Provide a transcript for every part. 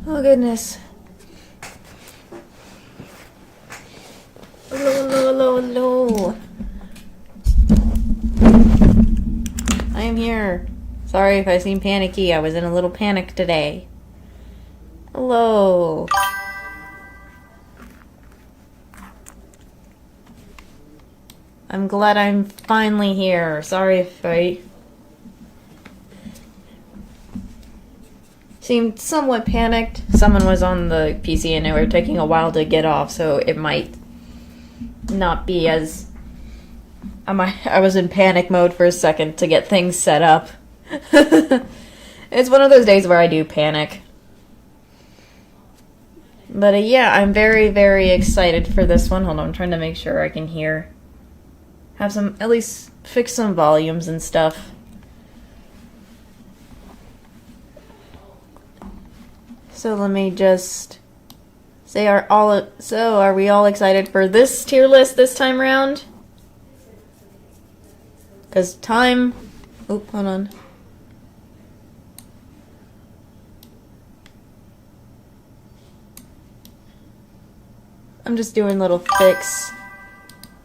Oh goodness. Hello. I am here. Sorry if I seem panicky. I was in a little panic today. Hello. I'm glad I'm finally here. Sorry if I seemed somewhat panicked. Someone was on the PC and they were taking a while to get off, so it might not be as... I was in panic mode for a second to get things set up. It's one of those days where I do panic. But yeah, I'm very, very excited for this one. Hold on, I'm trying to make sure I can hear. Have some, at least fix some volumes and stuff. So let me just say, are we all excited for this tier list this time around? Because hold on. I'm just doing a little fix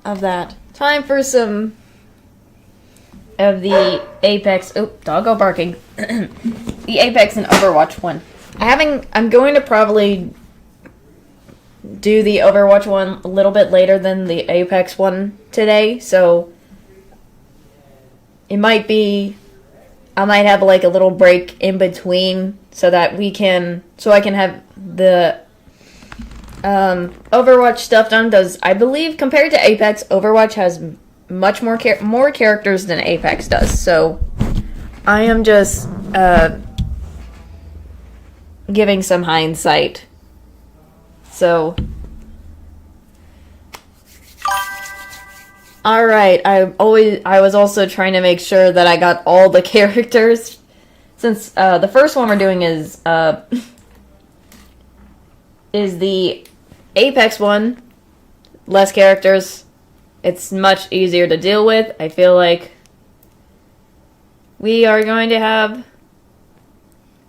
of that. Time for some of the Apex, doggo barking. The Apex and Overwatch one. I'm going to probably do the Overwatch one a little bit later than the Apex one today, so it might be, I might have like a little break in between so that I can have the Overwatch stuff done. Does I believe compared to Apex, Overwatch has much more characters than Apex does, so I am just giving some hindsight. So, alright, I was also trying to make sure that I got all the characters, since the first one we're doing is the Apex one. Less characters. It's much easier to deal with. I feel like we are going to have,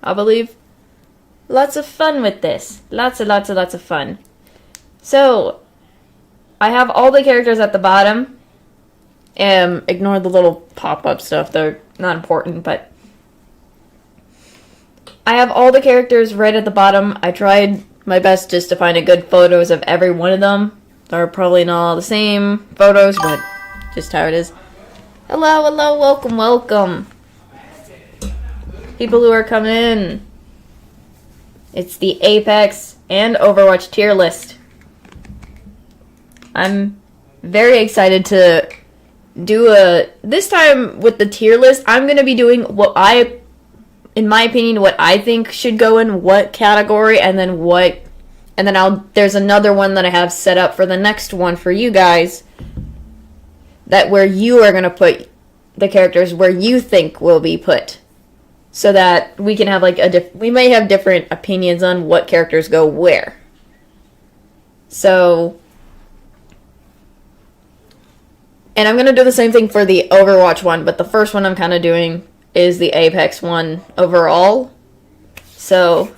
I believe, lots of fun with this. Lots of fun. So, I have all the characters at the bottom. Ignore the little pop-up stuff. They're not important, but I have all the characters right at the bottom. I tried my best just to find a good photos of every one of them. They're probably not all the same photos, but just how it is. Hello, welcome. People who are coming in. It's the Apex and Overwatch tier list. I'm very excited to do this time with the tier list. I'm going to be doing in my opinion, what I think should go in what category, and then there's another one that I have set up for the next one for you guys, where you are going to put the characters where you think will be put. So that we can have we may have different opinions on what characters go where. So, and I'm going to do the same thing for the Overwatch one, but the first one I'm kind of doing is the Apex one overall. So,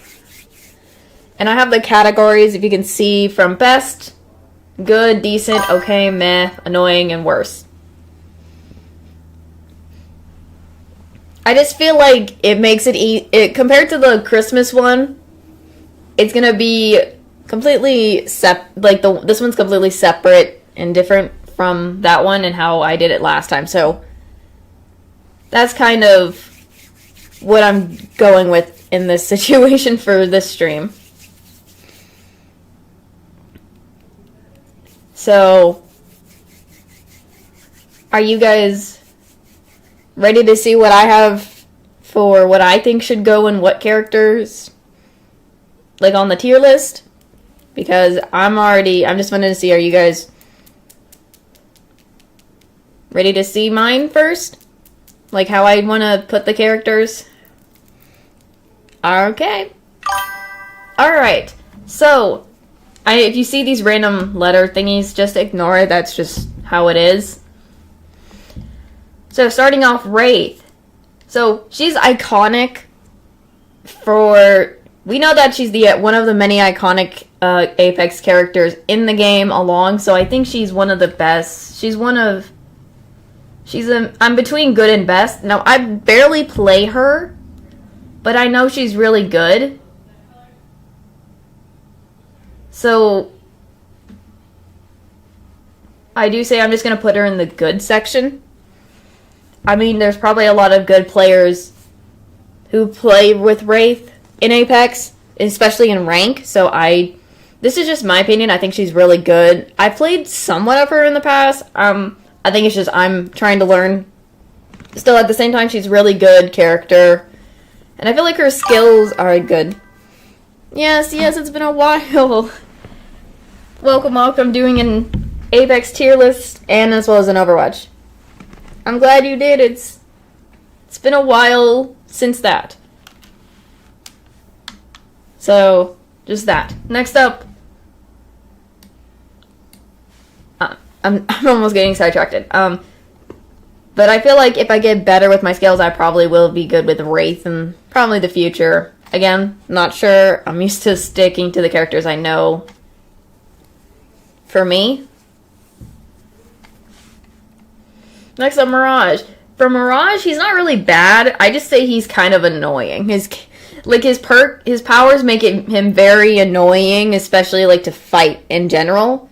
and I have the categories, if you can see, from best, good, decent, okay, meh, annoying, and worse. I just feel like it makes it compared to the Christmas one, it's gonna be completely this one's completely separate and different from that one and how I did it last time. So that's kind of what I'm going with in this situation for this stream. So, are you guys ready to see what I have for what I think should go in what characters, like on the tier list? Because I'm just wanting to see, are you guys ready to see mine first? Like how I want to put the characters? Okay. Alright. So, if you see these random letter thingies, just ignore it. That's just how it is. So, starting off, Wraith. So, she's iconic for we know that she's the one of the many iconic Apex characters in the game along, so I think she's one of the best. I'm between good and best. Now, I barely play her, but I know she's really good. So, I do say I'm just going to put her in the good section. I mean, there's probably a lot of good players who play with Wraith in Apex, especially in rank, so this is just my opinion. I think she's really good. I played somewhat of her in the past. I think it's just I'm trying to learn. Still, at the same time, she's really good character. And I feel like her skills are good. Yes, it's been a while. Welcome. Doing an Apex tier list and as well as an Overwatch. I'm glad you did. It's been a while since that. So, just that. Next up. I'm almost getting sidetracked. But I feel like if I get better with my skills, I probably will be good with Wraith in probably the future. Again, not sure. I'm used to sticking to the characters I know. For me. Next up, Mirage. For Mirage, he's not really bad. I just say he's kind of annoying. His powers make him very annoying, especially like to fight in general.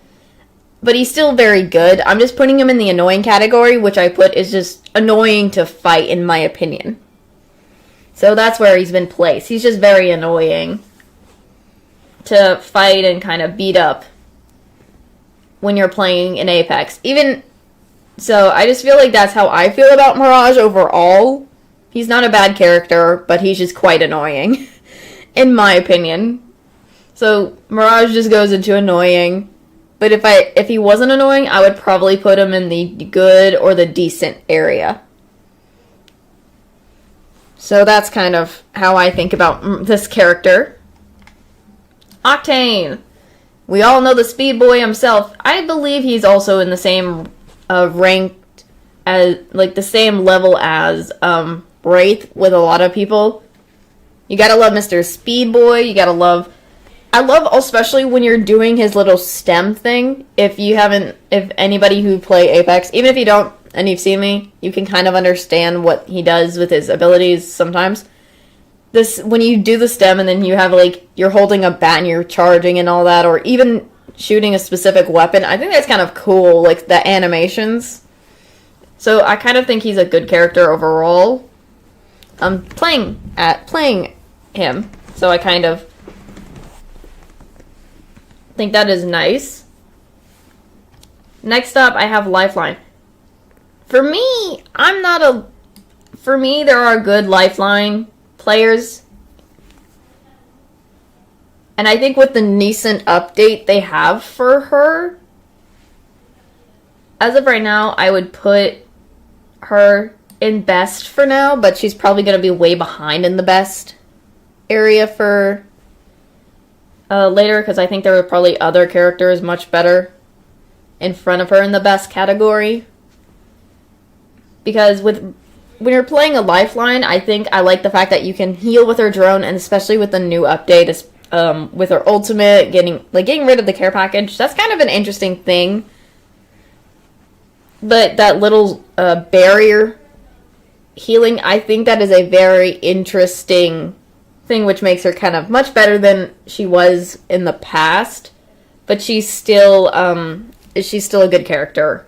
But he's still very good. I'm just putting him in the annoying category, which I put is just annoying to fight, in my opinion. So that's where he's been placed. He's just very annoying to fight and kind of beat up when you're playing in Apex. So I just feel like that's how I feel about Mirage overall. He's not a bad character, but he's just quite annoying, in my opinion. So Mirage just goes into annoying. But if he wasn't annoying, I would probably put him in the good or the decent area. So that's kind of how I think about this character. Octane. We all know the Speed Boy himself. I believe he's also in the same ranked as, like, the same level as Wraith with a lot of people. You gotta love Mr. Speed Boy. You gotta love... I love, especially when you're doing his little stem thing. If anybody who play Apex, even if you don't, and you've seen me, you can kind of understand what he does with his abilities sometimes. When you do the stem and then you have, like, you're holding a bat and you're charging and all that, or even shooting a specific weapon, I think that's kind of cool, like, the animations. So I kind of think he's a good character overall. I'm playing him, so I kind of think that is nice. Next up, I have Lifeline. For me, there are good Lifeline players. And I think with the recent update they have for her, as of right now, I would put her in best for now, but she's probably going to be way behind in the best area for later, because I think there were probably other characters much better in front of her in the best category. Because when you're playing a Lifeline, I think I like the fact that you can heal with her drone, and especially with the new update, with her ultimate, getting rid of the care package. That's kind of an interesting thing. But that little barrier healing, I think that is a very interesting thing, which makes her kind of much better than she was in the past. But she's still a good character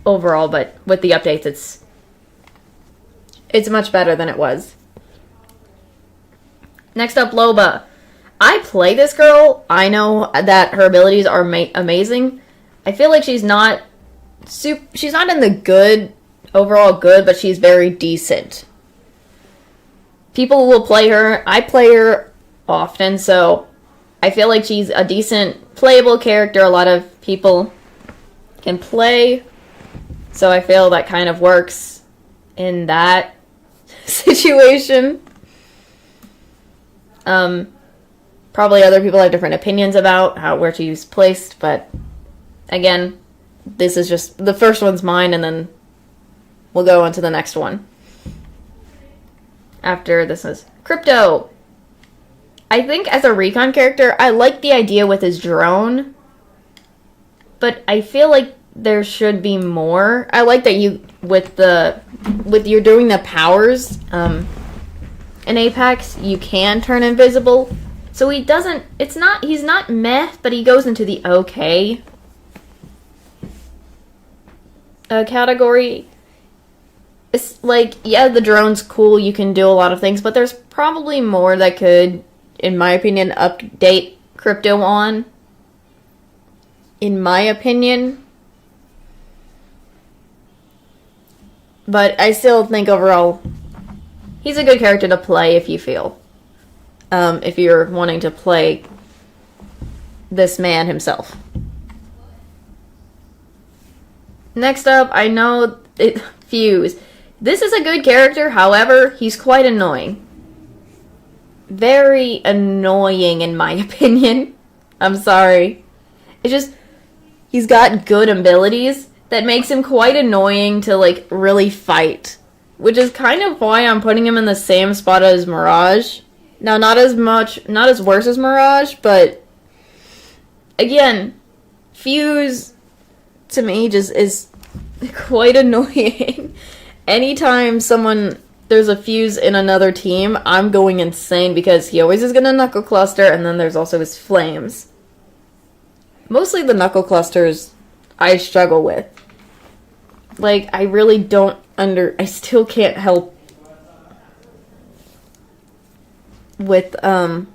overall. But with the updates, it's much better than it was. Next up, Loba. I play this girl. I know that her abilities are amazing. I feel like she's not in the good, overall good, but she's very decent. People will play her. I play her often, so I feel like she's a decent, playable character a lot of people can play. So I feel that kind of works in that situation. Probably other people have different opinions about where she's placed, but again, this is just, the first one's mine, and then we'll go on to the next one. After this is Crypto. I think as a recon character, I like the idea with his drone, but I feel like there should be more. I like that you with you're doing the powers in Apex, you can turn invisible. So he's not meh, but he goes into the okay category. It's like, yeah, the drone's cool, you can do a lot of things, but there's probably more that could, in my opinion, update crypto on. In my opinion. But I still think overall, he's a good character to play if you feel. If you're wanting to play this man himself. Next up, I know Fuse. This is a good character, however, he's quite annoying. Very annoying in my opinion. I'm sorry. It's just, he's got good abilities that makes him quite annoying to, like, really fight. Which is kind of why I'm putting him in the same spot as Mirage. Now, not as worse as Mirage, but again, Fuse to me just is quite annoying. Anytime there's a Fuse in another team, I'm going insane because he always is gonna knuckle cluster, and then there's also his flames. Mostly the knuckle clusters I struggle with. Like, I really I still can't help with, I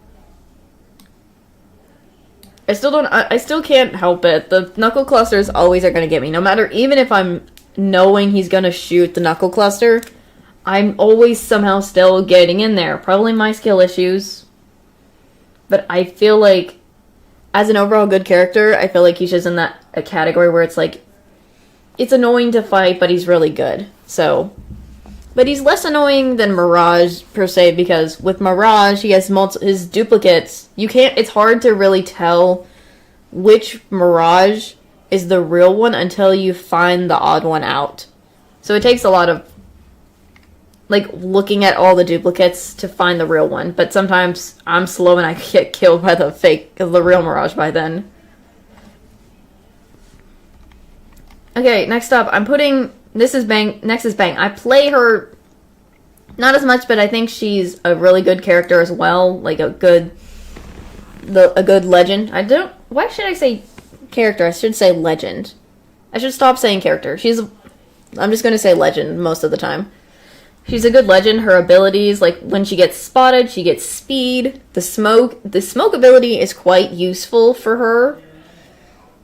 still can't help it. The knuckle clusters always are gonna get me. No matter, even if I'm knowing he's gonna shoot the knuckle cluster, I'm always somehow still getting in there. Probably my skill issues. But I feel like, as an overall good character, I feel like he's just in a category where it's like, it's annoying to fight, but he's really good. So, but he's less annoying than Mirage, per se, because with Mirage, he has his duplicates. It's hard to really tell which Mirage is the real one until you find the odd one out. So it takes a lot of, like, looking at all the duplicates to find the real one. But sometimes I'm slow and I get killed by the real Mirage by then. Okay, next up, next is Bang. I play her not as much, but I think she's a really good character as well. Like a good legend. Why should I say character? I should say legend. I should stop saying character. I'm just gonna say legend most of the time. She's a good legend. Her abilities, like when she gets spotted, she gets speed. The smoke ability is quite useful for her.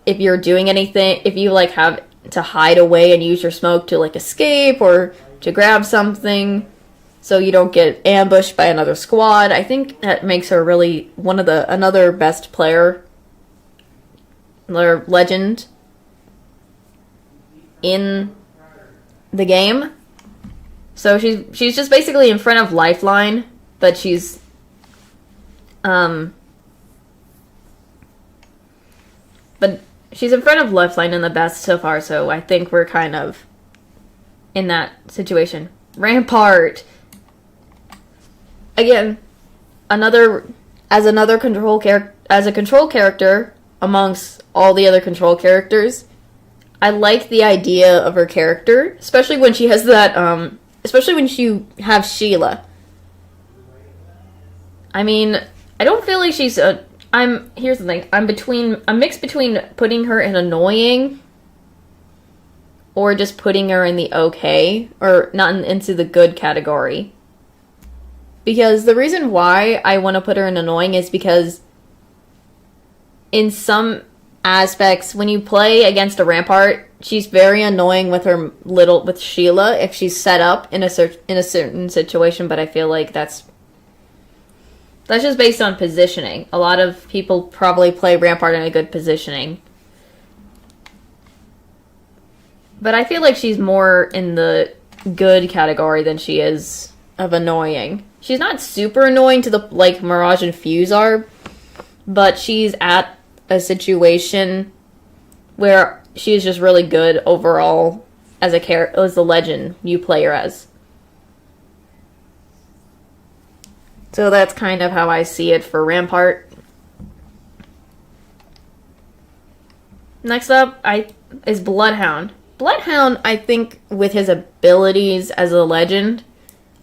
If you're doing anything, if you like have to hide away and use your smoke to like escape or to grab something so you don't get ambushed by another squad. I think that makes her really another best player, another legend in the game. So she's just basically in front of Lifeline, but she's she's in front of Lifeline in the best so far, so I think we're kind of in that situation. Rampart. Again, as a control character amongst all the other control characters, I like the idea of her character, especially when she has that, especially when you have Sheila. I mean, I don't feel like she's here's the thing. I'm mixed between putting her in annoying or just putting her in the okay, or not into the good category. Because the reason why I want to put her in annoying is because in some aspects, when you play against a Rampart, she's very annoying with Sheila if she's set up in a certain situation, but I feel like that's just based on positioning. A lot of people probably play Rampart in a good positioning. But I feel like she's more in the good category than she is of annoying. She's not super annoying to like Mirage and Fuse are, but she's at a situation where she's just really good overall as the legend you play her as. So that's kind of how I see it for Rampart. Next up is Bloodhound. Bloodhound, I think, with his abilities as a legend,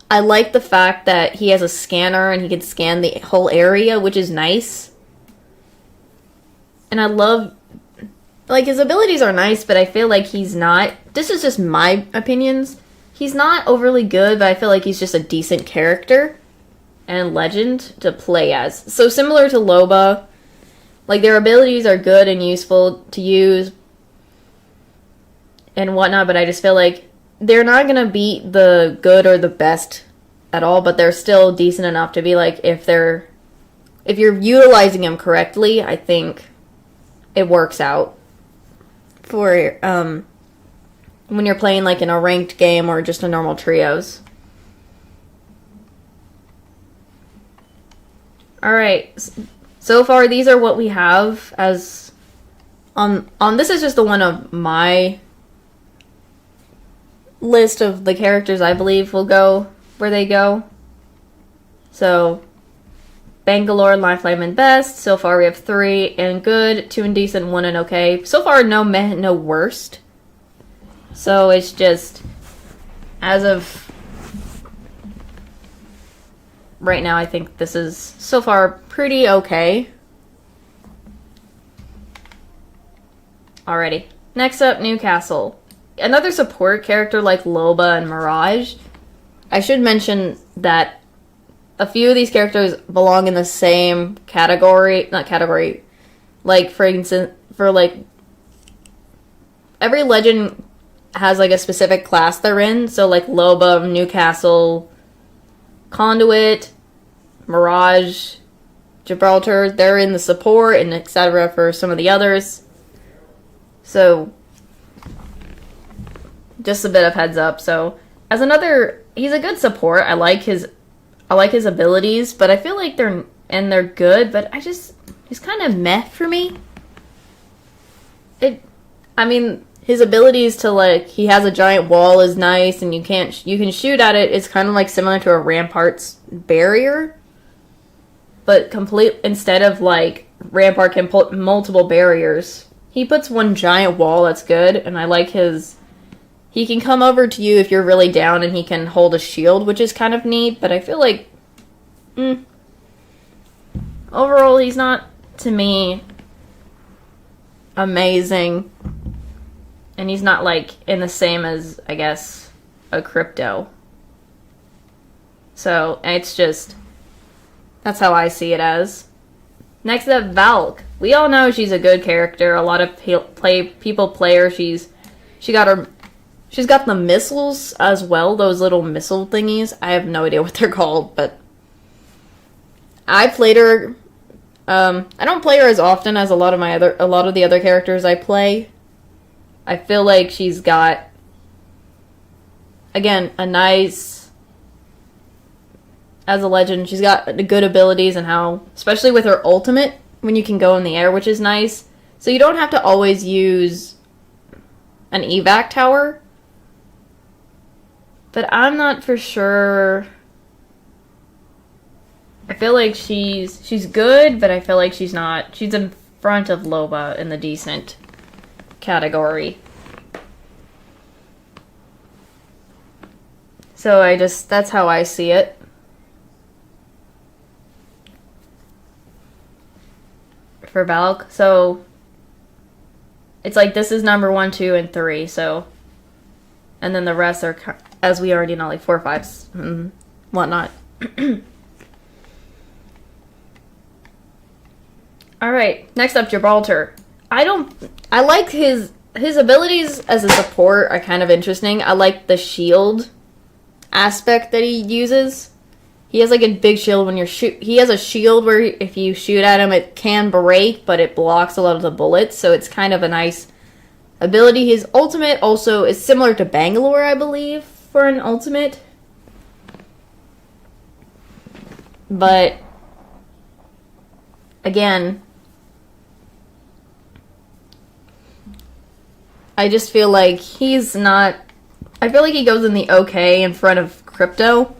I like the fact that he has a scanner and he can scan the whole area, which is nice. And I love, like, his abilities are nice, but I feel like he's not, this is just my opinions, he's not overly good, but I feel like he's just a decent character and legend to play as. So similar to Loba, like, their abilities are good and useful to use and whatnot, but I just feel like they're not gonna beat the good or the best at all, but they're still decent enough to be like, if you're utilizing them correctly, I think it works out for when you're playing like in a ranked game or just a normal trios. Alright, so far these are what we have as on this is just the one of my list of the characters I believe will go where they go. So Bangalore, Lifeflame, and Best. So far we have 3 and good, 2 and decent, 1 and okay. So far no meh, no worst. So it's just, as of right now, I think this is so far pretty okay. Alrighty. Next up, Newcastle. Another support character like Loba and Mirage. I should mention that a few of these characters belong in the same category, not category, like, for instance, for, like, every legend has, like, a specific class they're in, so, like, Loba, Newcastle, Conduit, Mirage, Gibraltar, they're in the support, and etc. for some of the others. So, just a bit of heads up. So, as another, he's a good support. I like his abilities, but I feel like they're good, but he's kind of meh for me. I mean, his abilities to, like, he has a giant wall is nice, and you can shoot at it. It's kind of like similar to a Rampart's barrier, but instead of, like, Rampart can put multiple barriers, he puts one giant wall that's good, and I like he can come over to you if you're really down, and he can hold a shield, which is kind of neat, but I feel like, overall, he's not, to me, amazing. And he's not, like, in the same as, I guess, a Crypto. So, it's just, that's how I see it as. Next up, Valk. We all know she's a good character. A lot of people play her. She's got the missiles as well, those little missile thingies. I have no idea what they're called, but I played her. I don't play her as often as a lot of the other characters I play. I feel like she's got, again, a nice, as a legend, she's got good abilities and how, especially with her ultimate, when you can go in the air, which is nice. So you don't have to always use an evac tower. But I'm not for sure. I feel like she's good, but I feel like she's not. She's in front of Loba in the decent category. So that's how I see it. For Valk. So it's like this is number 1, 2, and 3, so, and then the rest are, as we already know, like 4, 5s and whatnot. Alright, next up, Gibraltar. I like his abilities as a support are kind of interesting. I like the shield aspect that he uses. He has like a big shield when he has a shield where if you shoot at him it can break, but it blocks a lot of the bullets, so it's kind of a nice ability. His ultimate also is similar to Bangalore, I believe, for an ultimate. But again, I just feel like he's not, I feel like he goes in the okay in front of Crypto.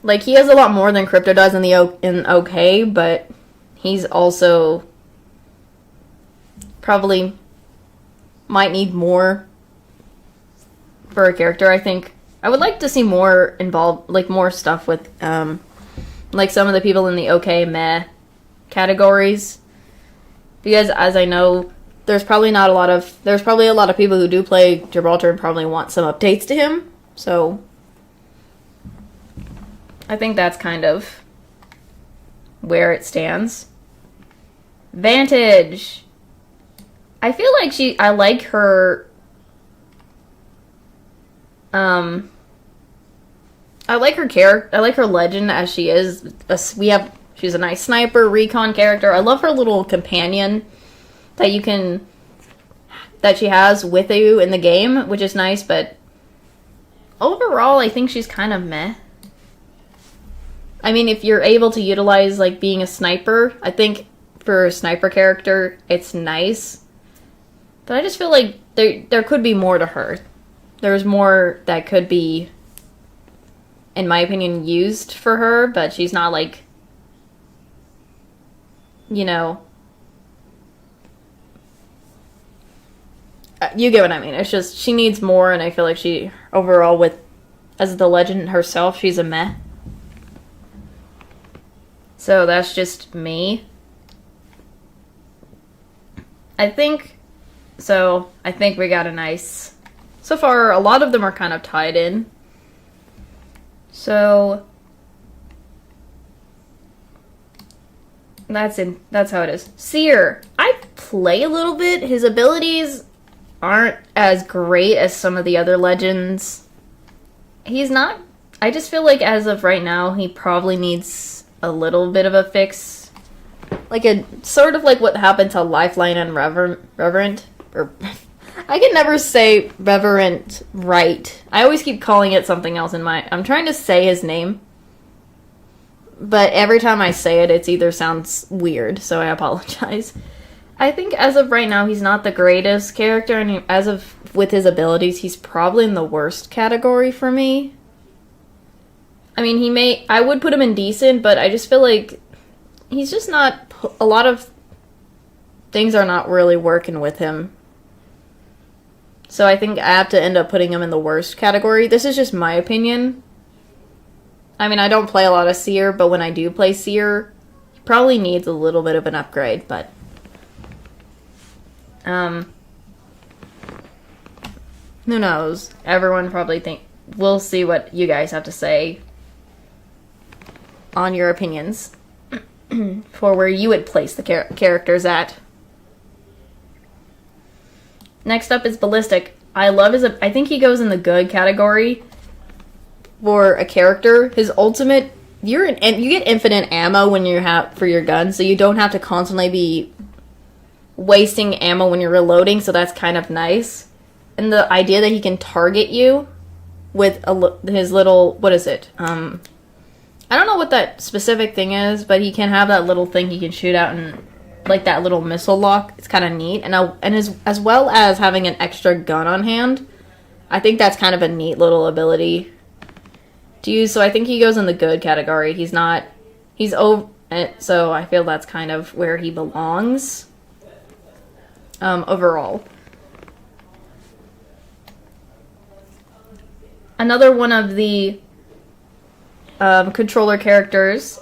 Like, he has a lot more than Crypto does in OK, but he's also probably might need more for a character, I think. I would like to see more involved, like, more stuff with, like, some of the people in the OK meh categories. Because, as I know, there's probably a lot of people who do play Gibraltar and probably want some updates to him. So, I think that's kind of where it stands. Vantage. I feel like I like her, I like her character, I like her legend as she is. She's a nice sniper, recon character. I love her little companion that she has with you in the game, which is nice, but overall, I think she's kind of meh. I mean, if you're able to utilize, like, being a sniper, I think for a sniper character, it's nice. But I just feel like there could be more to her. There's more that could be, in my opinion, used for her, but she's not, like, you know, you get what I mean. It's just, she needs more, and I feel like she, overall, as the legend herself, she's a meh. So that's just me. I think we got a nice, so far, a lot of them are kind of tied in. So that's how it is. Seer. I play a little bit. His abilities aren't as great as some of the other legends. He's not, I just feel like as of right now, he probably needs a little bit of a fix. Like a, sort of like what happened to Lifeline and Reverent. Or, I can never say Reverent right. I always keep calling it something else I'm trying to say his name. But every time I say it, it either sounds weird, so I apologize. I think as of right now, he's not the greatest character, and with his abilities, he's probably in the worst category for me. I mean, I would put him in decent, but I just feel like he's just not, a lot of things are not really working with him. So I think I have to end up putting him in the worst category. This is just my opinion. I mean, I don't play a lot of Seer, but when I do play Seer, he probably needs a little bit of an upgrade, but who knows? Everyone probably we'll see what you guys have to say on your opinions for where you would place the characters at. Next up is Ballistic. I think he goes in the good category for a character. His ultimate, you get infinite ammo when for your gun, so you don't have to constantly be wasting ammo when you're reloading, so that's kind of nice. And the idea that he can target you with his little, what is it? I don't know what that specific thing is, but he can have that little thing he can shoot out and like that little missile lock. It's kind of neat, and as well as having an extra gun on hand, I think that's kind of a neat little ability to use. So I think he goes in the good category. He's over it, so I feel that's kind of where he belongs. Overall, another one of the controller characters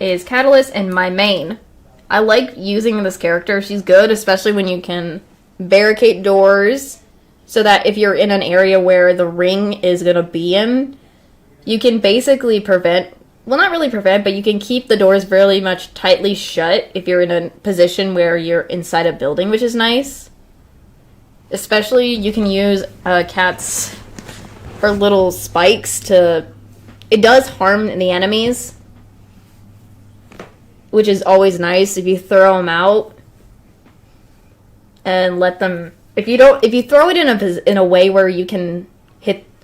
is Catalyst, and my main. I like using this character. She's good, especially when you can barricade doors so that if you're in an area where the ring is going to be in, you can basically not really prevent, but you can keep the doors very much tightly shut if you're in a position where you're inside a building, which is nice. Especially, you can use Cat's her little spikes it does harm the enemies, which is always nice if you throw them out and let them. If you throw it in a way where you can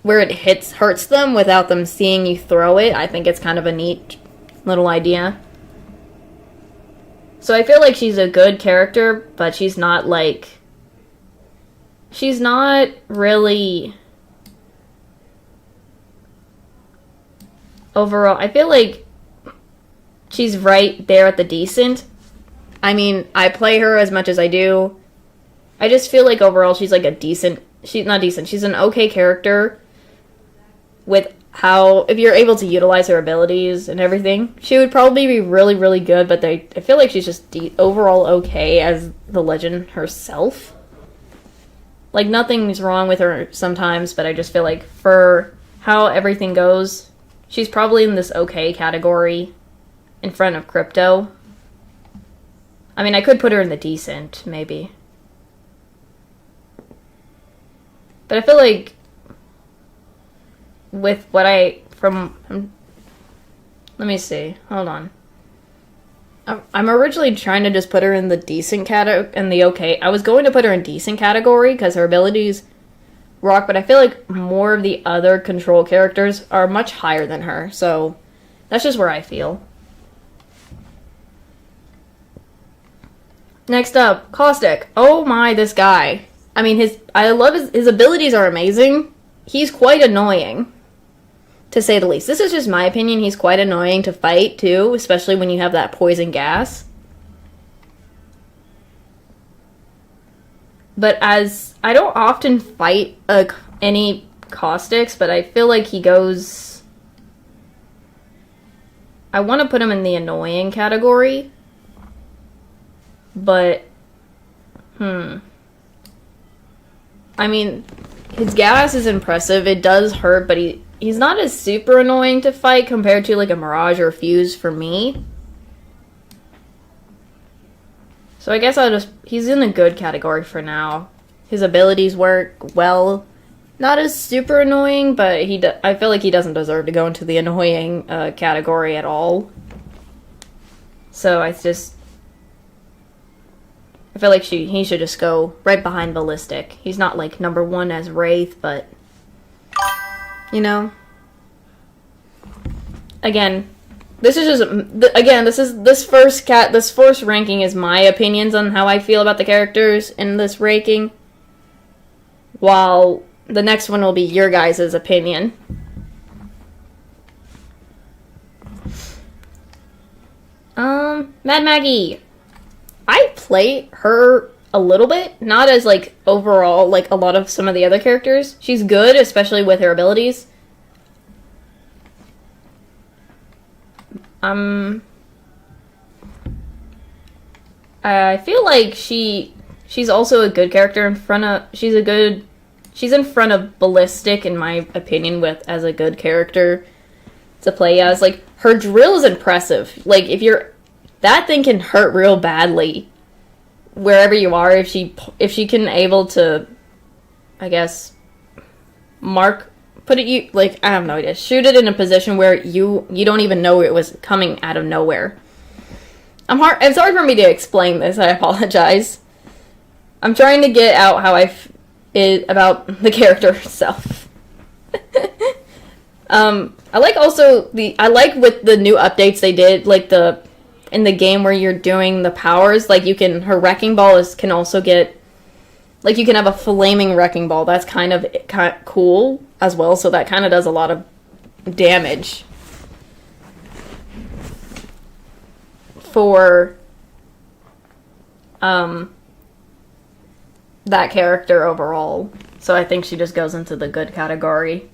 hurts them without them seeing you throw it, I think it's kind of a neat little idea. So I feel like she's a good character, but she's not really. overall, I feel like she's right there at the decent. I mean, I play her as much as I do. I just feel like overall she's like a decent... She's not decent. She's an okay character with how... If you're able to utilize her abilities and everything, she would probably be really, really good, but I feel like she's just overall okay as the legend herself. Like, nothing's wrong with her sometimes, but I just feel like for how everything goes, she's probably in this okay category in front of Crypto. I mean, I could put her in the decent, maybe. But I feel like with what let me see. Hold on. I'm originally trying to just put her in the decent category, I was going to put her in decent category because her abilities rock, but I feel like more of the other control characters are much higher than her, so that's just where I feel. Next up, Caustic. Oh my, this guy. I mean, I love his abilities are amazing. He's quite annoying, to say the least. This is just my opinion. He's quite annoying to fight, too, especially when you have that poison gas. But as... I don't often fight any Caustics, but I feel like he goes... I want to put him in the annoying category. But... I mean, his gas is impressive. It does hurt, but he's not as super annoying to fight compared to like a Mirage or a Fuse for me. So I guess he's in the good category for now. His abilities work well. Not as super annoying, but I feel like he doesn't deserve to go into the annoying category at all. So I feel like he should just go right behind Ballistic. He's not like number 1 as Wraith, but you know. Again, this first ranking is my opinions on how I feel about the characters in this ranking, while the next one will be your guys' opinion. Mad Maggie. I play her a little bit, not as, like, overall, like, a lot of some of the other characters. She's good, especially with her abilities. I feel like she's also a good character she's in front of Ballistic, in my opinion, as a good character to play as. Like, her drill is impressive. Like, that thing can hurt real badly wherever you are if she can able to, I guess, I have no idea, shoot it in a position where you don't even know it was coming out of nowhere. It's hard for me to explain this, I apologize. I'm trying to get out how about the character herself. I like with the new updates they did, like in the game where you're doing the powers, like her wrecking ball can also get, like you can have a flaming wrecking ball. That's kind of cool as well, so that kind of does a lot of damage for that character overall. So I think she just goes into the good category.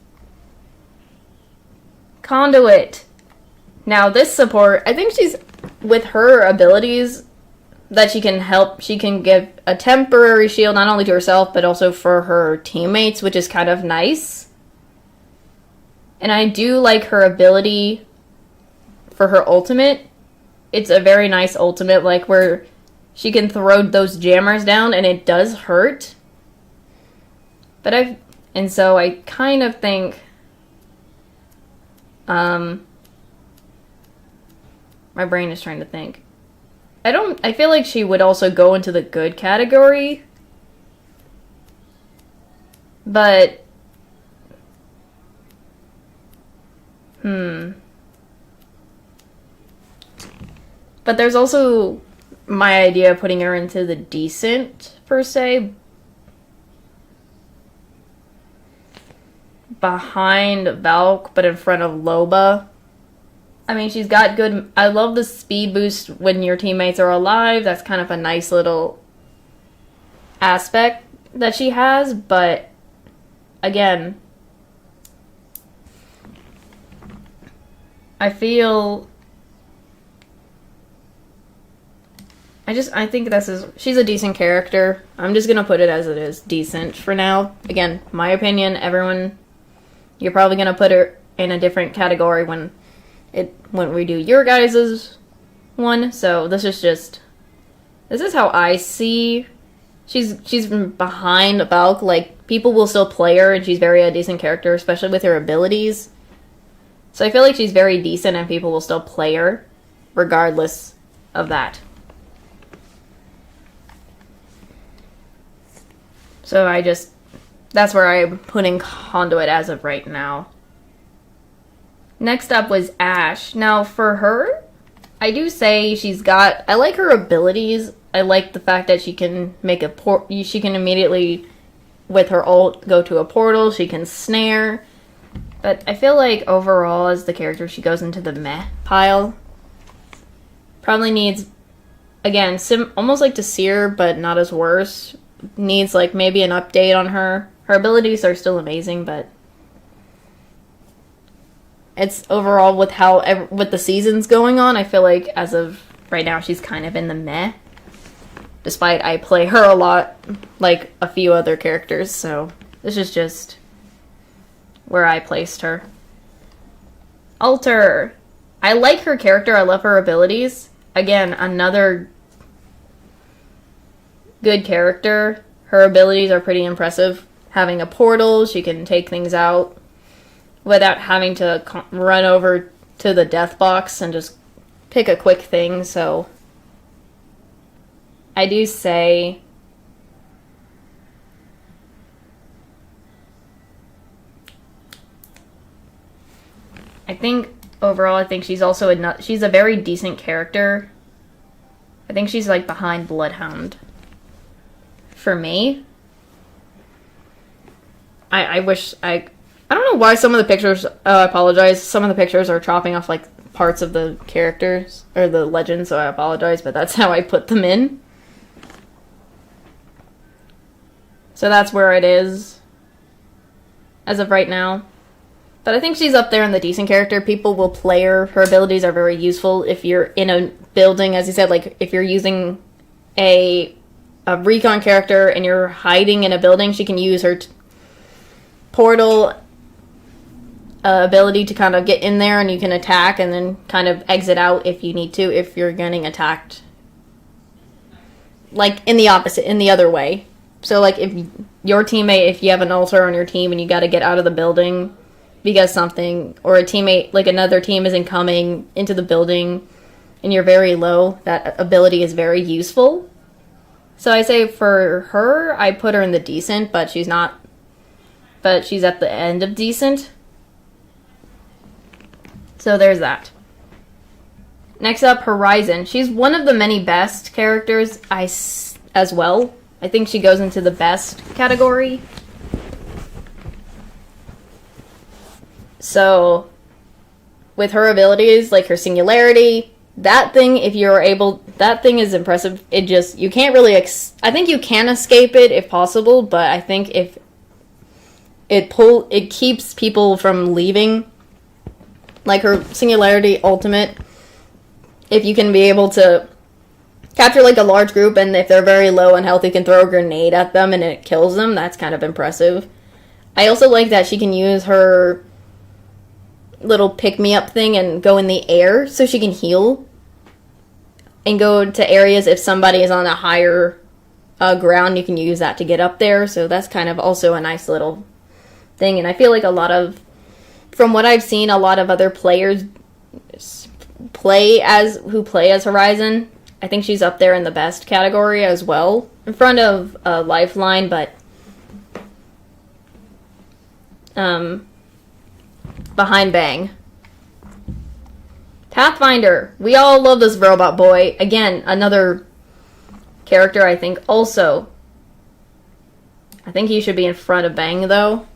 Conduit. Now this support, I think with her abilities that she can give a temporary shield not only to herself but also for her teammates, which is kind of nice. And I do like her ability for her ultimate. It's a very nice ultimate, like where she can throw those jammers down and it does hurt. So I kind of think my brain is trying to think. I feel like she would also go into the good category. But But there's also my idea of putting her into the decent, per se. Behind Valk, but in front of Loba. I mean, she's got good... I love the speed boost when your teammates are alive. That's kind of a nice little aspect that she has, but again, I feel... I think she's a decent character. I'm just gonna put it as it is. Decent for now. Again, my opinion, everyone, you're probably gonna put her in a different category when we do your guys's one. So this is how I see. She's behind Valk. Like, people will still play her, and she's very a decent character, especially with her abilities. So I feel like she's very decent, and people will still play her, regardless of that. So that's where I'm putting Conduit as of right now. Next up was Ashe. Now, for her, I do say I like her abilities. I like the fact that she can she can immediately, with her ult, go to a portal. She can snare. But I feel like overall, as the character, she goes into the meh pile. Probably needs, again, almost like Desir, but not as worse. Needs, like, maybe an update on her. Her abilities are still amazing, but it's overall with with the seasons going on, I feel like as of right now she's kind of in the meh. Despite I play her a lot, like a few other characters, so this is just where I placed her. Alter. I like her character, I love her abilities. Again, another good character. Her abilities are pretty impressive. Having a portal, she can take things out without having to run over to the death box and just pick a quick thing, so I do say I think overall she's also she's a very decent character. I think she's like behind Bloodhound for me. I wish I don't know why some of the pictures, I apologize, some of the pictures are chopping off like parts of the characters or the legends, so I apologize, but that's how I put them in. So that's where it is as of right now. But I think she's up there in the decent character. People will play her. Her abilities are very useful if you're in a building, as you said, like if you're using a recon character and you're hiding in a building, she can use her portal ability to kind of get in there, and you can attack and then kind of exit out if you need to, if you're getting attacked. Like in the other way. So like if your teammate, if you have an altar on your team and you got to get out of the building because something, or a teammate, like another team isn't coming into the building and you're very low, that ability is very useful. So I say for her, I put her in the decent, but she's not, but she's at the end of decent. So there's that. Next up, Horizon. She's one of the many best characters as well. I think she goes into the best category. So, with her abilities, like her singularity, that thing is impressive. It just, you can't really, I think you can escape it if possible, but I think if it keeps people from leaving. Like her singularity ultimate, if you can be able to capture like a large group, and if they're very low and health, you can throw a grenade at them and it kills them. That's kind of impressive. I also like that she can use her little pick-me-up thing and go in the air so she can heal and go to areas if somebody is on a higher ground. You can use that to get up there, so that's kind of also a nice little thing. And I feel like from what I've seen, a lot of other players who play as Horizon, I think she's up there in the best category as well, in front of Lifeline, but behind Bang. Pathfinder. We all love this robot boy. Again, another character I think also. I think he should be in front of Bang, though.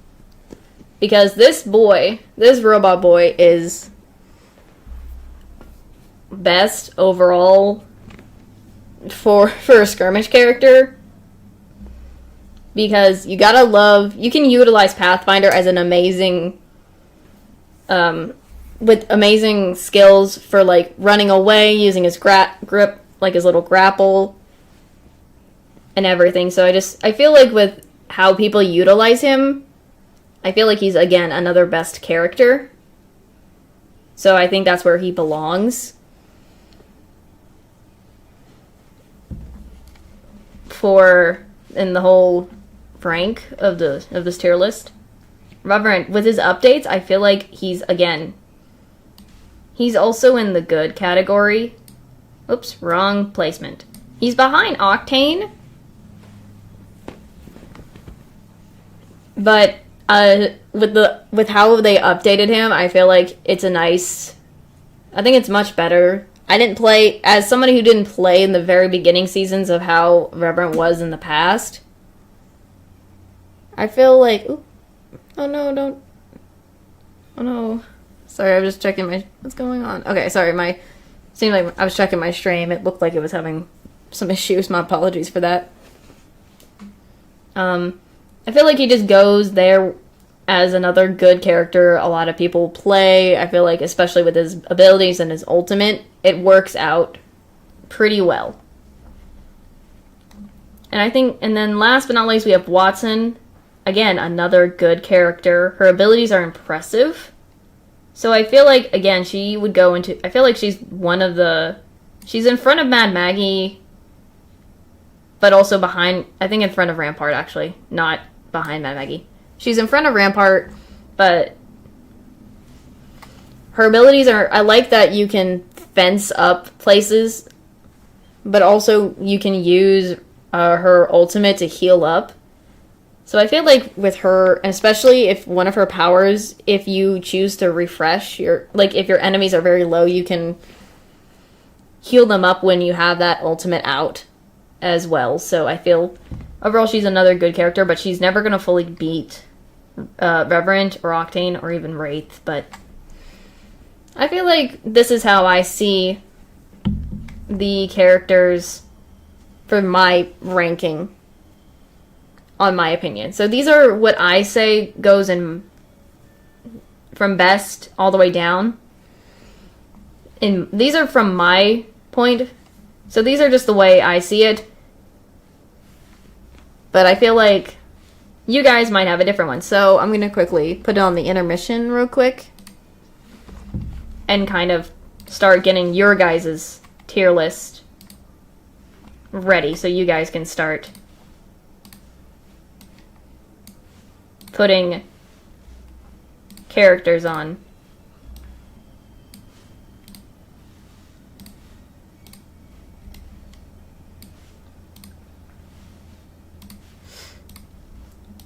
Because this robot boy is best overall for a skirmish character. Because you gotta love... You can utilize Pathfinder as an amazing... with amazing skills for, like, running away, using his grip, like his little grapple, and everything. So I feel like with how people utilize him, I feel like he's, again, another best character. So I think that's where he belongs. In the whole rank of this tier list. Reverend, with his updates, I feel like he's also in the good category. Oops, wrong placement. He's behind Octane. But with how they updated him, I feel like I think it's much better. I didn't play, as somebody who didn't play in the very beginning seasons of how Reverend was in the past, I feel like, oh no. Sorry, I was just checking what's going on? Okay, sorry, seemed like I was checking my stream. It looked like it was having some issues. My apologies for that. I feel like he just goes there as another good character a lot of people play. I feel like, especially with his abilities and his ultimate, it works out pretty well. And then last but not least, we have Watson. Again, another good character. Her abilities are impressive. So I feel like, again, she would go into... I feel like she's she's in front of Mad Maggie, but also behind... I think in front of Rampart, actually. Not behind Mad Maggie. She's in front of Rampart, but her abilities are... I like that you can fence up places, but also you can use her ultimate to heal up. So I feel like with her, especially if one of her powers, if you choose to refresh if your enemies are very low, you can heal them up when you have that ultimate out as well. So I feel overall she's another good character, but she's never going to fully beat Reverend or Octane or even Wraith. But I feel like this is how I see the characters for my ranking, on my opinion. So these are what I say goes in from best all the way down. And these are from my point. So these are just the way I see it. But I feel like you guys might have a different one. So I'm going to quickly put it on the intermission real quick. And kind of start getting your guys' tier list ready. So you guys can start putting characters on.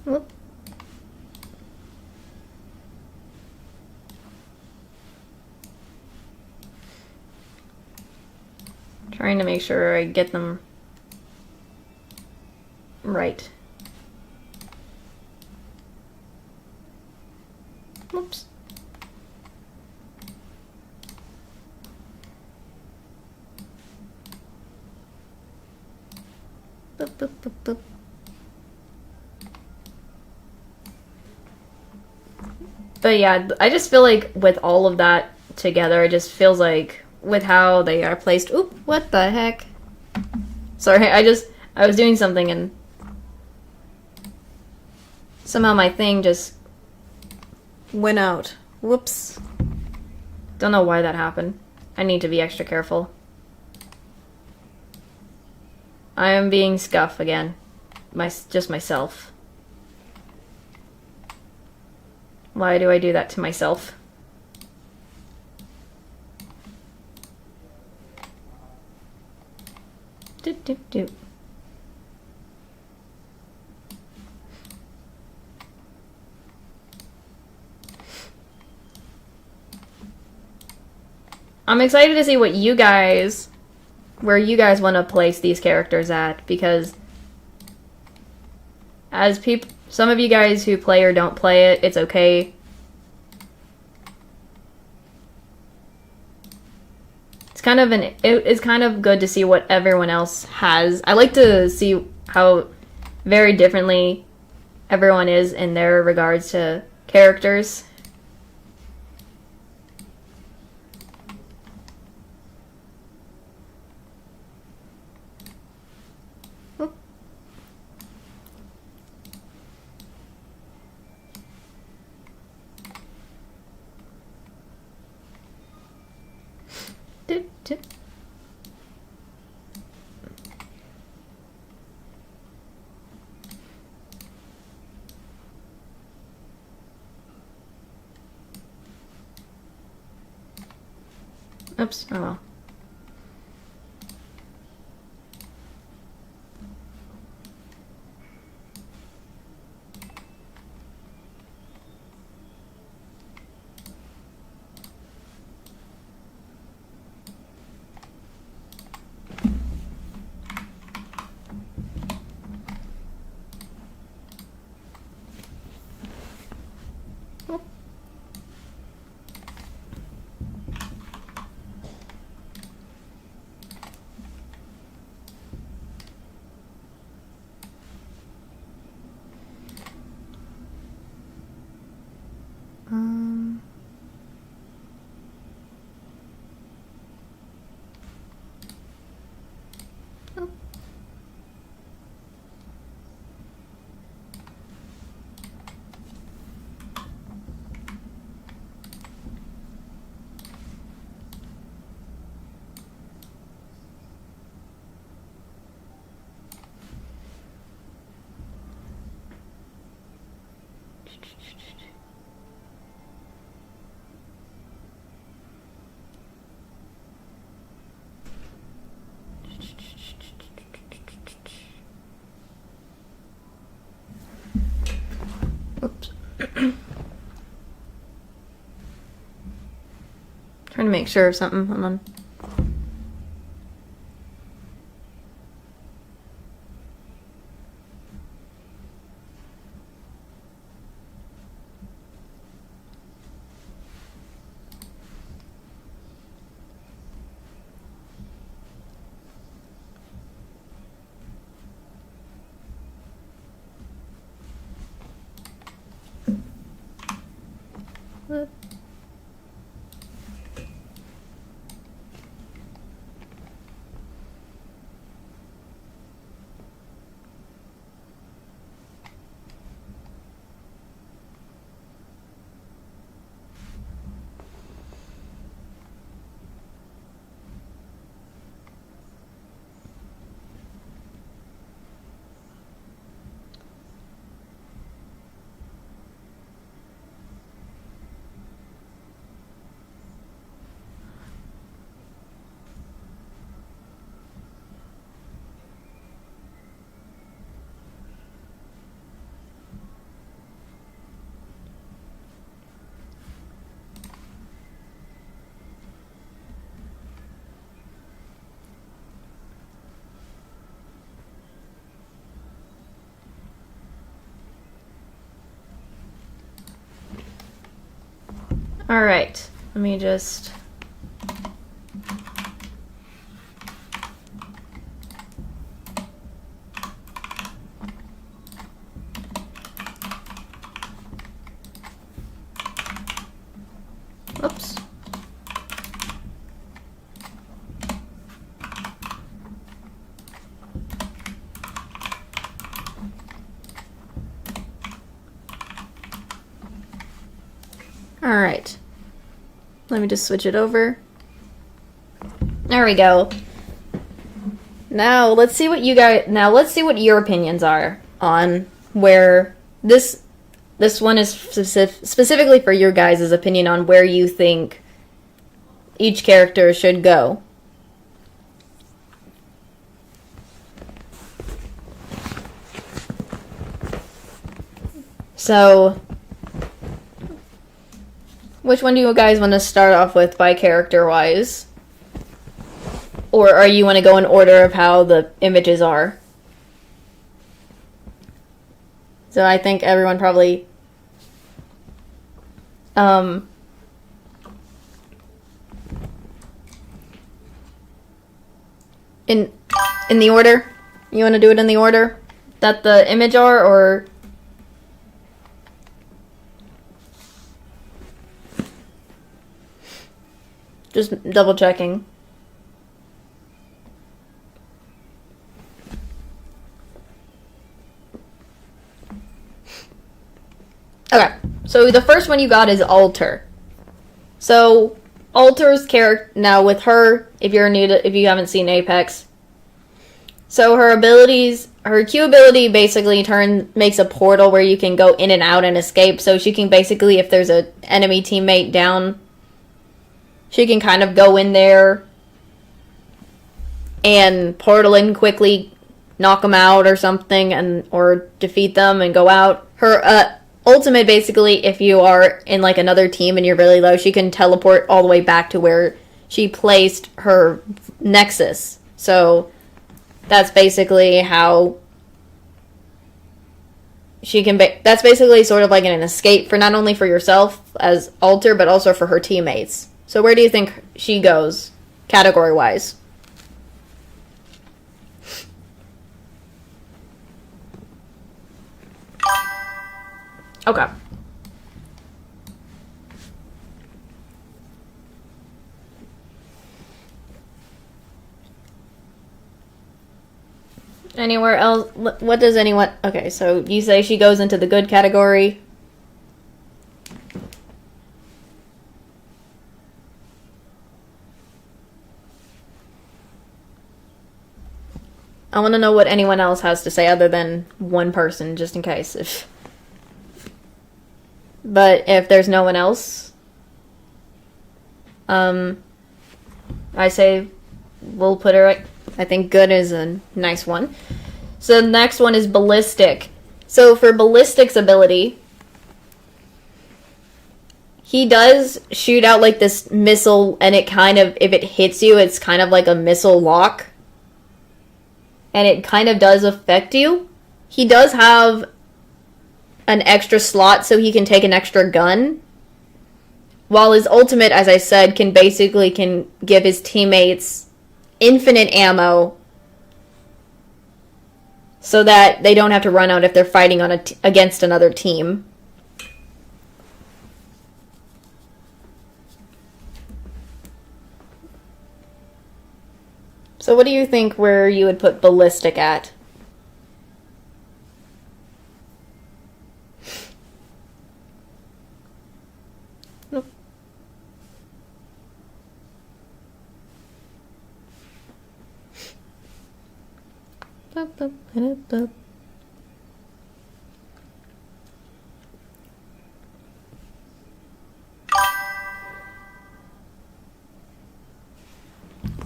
Whoop. Trying to make sure I get them right. Oops. Boop, boop, boop, boop. But yeah, I just feel like with all of that together, it just feels like with how they are placed. Oop, what the heck? Sorry, I was doing something and somehow my thing just went out. Whoops. Don't know why that happened. I need to be extra careful. I am being scuff again. Just myself. Why do I do that to myself? Doop, doop, doop. I'm excited to see where you guys want to place these characters at, because as some of you guys who play or don't play it, it's okay. It's it's kind of good to see what everyone else has. I like to see how very differently everyone is in their regards to characters. Oops, oh well. Oops. Trying to make sure of something. Hold on. What? All right, let me just... Oops. All right. Let me just switch it over. There we go. Now let's see what your opinions are on where this one is specifically for your guys' opinion on where you think each character should go. So, which one do you guys want to start off with by character-wise? Or are you want to go in order of how the images are? So I think everyone probably... In the order? You want to do it in the order that the image are, or... Just double checking. Okay, so the first one you got is Alter. So Alter's character, now with her, if you haven't seen Apex, so her abilities, her Q ability basically makes a portal where you can go in and out and escape. So she can basically, if there's an enemy teammate down, she can kind of go in there and portal in quickly, knock them out or something, or defeat them and go out. Her ultimate, basically, if you are in like another team and you're really low, she can teleport all the way back to where she placed her nexus. So that's basically how she can that's basically sort of like an escape for not only for yourself as Alter, but also for her teammates. So where do you think she goes, category-wise? Okay. Anywhere else? What does anyone... Okay, so you say she goes into the good category. I want to know what anyone else has to say other than one person, just in case. But if there's no one else, I say we'll put her at... I think good is a nice one. So the next one is Ballistic. So for Ballistic's ability, he does shoot out like this missile, and it kind of, if it hits you, it's kind of like a missile lock. And it kind of does affect you. He does have an extra slot so he can take an extra gun. While his ultimate, as I said, can give his teammates infinite ammo so that they don't have to run out if they're fighting on against another team. So what do you think where you would put Ballistic at?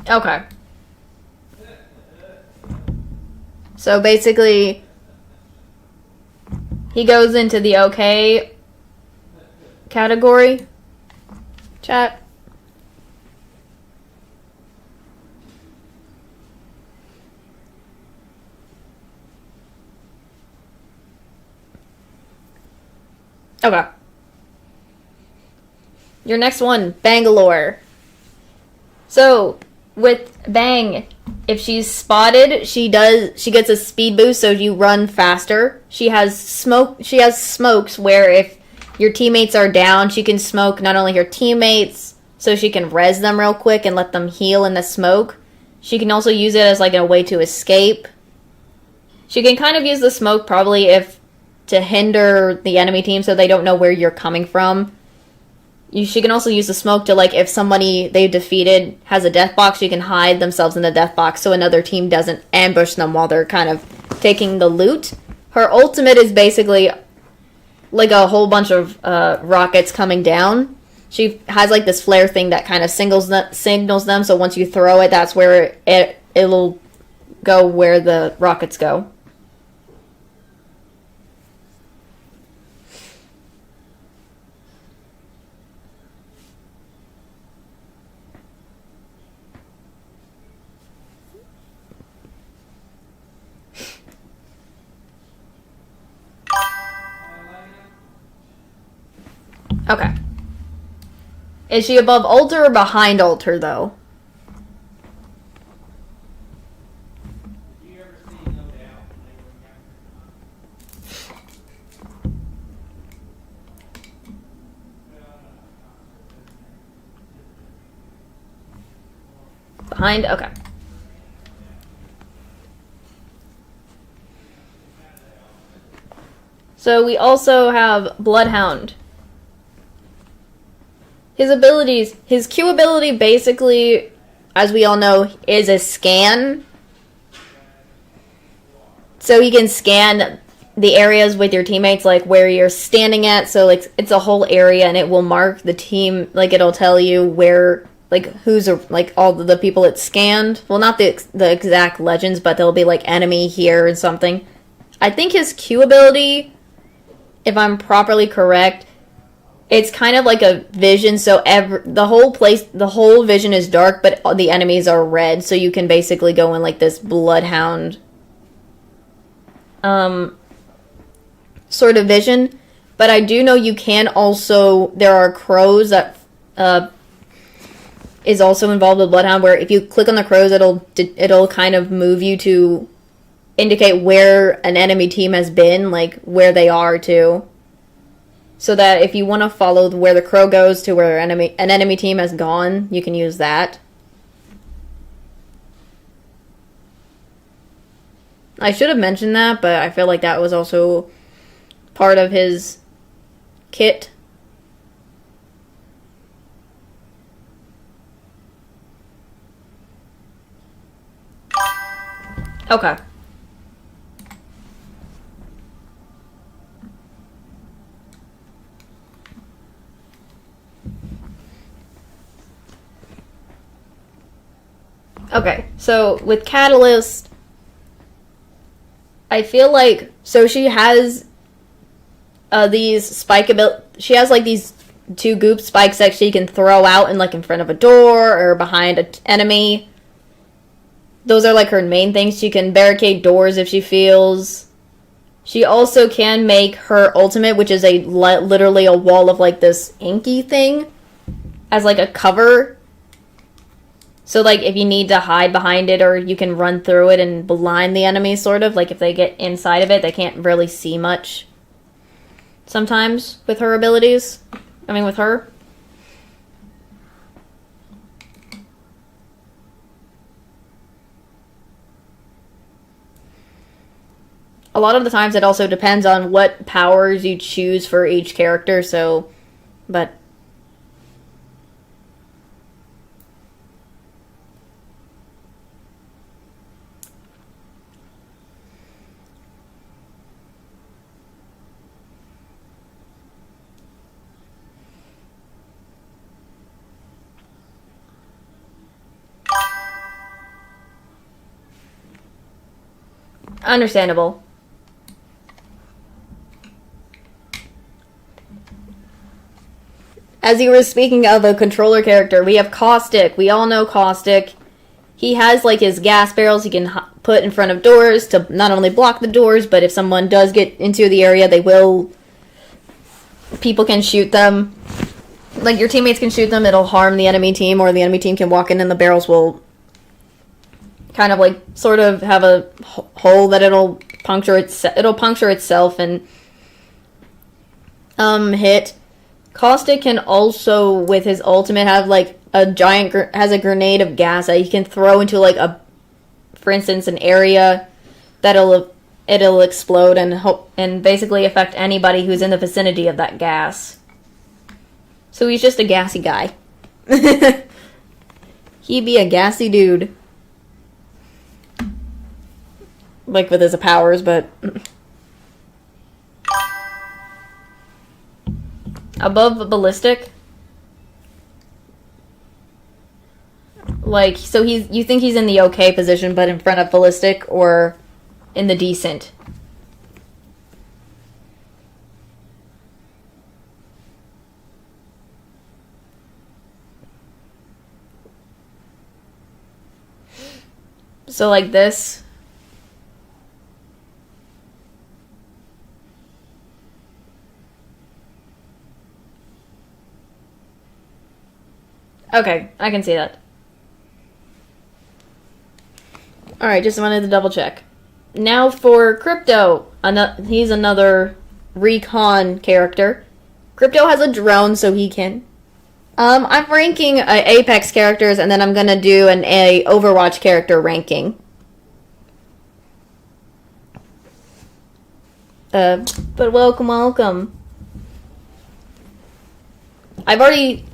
Okay. So basically, he goes into the okay category. Chat. Okay. Your next one, Bangalore. So, with Bang, if she's spotted, she gets a speed boost, so you run faster. She has smokes where if your teammates are down, she can smoke not only her teammates, so she can res them real quick and let them heal in the smoke. She can also use it as like a way to escape. She can kind of use the smoke probably to hinder the enemy team so they don't know where you're coming from. She can also use the smoke to, like, if somebody they've defeated has a death box, she can hide themselves in the death box so another team doesn't ambush them while they're kind of taking the loot. Her ultimate is basically like a whole bunch of rockets coming down. She has like this flare thing that kind of signals them, so once you throw it, that's where it'll go where the rockets go. Okay. Is she above Alter or behind Alter, though? behind? Okay. So we also have Bloodhound. His abilities, his Q ability basically, as we all know, is a scan. So he can scan the areas with your teammates, like where you're standing at. So like it's a whole area, and it will mark the team. Like it'll tell you where, like who's like all the people it scanned. Well, not the exact legends, but there'll be like enemy here and something. I think his Q ability, if I'm properly correct, it's kind of like a vision. So the whole vision is dark, but the enemies are red. So you can basically go in like this bloodhound sort of vision. But I do know you can also, there are crows that is also involved with bloodhound, where if you click on the crows, it'll kind of move you to indicate where an enemy team has been, like where they are too. So that if you want to follow where the crow goes to where an enemy team has gone, you can use that. I should have mentioned that, but I feel like that was also part of his kit. Okay. Okay, so with Catalyst, I feel like, so she has these she has like these 2 goop spikes that she can throw out and like in front of a door or behind an enemy. Those are like her main things. She can barricade doors if she feels. She also can make her ultimate, which is literally a wall of like this inky thing, as like a cover. So, like, if you need to hide behind it, or you can run through it and blind the enemy, sort of. Like, if they get inside of it, they can't really see much. Sometimes, with her abilities. I mean, with her. A lot of the times, it also depends on what powers you choose for each character, so... But... Understandable. As you were speaking of a controller character, we have Caustic. We all know Caustic. He has like his gas barrels he can put in front of doors to not only block the doors, but if someone does get into the area, people can shoot them. Like your teammates can shoot them, it'll harm the enemy team, or the enemy team can walk in and the barrels will kind of like sort of have a hole that it'll puncture itself and hit. Caustic can also, with his ultimate, have like has a grenade of gas that he can throw into like for instance, an area that'll explode and basically affect anybody who's in the vicinity of that gas. So he's just a gassy guy. He'd be a gassy dude. Like with his powers, but... Above ballistic? Like, so you think he's in the okay position, but in front of ballistic, or in the decent? So like this... Okay, I can see that. Alright, just wanted to double check. Now for Crypto. He's another recon character. Crypto has a drone, so he can I'm ranking Apex characters, and then I'm gonna do a Overwatch character ranking. But welcome. I've already,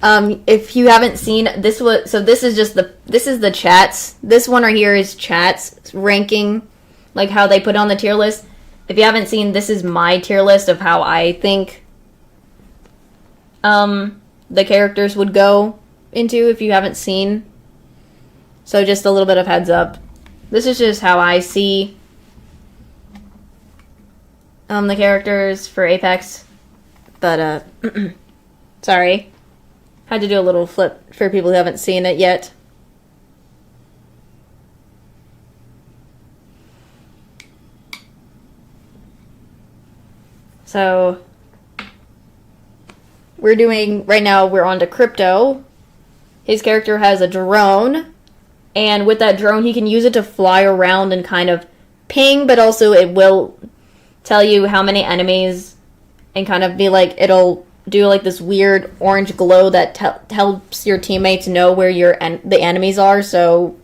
if you haven't seen this, this is the chats. This one right here is chats ranking, like how they put on the tier list. If you haven't seen, this is my tier list of how I think, the characters would go into if you haven't seen. So just a little bit of heads up. This is just how I see the characters for Apex. But sorry. Had to do a little flip for people who haven't seen it yet. So right now we're on to Crypto. His character has a drone, and with that drone he can use it to fly around and kind of ping, but also it will tell you how many enemies, and kind of be like, it'll do like this weird orange glow that helps your teammates know where the enemies are. So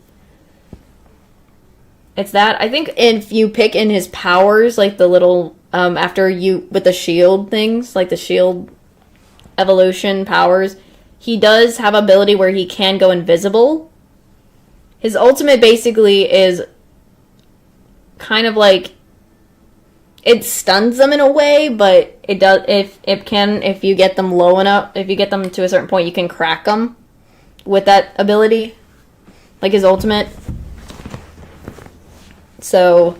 it's that. I think if you pick in his powers, like the little after you with the shield things, like the shield evolution powers, he does have ability where he can go invisible. His ultimate basically is kind of like, it stuns them in a way, but it does, if you get them low enough, if you get them to a certain point, you can crack them with that ability, like his ultimate. So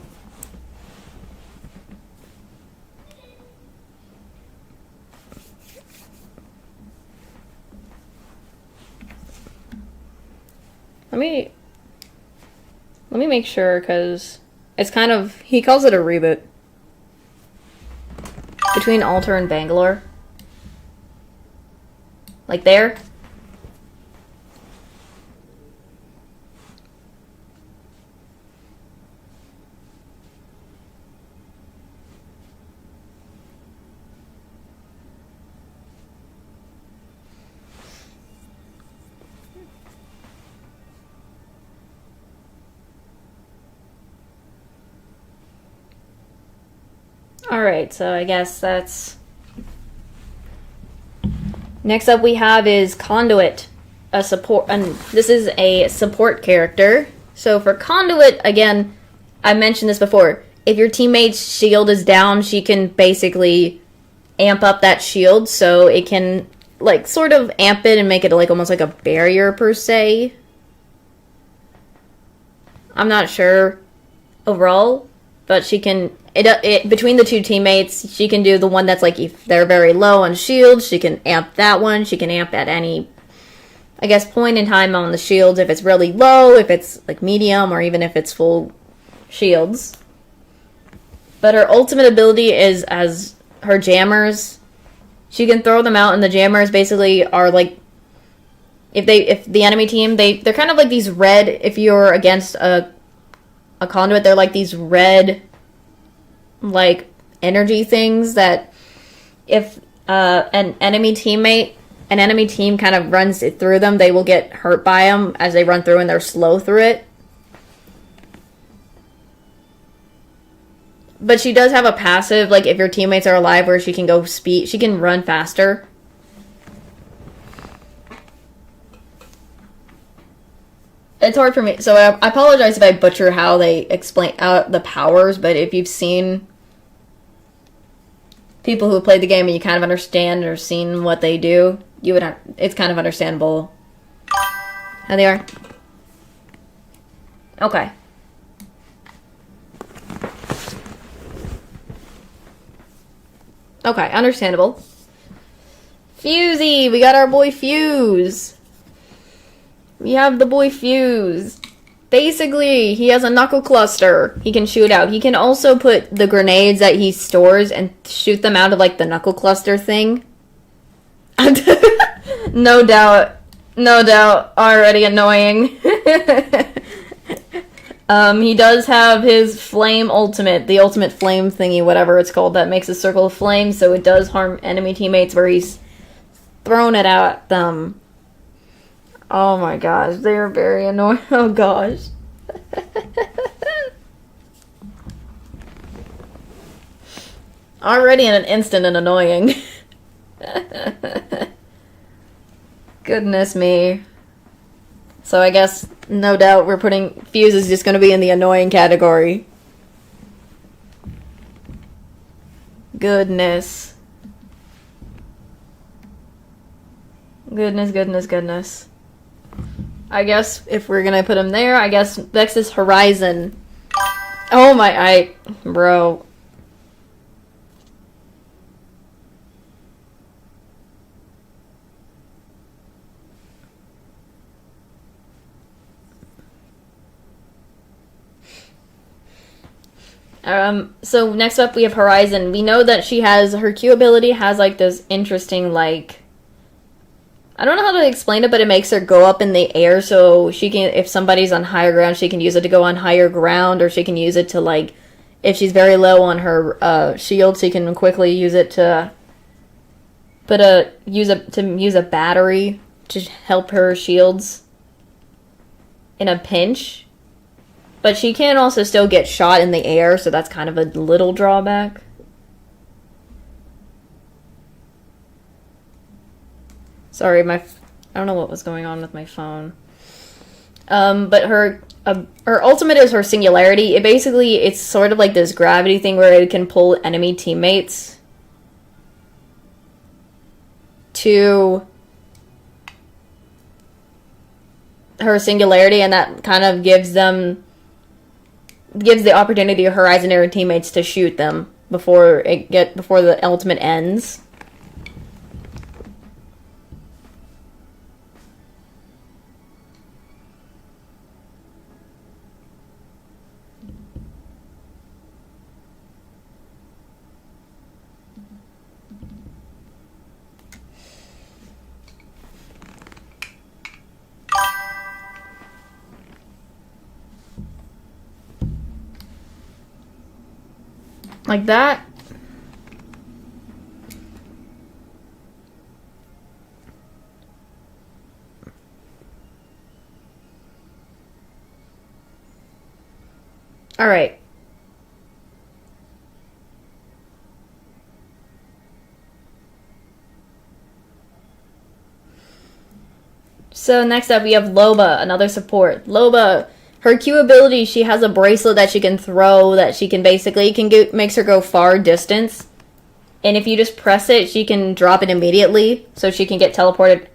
let me make sure, because it's kind of, he calls it a reboot. Between Alter and Bangalore. Like there. Alright, so I guess that's... Next up we have is Conduit, a support, and this is a support character. So for Conduit, again, I mentioned this before, if your teammate's shield is down, she can basically amp up that shield, so it can, like, sort of amp it and make it like almost like a barrier per se. I'm not sure overall, but she can, between the two teammates, she can do the one that's like, if they're very low on shields, she can amp that one. She can amp at any, I guess, point in time on the shields, if it's really low, if it's like medium, or even if it's full shields. But her ultimate ability is as her jammers. She can throw them out, and the jammers basically are like, if the enemy team, they're kind of like these red, if you're against a conduit, they're like these red, like, energy things that if an enemy team kind of runs it through them, they will get hurt by them as they run through, and they're slow through it. But she does have a passive, like, if your teammates are alive, where she can go speed, she can run faster. It's hard for me, so I apologize if I butcher how they explain out the powers, but if you've seen people who played the game and you kind of understand or seen what they do, you would have, it's kind of understandable how they are. Okay. Okay, understandable. Fusey! We got our boy Fuse! We have the boy Fuse. Basically, he has a knuckle cluster he can shoot out. He can also put the grenades that he stores and shoot them out of, like, the knuckle cluster thing. No doubt. No doubt. Already annoying. He does have his flame ultimate, the ultimate flame thingy, whatever it's called, that makes a circle of flame, so it does harm enemy teammates where he's thrown it out at them. Oh my gosh, they are very annoying. Oh gosh. Already in an instant and annoying. Goodness me. So I guess, no doubt, we're putting... Fuse is just going to be in the annoying category. Goodness. Goodness. I guess if we're going to put him there, I guess next is Horizon. Oh my... Bro... So next up we have Horizon. We know that she has, her Q ability has like this interesting like, I don't know how to explain it, but it makes her go up in the air, so she can, if somebody's on higher ground, she can use it to go on higher ground, or she can use it to like, if she's very low on her shield, she can quickly use it to use a battery to help her shields in a pinch. But she can also still get shot in the air, so that's kind of a little drawback. Sorry, I don't know what was going on with my phone. But her ultimate is her Singularity. It's sort of like this gravity thing where it can pull enemy teammates to her Singularity, and that kind of gives the opportunity of Horizon Air teammates to shoot them before the ultimate ends. Like that. All right. So next up we have Loba, another support. Loba, her Q ability, she has a bracelet that she can throw, that she can basically, makes her go far distance. And if you just press it, she can drop it immediately, so she can get teleported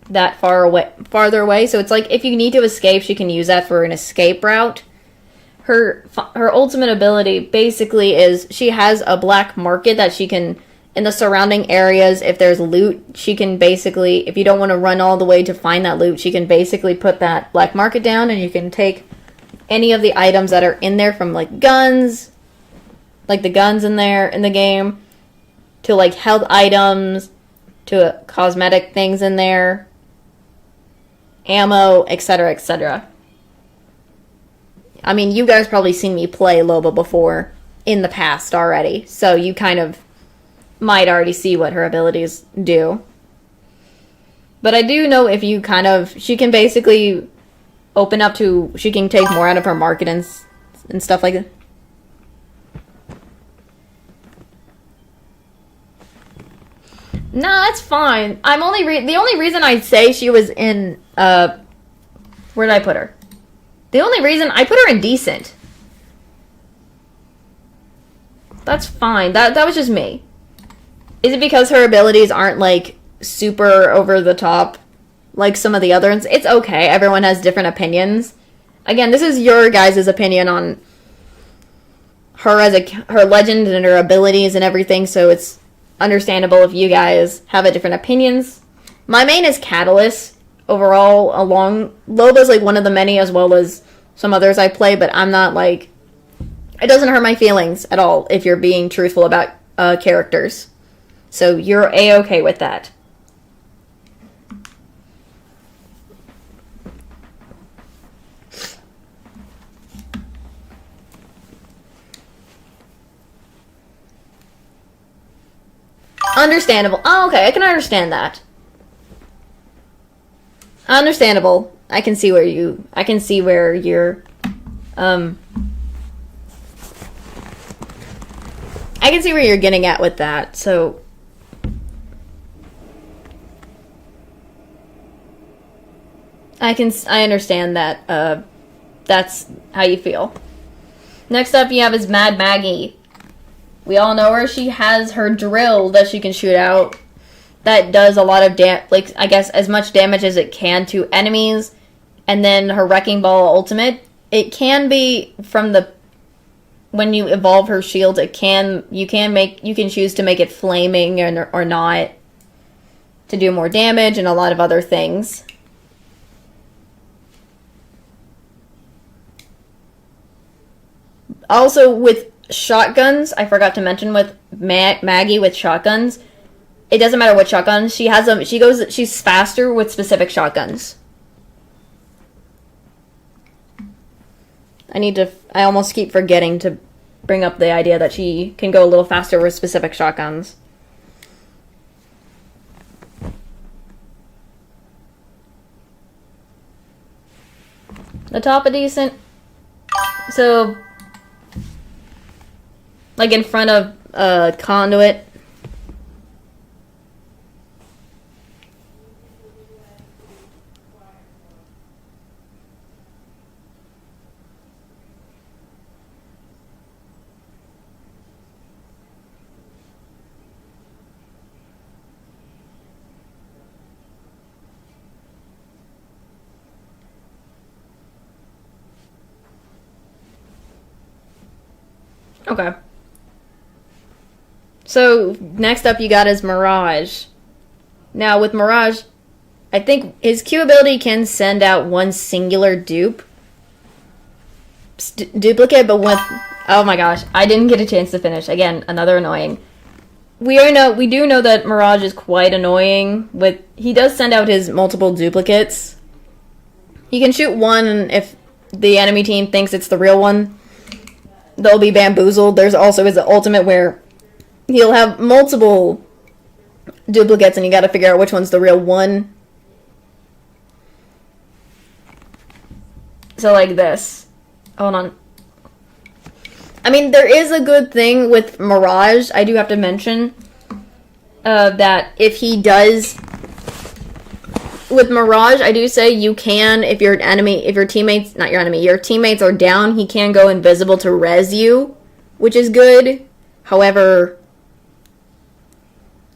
that farther away. So it's like, if you need to escape, she can use that for an escape route. Her ultimate ability basically is, she has a black market that she can, in the surrounding areas, if there's loot, she can basically, if you don't want to run all the way to find that loot, she can basically put that black market down, and you can take any of the items that are in there, from like guns, like the guns in there in the game, to like health items, to cosmetic things in there, ammo, etc., etc. I mean, you guys probably seen me play Loba before in the past already, so you kind of might already see what her abilities do. But I do know if you she can basically open up to, she can take more out of her market and stuff like that. No, that's fine. The only reason I'd say she was in, where did I put her? The only reason I put her in decent. That's fine. That was just me. Is it because her abilities aren't like super over the top like some of the others? It's okay. Everyone has different opinions. Again, this is your guys' opinion on her as her legend and her abilities and everything, so it's understandable if you guys have a different opinions. My main is Catalyst overall. Loba's like one of the many, as well as some others I play, but I'm not like, it doesn't hurt my feelings at all if you're being truthful about characters. So you're A-okay with that. Understandable. Oh, okay, I can understand that. Understandable. I can see where you're, I can see where you're getting at with that, so... I understand that, that's how you feel. Next up you have is Mad Maggie. We all know her. She has her drill that she can shoot out. That does a lot of I guess as much damage as it can to enemies. And then her Wrecking Ball ultimate. It can be from when you evolve her shield, you can choose to make it flaming or not. To do more damage and a lot of other things. Also, with shotguns, I forgot to mention with Maggie with shotguns, it doesn't matter what shotguns she has them. She's faster with specific shotguns. I almost keep forgetting to bring up the idea that she can go a little faster with specific shotguns. The top of decent. So, like in front of conduit. Okay. So, next up you got is Mirage. Now, with Mirage, I think his Q ability can send out one singular duplicate, but with... Oh my gosh, I didn't get a chance to finish. Again, another annoying. We do know that Mirage is quite annoying. He does send out his multiple duplicates. He can shoot one, and if the enemy team thinks it's the real one, they'll be bamboozled. There's also his ultimate where he'll have multiple duplicates and you gotta figure out which one's the real one. So like this. Hold on. I mean, there is a good thing with Mirage. I do have to mention that if he does... With Mirage, I do say you can, if your teammates are down, he can go invisible to res you, which is good. However,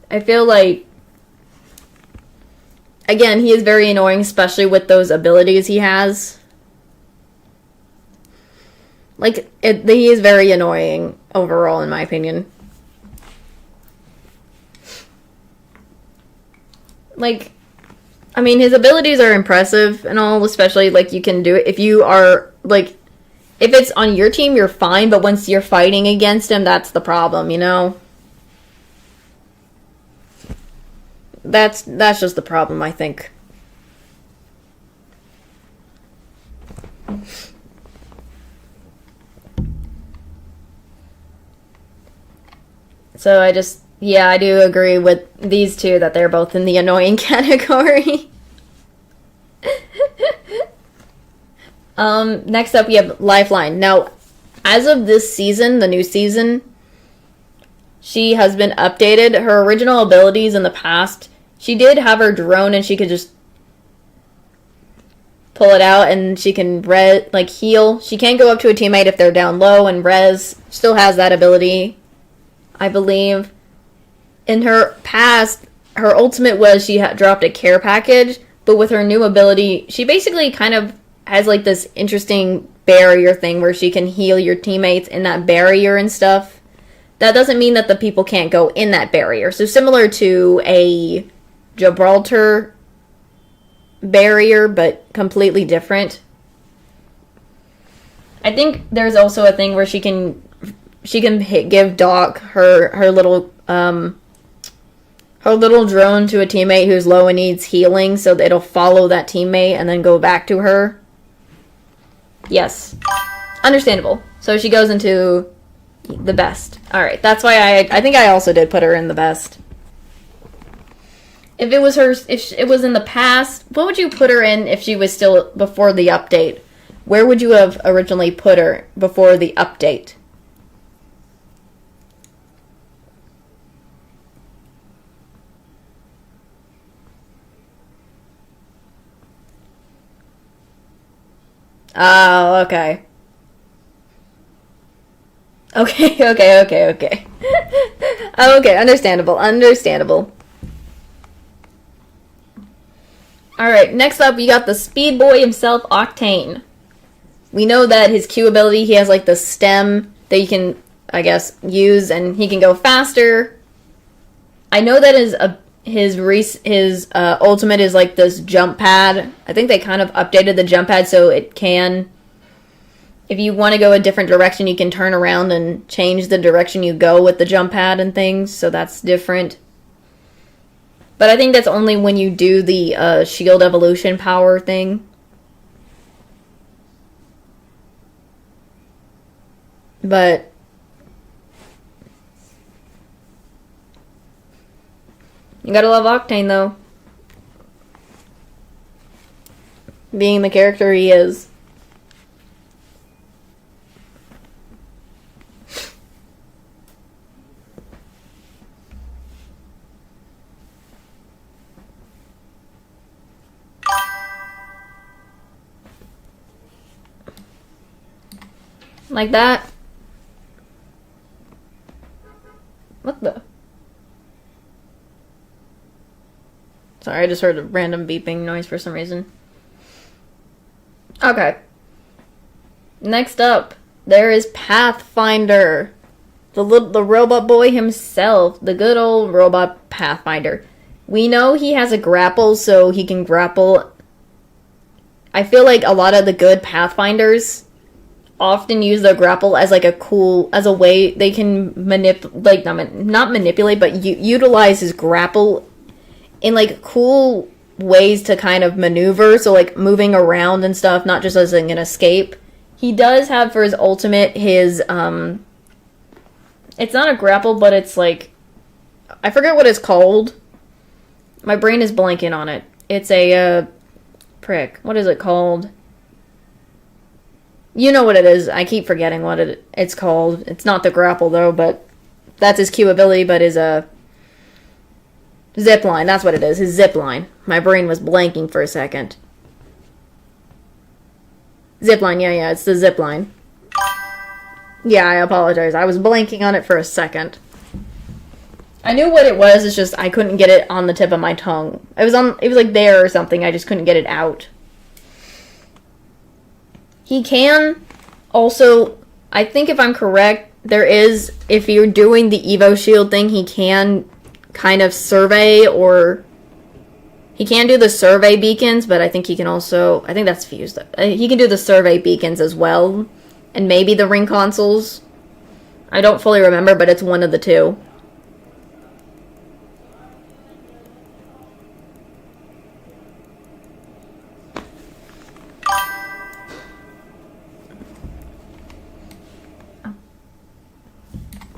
I feel like, again, he is very annoying, especially with those abilities he has. Like, he is very annoying overall, in my opinion. Like... I mean, his abilities are impressive and all, especially, like, you can do it. If you are, like, if it's on your team, you're fine, but once you're fighting against him, that's the problem, you know? That's just the problem, I think. So I do agree with these two that they're both in the annoying category. Next up we have Lifeline. Now, as of this season, the new season, she has been updated. Her original abilities in the past, she did have her drone and she could just pull it out and she can heal. She can go up to a teammate if they're down low and res. Still has that ability, I believe. In her past, her ultimate was she dropped a care package, but with her new ability, she basically kind of has like this interesting barrier thing where she can heal your teammates in that barrier and stuff. That doesn't mean that the people can't go in that barrier. So similar to a Gibraltar barrier, but completely different. I think there's also a thing where she can give Doc her little drone to a teammate who's low and needs healing, so that it'll follow that teammate and then go back to her. Yes. Understandable. So she goes into the best. Alright, that's why I think I also did put her in the best. If it was her, if it was in the past, what would you put her in if she was still before the update? Where would you have originally put her before the update? Oh, okay. Okay, okay. Okay, understandable, understandable. Alright, next up we got the Speed Boy himself, Octane. We know that his Q ability, he has like the stem that you can, I guess, use, and he can go faster. I know that his ultimate is like this jump pad. I think they kind of updated the jump pad so it can, if you want to go a different direction, you can turn around and change the direction you go with the jump pad and things, so that's different. But I think that's only when you do the shield evolution power thing. But you gotta love Octane, though. Being the character he is. Like that. What the? Sorry, I just heard a random beeping noise for some reason. Okay. Next up, there is Pathfinder. The robot boy himself. The good old robot Pathfinder. We know he has a grapple, so he can grapple. I feel like a lot of the good Pathfinders often use their grapple as like as a way they can not manipulate, but utilize his grapple in like cool ways to kind of maneuver, so like moving around and stuff, not just as like an escape. He does have for his ultimate his it's not a grapple, but it's like, I forget what it's called. My brain is blanking on it. It's a prick. What is it called? You know what it is. I keep forgetting what it's called. It's not the grapple, though, but that's his Q ability, but his zip line. That's what it is. His zip line. My brain was blanking for a second. Zip line. Yeah, it's the zip line. Yeah, I apologize. I was blanking on it for a second. I knew what it was, it's just I couldn't get it on the tip of my tongue. It was like there or something, I just couldn't get it out. He can also, I think if I'm correct, if you're doing the Evo Shield thing, he can kind of survey, or he can do the survey beacons, but I think he can also, I think that's fused. He can do the survey beacons as well, and maybe the ring consoles. I don't fully remember, but it's one of the two.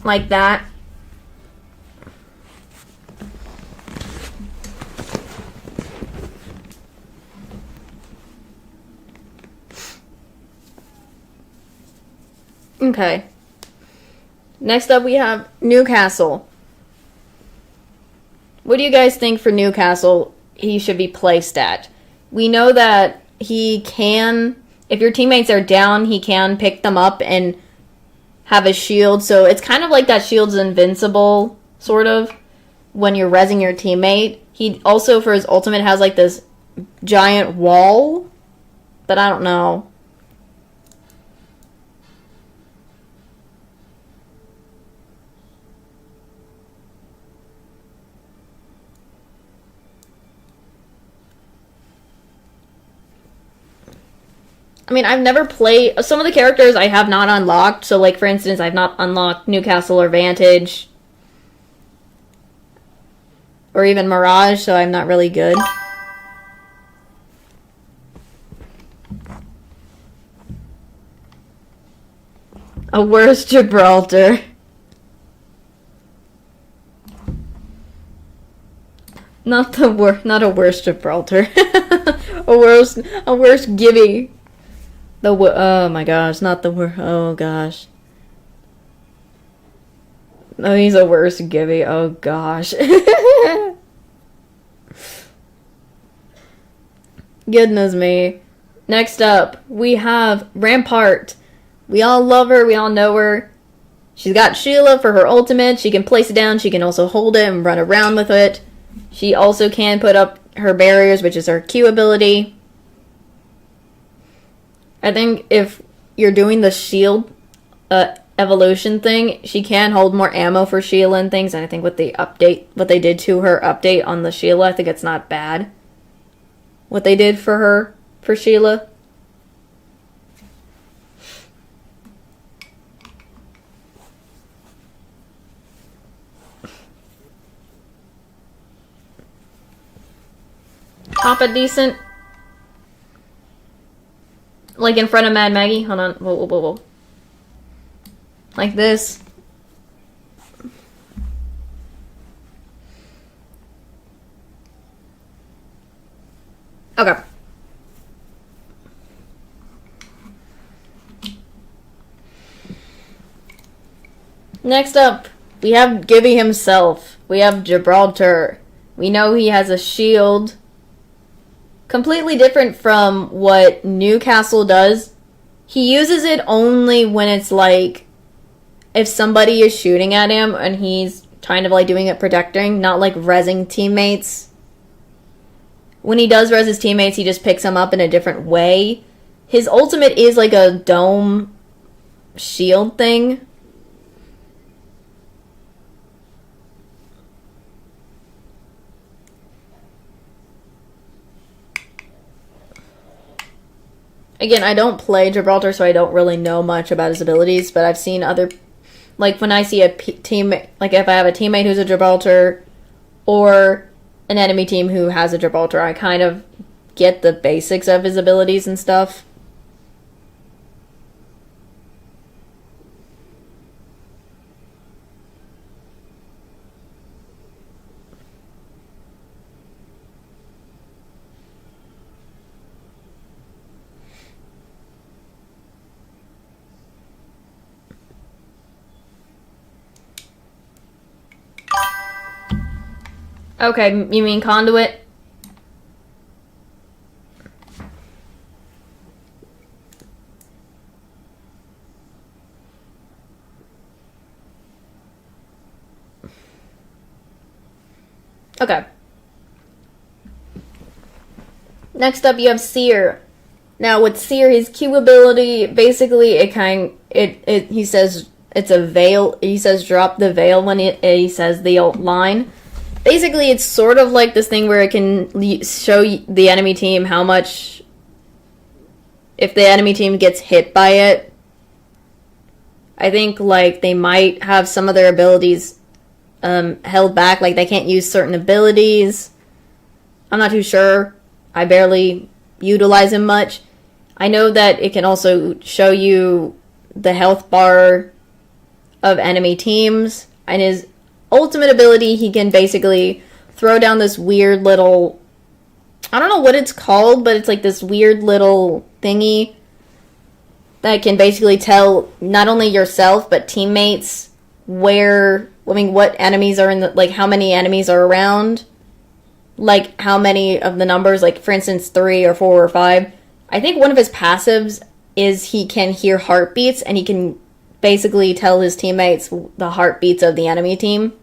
Like that. Okay. Next up we have Newcastle. What do you guys think for Newcastle he should be placed at? We know that he can, if your teammates are down, he can pick them up and have a shield, so it's kind of like that shield's invincible, sort of, when you're rezzing your teammate. He also, for his ultimate, has like this giant wall, but I don't know. I mean, I've never played... Some of the characters I have not unlocked. So, like, for instance, I've not unlocked Newcastle or Vantage. Or even Mirage, so I'm not really good. A worse Gibraltar. Not a worse Gibraltar. A worse Gibby. Oh my gosh, not the worst. Oh gosh. No, he's a worse Gibby. Oh gosh. Goodness me. Next up, we have Rampart. We all love her. We all know her. She's got Sheila for her ultimate. She can place it down. She can also hold it and run around with it. She also can put up her barriers, which is her Q ability. I think if you're doing the shield evolution thing, she can hold more ammo for Sheila and things. And I think what they did to her update on the Sheila, I think it's not bad. What they did for her, for Sheila. Papa decent. Like in front of Mad Maggie. Hold on. Whoa. Like this. Okay. Next up, we have Gibby himself. We have Gibraltar. We know he has a shield. Completely different from what Newcastle does. He uses it only when it's like, if somebody is shooting at him and he's kind of like doing it protecting, not like rezzing teammates. When he does res his teammates, he just picks them up in a different way. His ultimate is like a dome shield thing. Again, I don't play Gibraltar, so I don't really know much about his abilities, but I've seen other... Like, when I see a team... Like, if I have a teammate who's a Gibraltar, or an enemy team who has a Gibraltar, I kind of get the basics of his abilities and stuff. Okay, you mean conduit? Okay. Next up, you have Seer. Now, with Seer, his Q ability, basically, he says it's a veil. He says drop the veil when he says the ult line. Basically, it's sort of like this thing where it can show the enemy team how much... If the enemy team gets hit by it, I think, like, they might have some of their abilities held back. Like, they can't use certain abilities. I'm not too sure. I barely utilize him much. I know that it can also show you the health bar of enemy teams. And his ultimate ability, he can basically throw down this weird little... I don't know what it's called, but it's like this weird little thingy that can basically tell not only yourself, but teammates what enemies are in the... Like, how many enemies are around. Like, how many of the numbers, like, for instance, 3 or 4 or 5. I think one of his passives is he can hear heartbeats, and he can basically tell his teammates the heartbeats of the enemy team.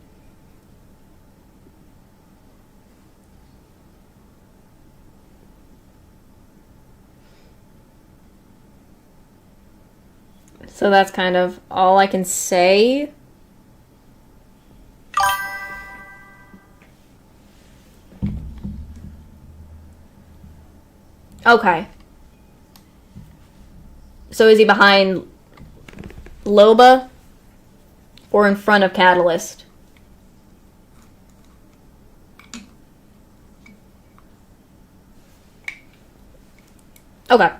So that's kind of all I can say. Okay. So is he behind Loba or in front of Catalyst? Okay.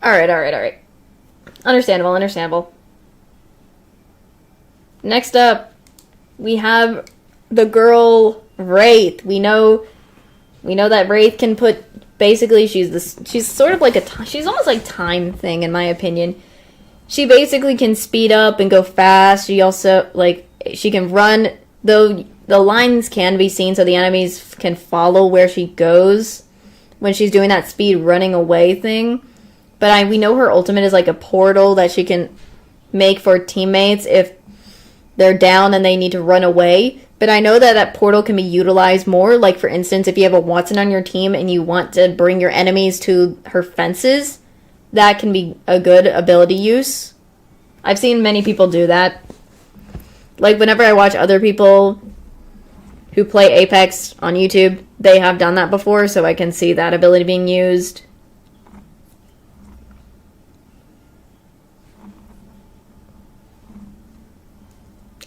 Alright. Understandable. Next up, we have the girl Wraith. We know that Wraith can put, basically she's sort of like she's almost like time thing in my opinion. She basically can speed up and go fast. She also, like, she can run, though the lines can be seen so the enemies can follow where she goes when she's doing that speed running away thing. But we know her ultimate is like a portal that she can make for teammates if they're down and they need to run away. But I know that that portal can be utilized more. Like, for instance, if you have a Watson on your team and you want to bring your enemies to her fences, that can be a good ability use. I've seen many people do that. Like, whenever I watch other people who play Apex on YouTube, they have done that before, so I can see that ability being used.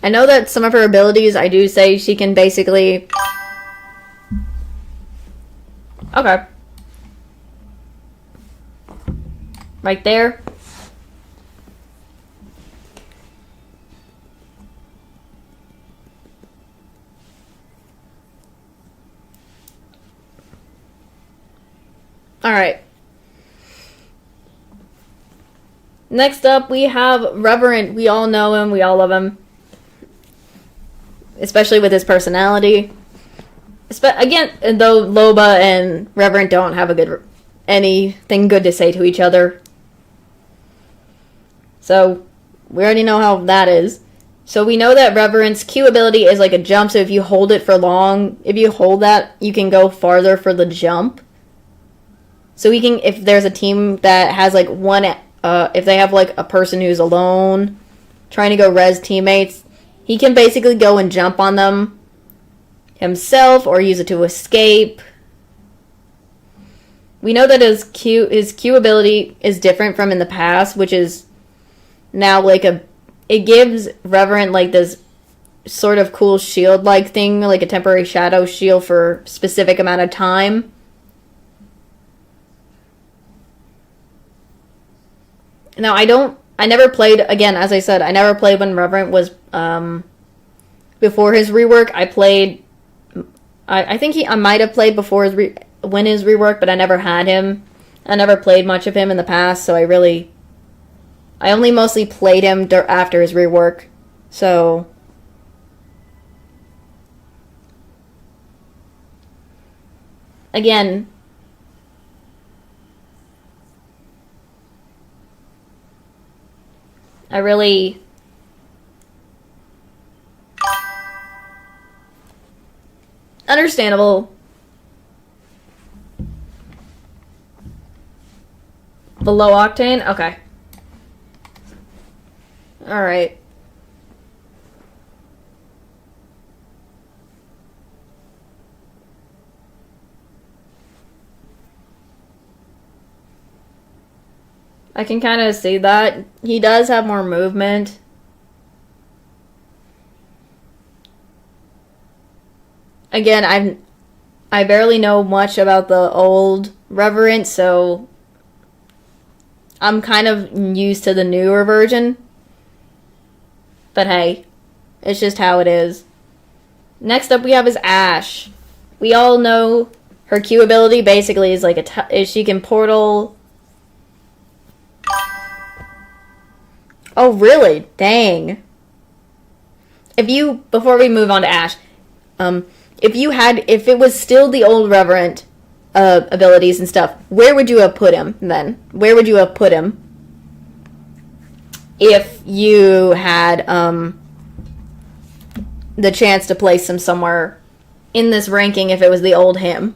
I know that some of her abilities, I do say she can basically... Okay. Right there. Alright. Next up, we have Reverend. We all know him. We all love him. Especially with his personality. Again, though Loba and Reverend don't have anything good to say to each other. So, we already know how that is. So we know that Reverend's Q ability is like a jump, so if you hold it for long, if you hold that, you can go farther for the jump. So we can, if there's a team that has like if they have like a person who's alone, trying to go res teammates, he can basically go and jump on them himself or use it to escape. We know that his Q ability is different from in the past, which is now like it gives Reverend like this sort of cool shield-like thing, like a temporary shadow shield for a specific amount of time. Now, I never played, again, as I said, I never played when Reverend was, before his rework. I think I might have played before his rework, but I never had him. I never played much of him in the past, so I only mostly played him after his rework, so... Again... I really... Understandable. The low octane? Okay. Alright. I can kind of see that. He does have more movement. Again, I barely know much about the old Reverend, so I'm kind of used to the newer version. But hey, it's just how it is. Next up we have is Ashe. We all know her Q ability basically is like she can portal... Oh, really? Dang. Before we move on to Ashe, if it was still the old Reverend abilities and stuff, where would you have put him then? Where would you have put him if you had the chance to place him somewhere in this ranking if it was the old him?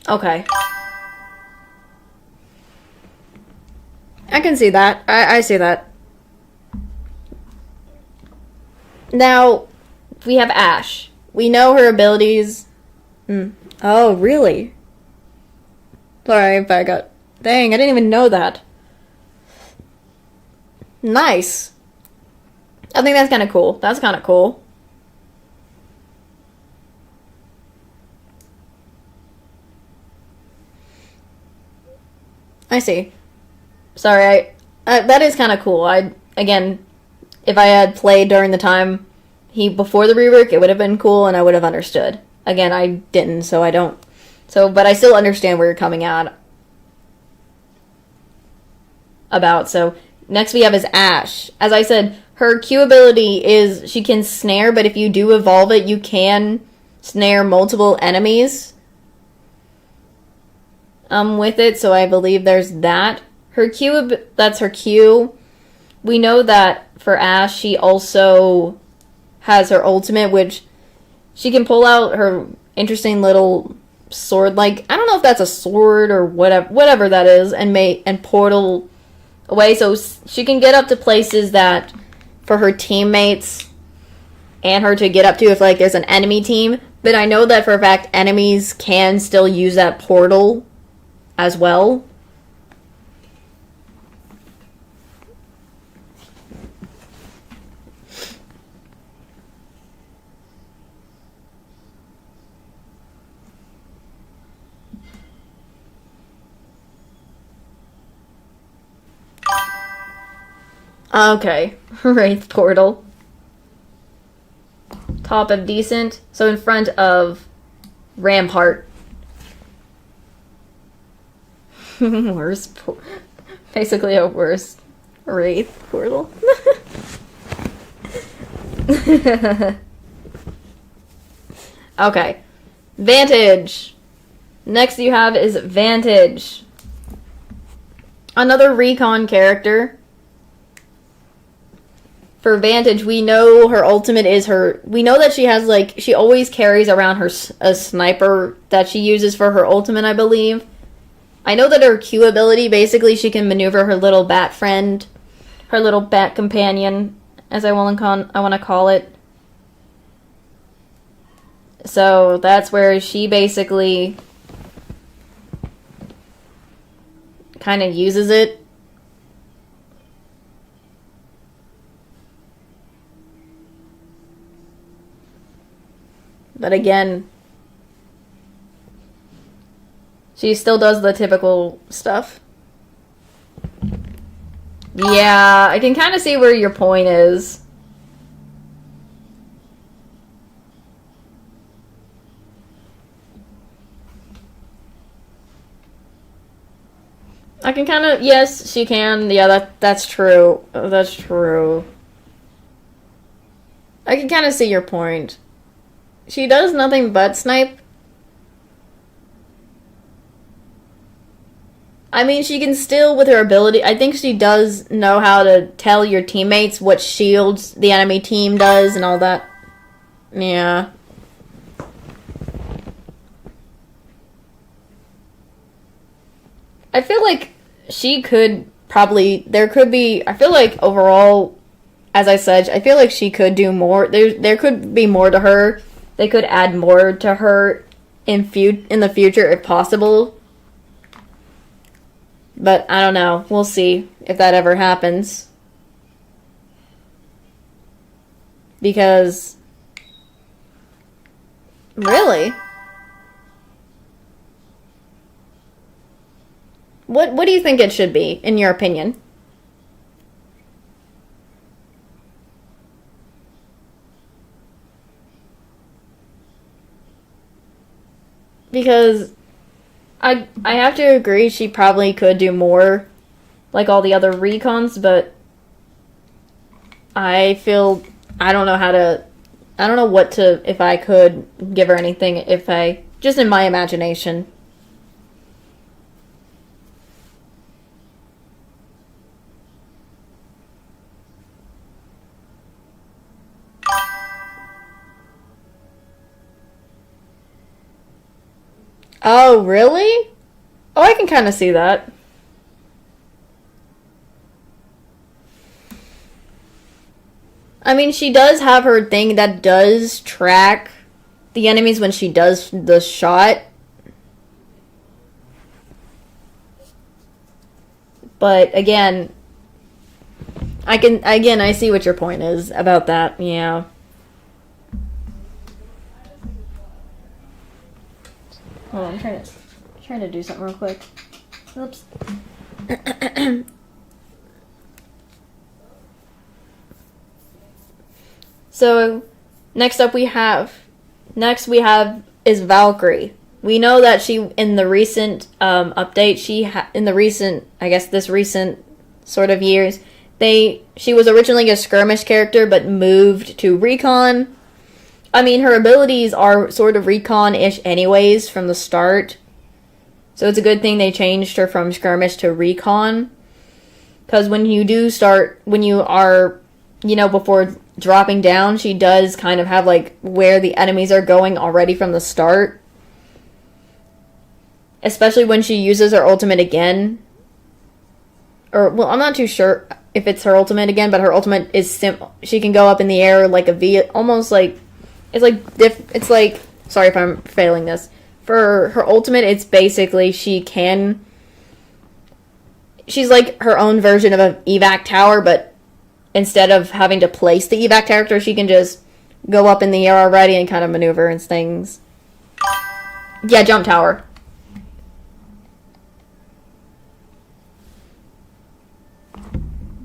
Okay. I can see that. I see that. Now, we have Ashe. We know her abilities. Oh, really? Sorry if I got... Dang, I didn't even know that. Nice. I think that's kind of cool. That's kind of cool. I see. Sorry, that is kind of cool. Again, if I had played during the time before the rework, it would have been cool and I would have understood. Again, I didn't, so I don't. So, but I still understand where you're coming at about. So, next we have is Ashe. As I said, her Q ability is she can snare, but if you do evolve it, you can snare multiple enemies with it. So I believe there's that. Her Q, that's her Q. We know that for Ashe, she also has her ultimate, which she can pull out her interesting little sword. Like, I don't know if that's a sword or whatever that is, and portal away, so she can get up to places that for her teammates and her to get up to if like there's an enemy team. But I know that for a fact enemies can still use that portal as well. Okay, Wraith Portal. Top of decent. So in front of Rampart. Worst. Basically a worse Wraith Portal. Okay. Vantage. Next you have is Vantage. Another recon character. For Vantage, we know her ultimate is her... We know that she has, like... She always carries around a sniper that she uses for her ultimate, I believe. I know that her Q ability, basically, she can maneuver her little bat friend. Her little bat companion, as I want to call it. So, that's where she basically... kind of uses it. But again, she still does the typical stuff. Yeah, I can kind of see where your point is. I can kind of... Yes, she can. Yeah, that's true. That's true. I can kind of see your point. She does nothing but snipe. I mean, she can still, with her ability, I think she does know how to tell your teammates what shields the enemy team does and all that. Yeah. I feel like she could probably, there could be, I feel like overall, as I said, I feel like she could do more. There could be more to her. They could add more to her in the future if possible. But I don't know. We'll see if that ever happens. Because... Really? What do you think it should be, in your opinion? Because I have to agree she probably could do more like all the other recons, but I feel I don't know what to, if I could give her anything, just in my imagination. Oh, really? Oh, I can kind of see that. I mean, she does have her thing that does track the enemies when she does the shot. But again, I see what your point is about that. Yeah. Hold on, I'm trying to do something real quick. Oops. So, next we have is Valkyrie. We know that she in the recent update, in the recent, I guess this recent sort of years, she was originally a skirmish character but moved to recon. I mean, her abilities are sort of recon-ish anyways from the start. So it's a good thing they changed her from skirmish to recon. Because when you are, before dropping down, she does kind of have, like, where the enemies are going already from the start. Especially when she uses her ultimate again. Well, I'm not too sure if it's her ultimate again, but her ultimate is she can go up in the air like a V, almost like, it's like, sorry if I'm failing this. For her ultimate, it's basically she's like her own version of an evac tower, but instead of having to place the evac character, she can just go up in the air already and kind of maneuver and things. Yeah, jump tower.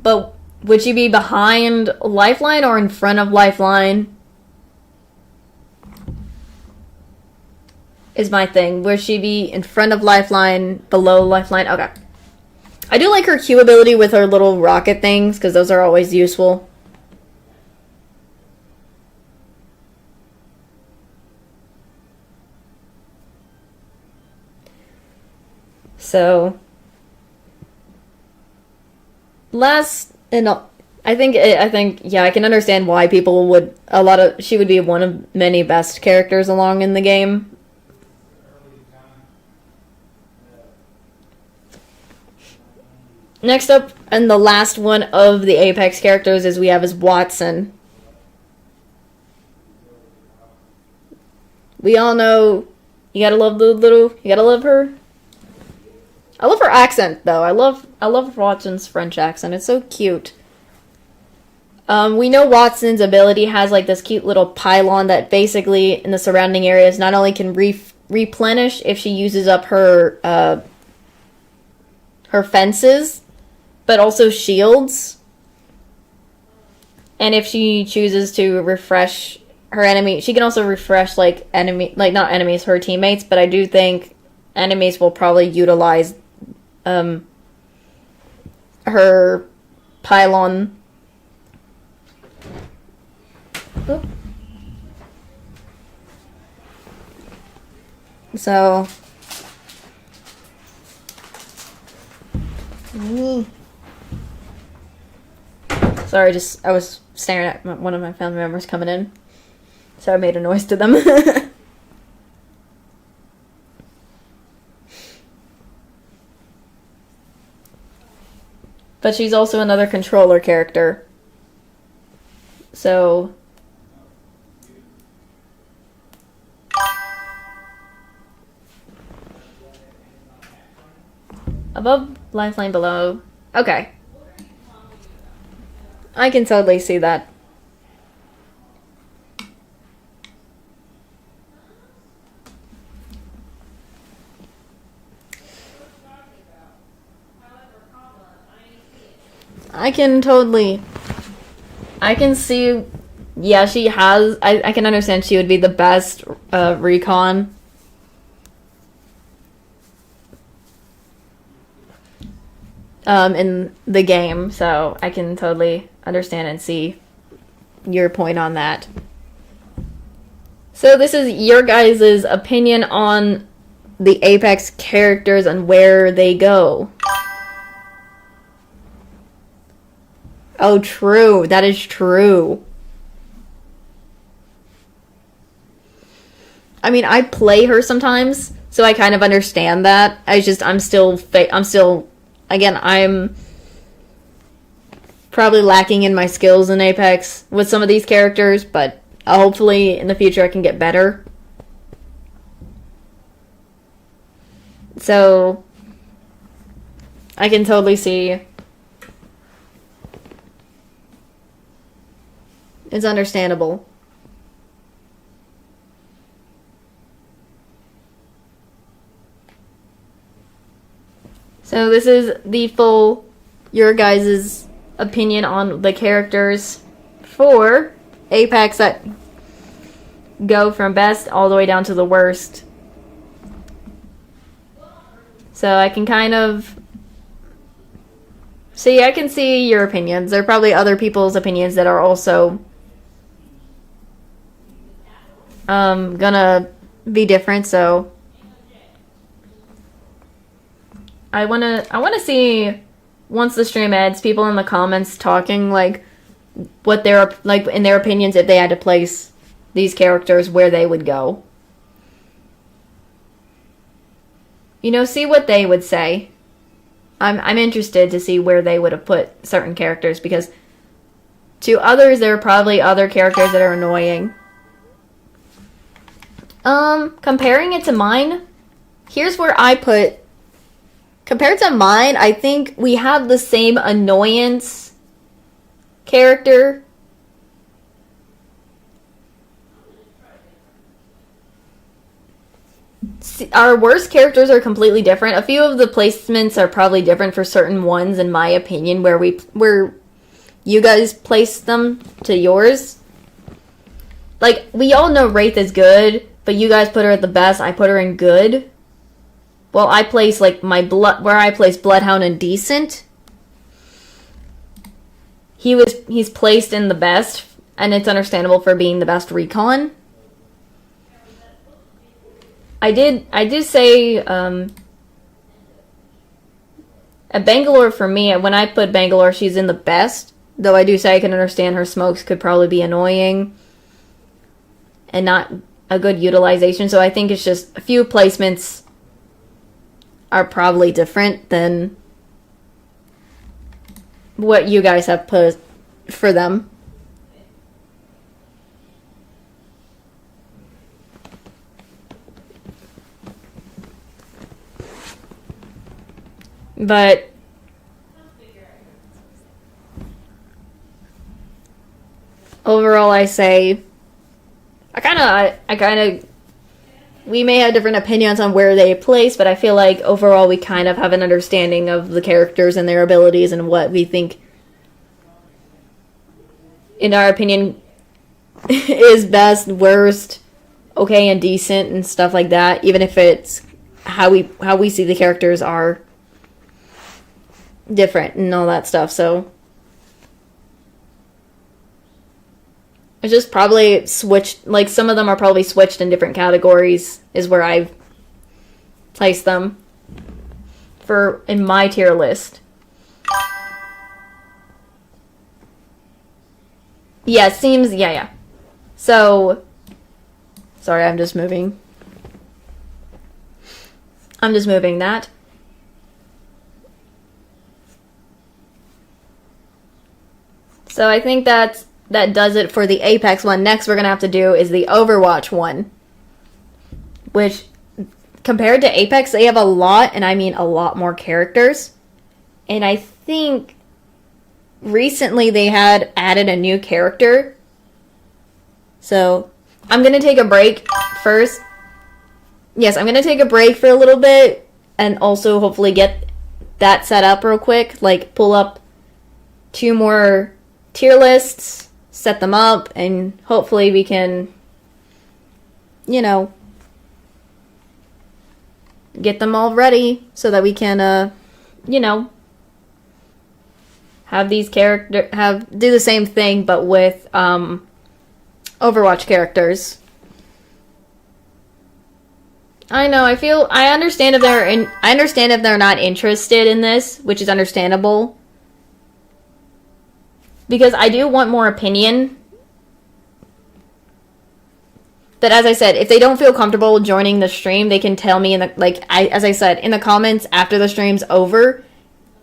But would she be behind Lifeline or in front of Lifeline? Is my thing. Would she be in front of Lifeline, below Lifeline? Okay. I do like her Q ability with her little rocket things, because those are always useful. So, I think, yeah, I can understand why people she would be one of many best characters along in the game. Next up, and the last one of the Apex characters is Wattson. We all know you gotta love her. I love her accent though. I love Watson's French accent. It's so cute. We know Watson's ability has like this cute little pylon that basically in the surrounding areas not only can replenish if she uses up her fences, but also shields. And if she chooses to refresh her enemy, she can also refresh not enemies, her teammates, but I do think enemies will probably utilize her pylon. Oop. So sorry, I was staring at one of my family members coming in, so I made a noise to them. But she's also another controller character. So above, Lifeline, below. Okay. I can totally see that. I can see, yeah, she has, I can understand she would be the best recon. In the game, so I can totally understand and see your point on that. So this is your guys' opinion on the Apex characters and where they go. Oh, true. That is true. I mean, I play her sometimes, so I kind of understand that. I'm probably lacking in my skills in Apex with some of these characters, but hopefully in the future I can get better. So, I can totally see. It's understandable. So this is the full, your guys' opinion on the characters for Apex that go from best all the way down to the worst. So I can kind of see, I can see your opinions. There are probably other people's opinions that are also gonna be different, so I wanna see, once the stream ends, people in the comments talking like what their, like, in their opinions, if they had to place these characters, where they would go. You know, see what they would say. I'm interested to see where they would have put certain characters, because to others there are probably other characters that are annoying. Comparing it to mine, here's where I put, compared to mine, I think we have the same annoyance character. Our worst characters are completely different. A few of the placements are probably different for certain ones, in my opinion, where you guys place them to yours. Like, we all know Wraith is good, but you guys put her at the best. I put her in good. Well, I place, like, where I place Bloodhound in decent. He's placed in the best, and it's understandable for being the best recon. I did say, at Bangalore, for me, when I put Bangalore, she's in the best. Though I do say I can understand her smokes could probably be annoying and not a good utilization. So I think it's just a few placements are probably different than what you guys have put for them. But overall, I say I kind of we may have different opinions on where they place, but I feel like overall we kind of have an understanding of the characters and their abilities and what we think, in our opinion, is best, worst, okay, and decent and stuff like that. Even if it's how we see the characters are different and all that stuff. So it's just probably switched, like some of them are probably switched in different categories is where I've placed them for in my tier list. Yeah, it seems, yeah. So, sorry, I'm just moving that. So I think that does it for the Apex one. Next we're going to have to do is the Overwatch one. Which, compared to Apex, they have a lot, and I mean a lot more characters. And I think recently they had added a new character. So, I'm going to take a break first. Yes, I'm going to take a break for a little bit, and also hopefully get that set up real quick. Like, pull up 2 more tier lists, set them up, and hopefully we can, you know, get them all ready so that we can, you know, have these do the same thing but with Overwatch characters. I know, I understand if they're not interested in this, which is understandable. Because I do want more opinion. But as I said, if they don't feel comfortable joining the stream, they can tell me as I said, in the comments after the stream's over,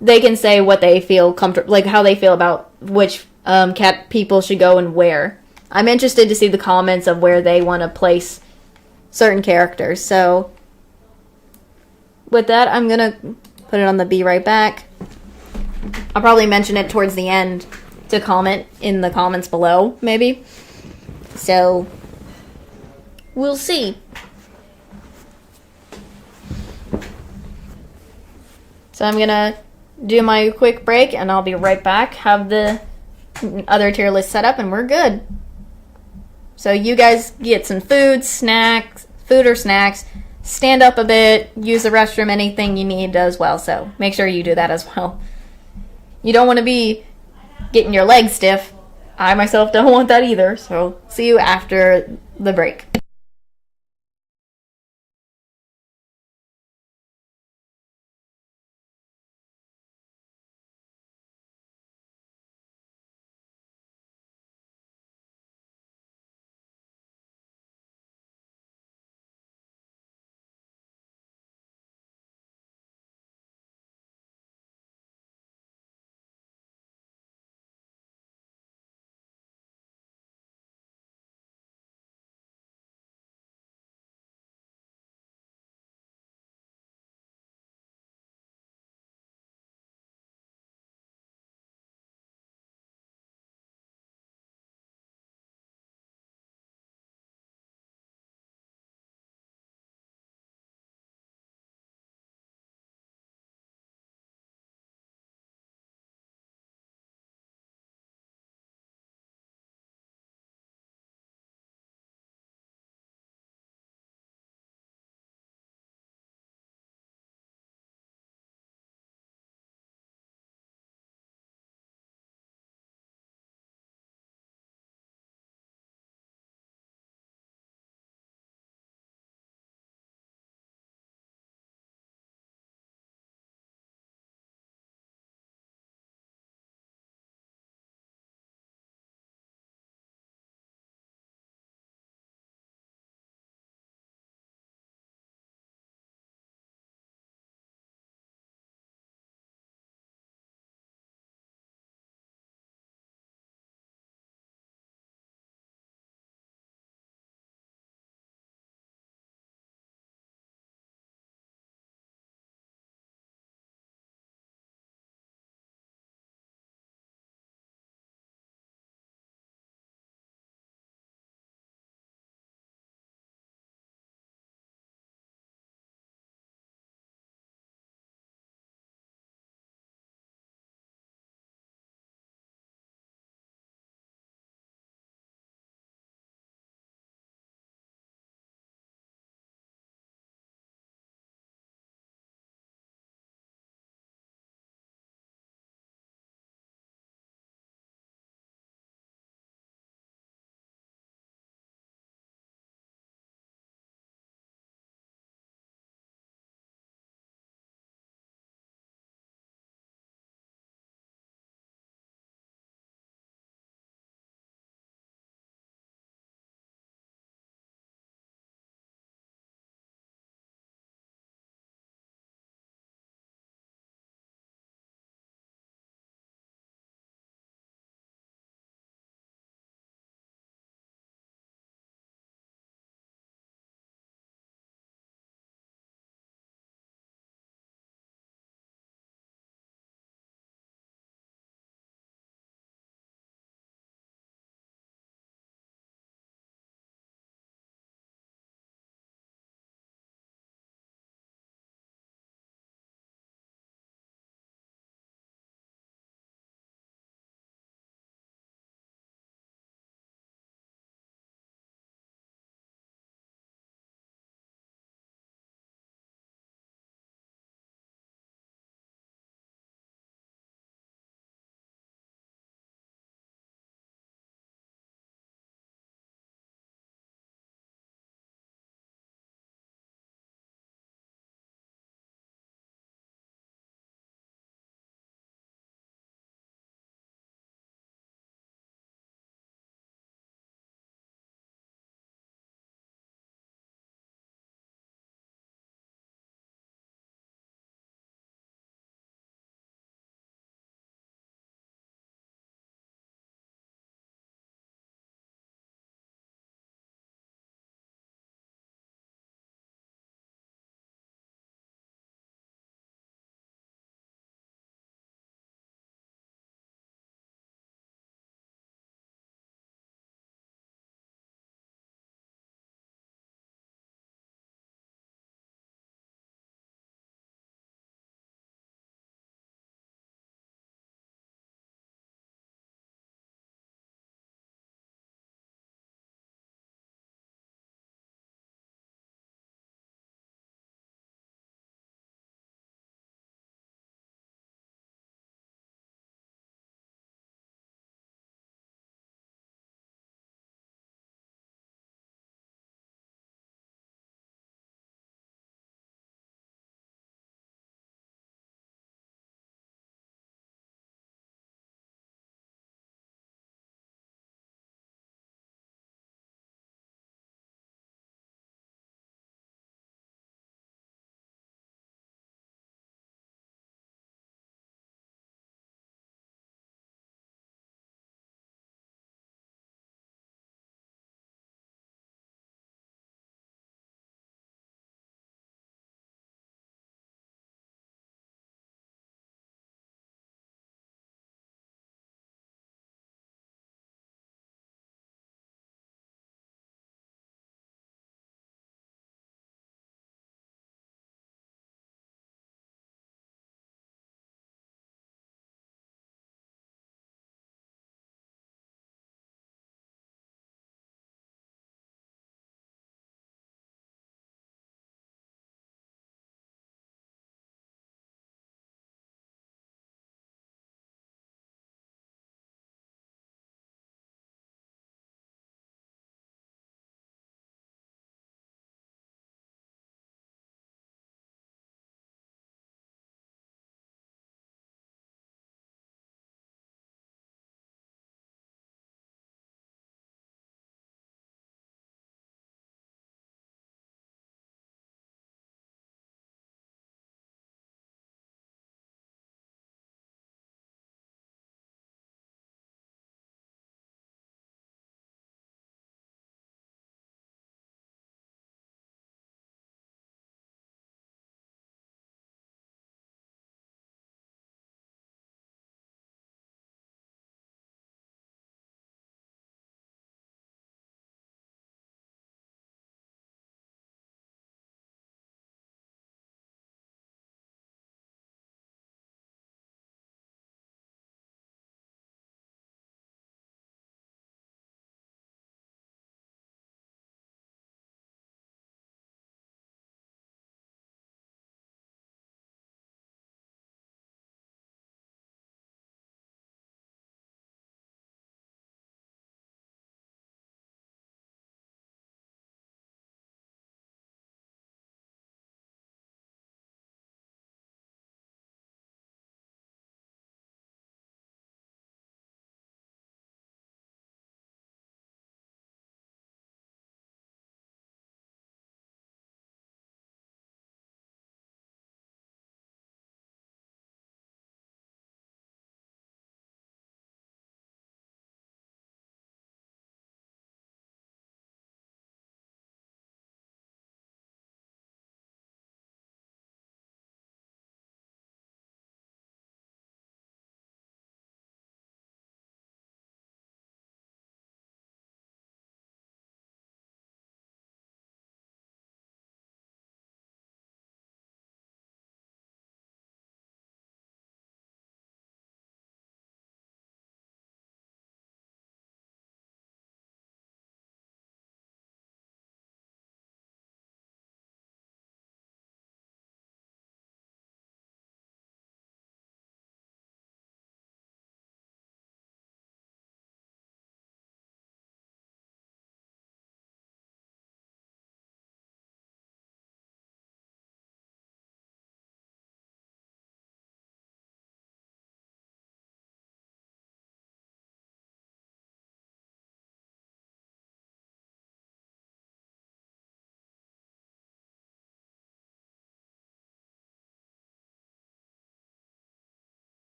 they can say what they feel comfortable, like how they feel about which cat people should go and where. I'm interested to see the comments of where they want to place certain characters. So with that, I'm gonna put it on the Be Right Back. I'll probably mention it towards the end to comment in the comments below, maybe. So, we'll see. So So I'm gonna do my quick break and I'll be right back. Have the other tier list set up and we're good. So you guys get some food or snacks, stand up a bit, use the restroom, anything you need as well. So make sure you do that as well. You don't want to be getting your legs stiff. I myself don't want that either. So see you after the break.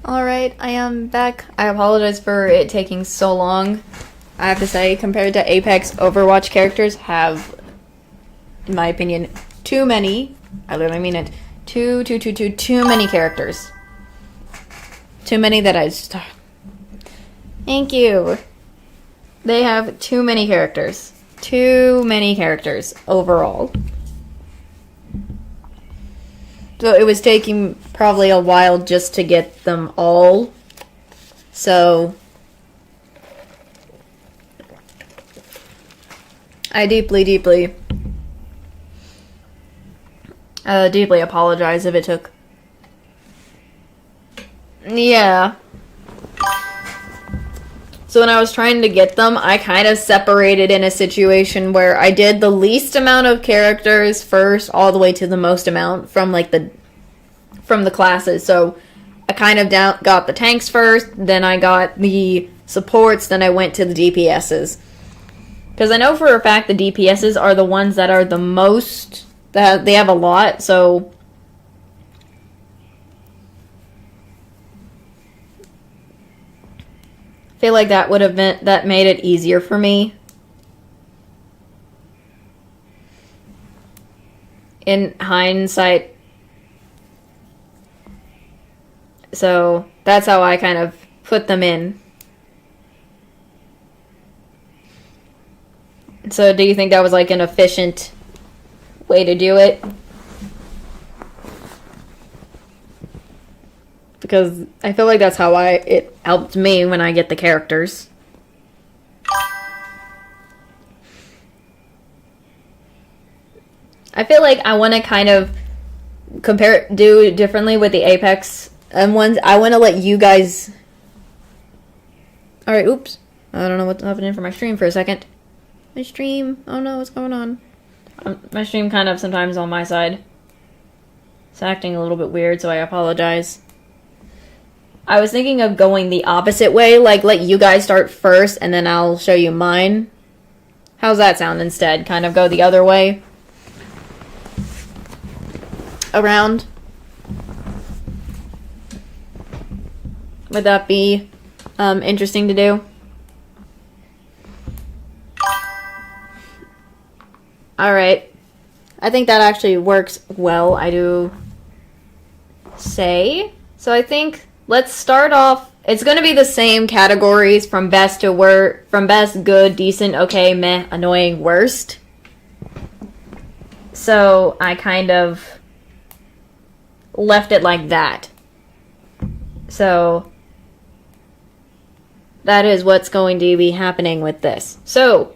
Alright, I am back. I apologize for it taking so long. I have to say, compared to Apex, Overwatch characters have, in my opinion, too many. I literally mean it. Too many characters. Too many that I just... Thank you. They have too many characters. Too many characters overall. So it was taking probably a while just to get them all. So I deeply apologize if it took. Yeah. So when I was trying to get them, I kind of separated in a situation where I did the least amount of characters first, all the way to the most amount from from the classes. So I kind of got the tanks first, then I got the supports, then I went to the DPSs. Because I know for a fact the DPSs are the ones that are the most, that they have a lot, so I feel like that would have been, that made it easier for me. In hindsight. So that's how I kind of put them in. So do you think that was like an efficient way to do it? Because I feel like that's how it helped me when I get the characters. I feel like I want to kind of do it differently with the Apex ones. I want to let you guys... Alright, oops. I don't know what's happening for my stream for a second. My stream. Oh no, what's going on? My stream kind of sometimes on my side. It's acting a little bit weird, so I apologize. I was thinking of going the opposite way, like let you guys start first and then I'll show you mine. How's that sound instead? Kind of go the other way around. Would that be interesting to do? Alright. I think that actually works well, I do say. So I think let's start off. It's going to be the same categories from best to worst, from best, good, decent, okay, meh, annoying, worst. So I kind of left it like that. So that is what's going to be happening with this. So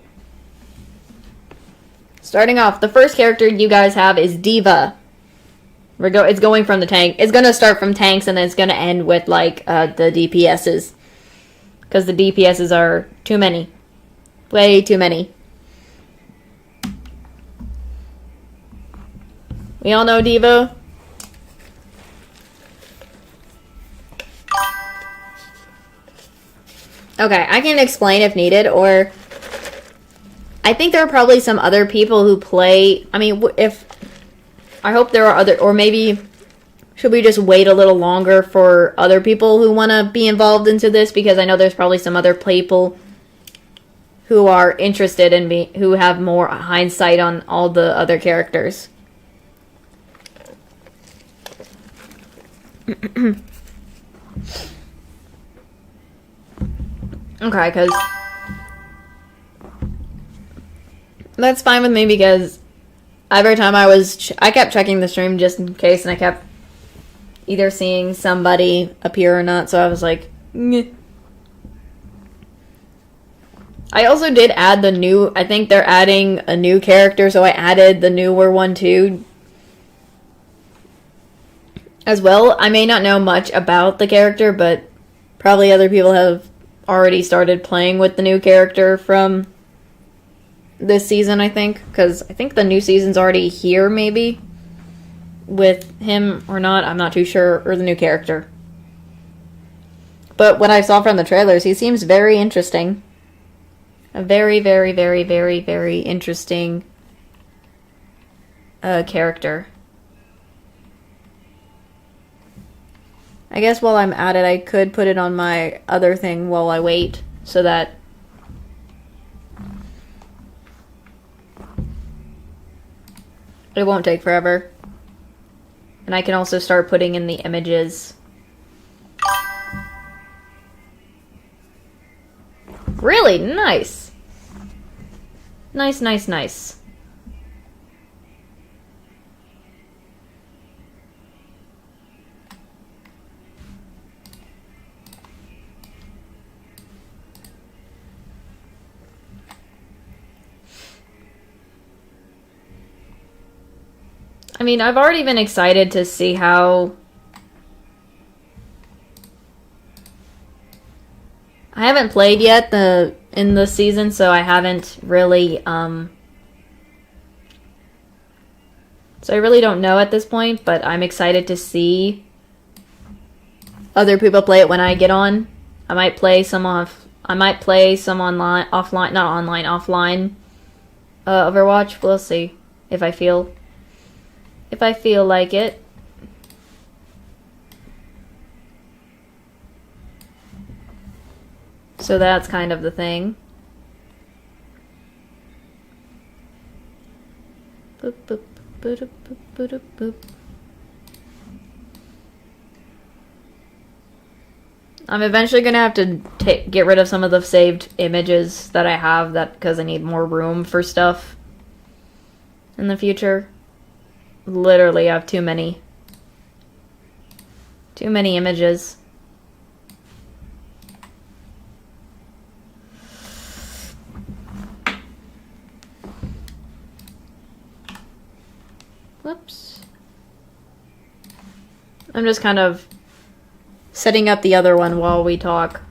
starting off, the first character you guys have is Diva. It's going from the tank. It's going to start from tanks and then it's going to end with, like, the DPSs. Because the DPSs are too many. Way too many. We all know Diva? Okay, I can explain if needed, or... I think there are probably some other people who play... I mean, if... I hope there are other, or maybe should we just wait a little longer for other people who want to be involved into this? Because I know there's probably some other people who are interested in me, who have more hindsight on all the other characters. Okay, because that's fine with me because every time I kept checking the stream just in case, and I kept either seeing somebody appear or not, so I was like, meh. I also did add the new, I think they're adding a new character, so I added the newer one too, as well. I may not know much about the character, but probably other people have already started playing with the new character from this season, I think, because I think the new season's already here, maybe, with him or not, I'm not too sure, or the new character. But what I saw from the trailers, he seems very interesting. A very interesting character. I guess while I'm at it, I could put it on my other thing while I wait, so that it won't take forever. And I can also start putting in the images. Really nice. Nice, nice, nice. I mean, I've already been excited to see how... I haven't played yet in the season, so I haven't really, so I really don't know at this point, but I'm excited to see other people play it when I get on. I might play some online, offline, not online, offline, Overwatch. We'll see if I feel like it. So that's kind of the thing. Boop, boop, boop, boop, boop, boop. I'm eventually gonna have to get rid of some of the saved images that I have, because I need more room for stuff in the future. Literally, I have too many images. Whoops. I'm just kind of setting up the other one while we talk.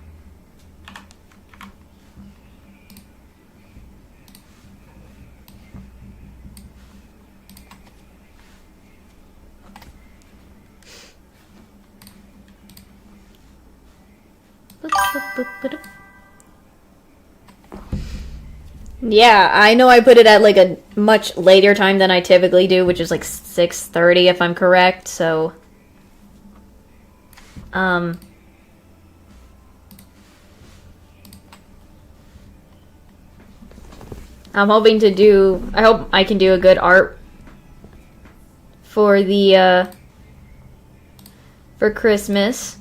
Yeah, I know I put it at like a much later time than I typically do, which is like 6:30 if I'm correct, so I'm hoping to do, I hope I can do a good art for the for Christmas.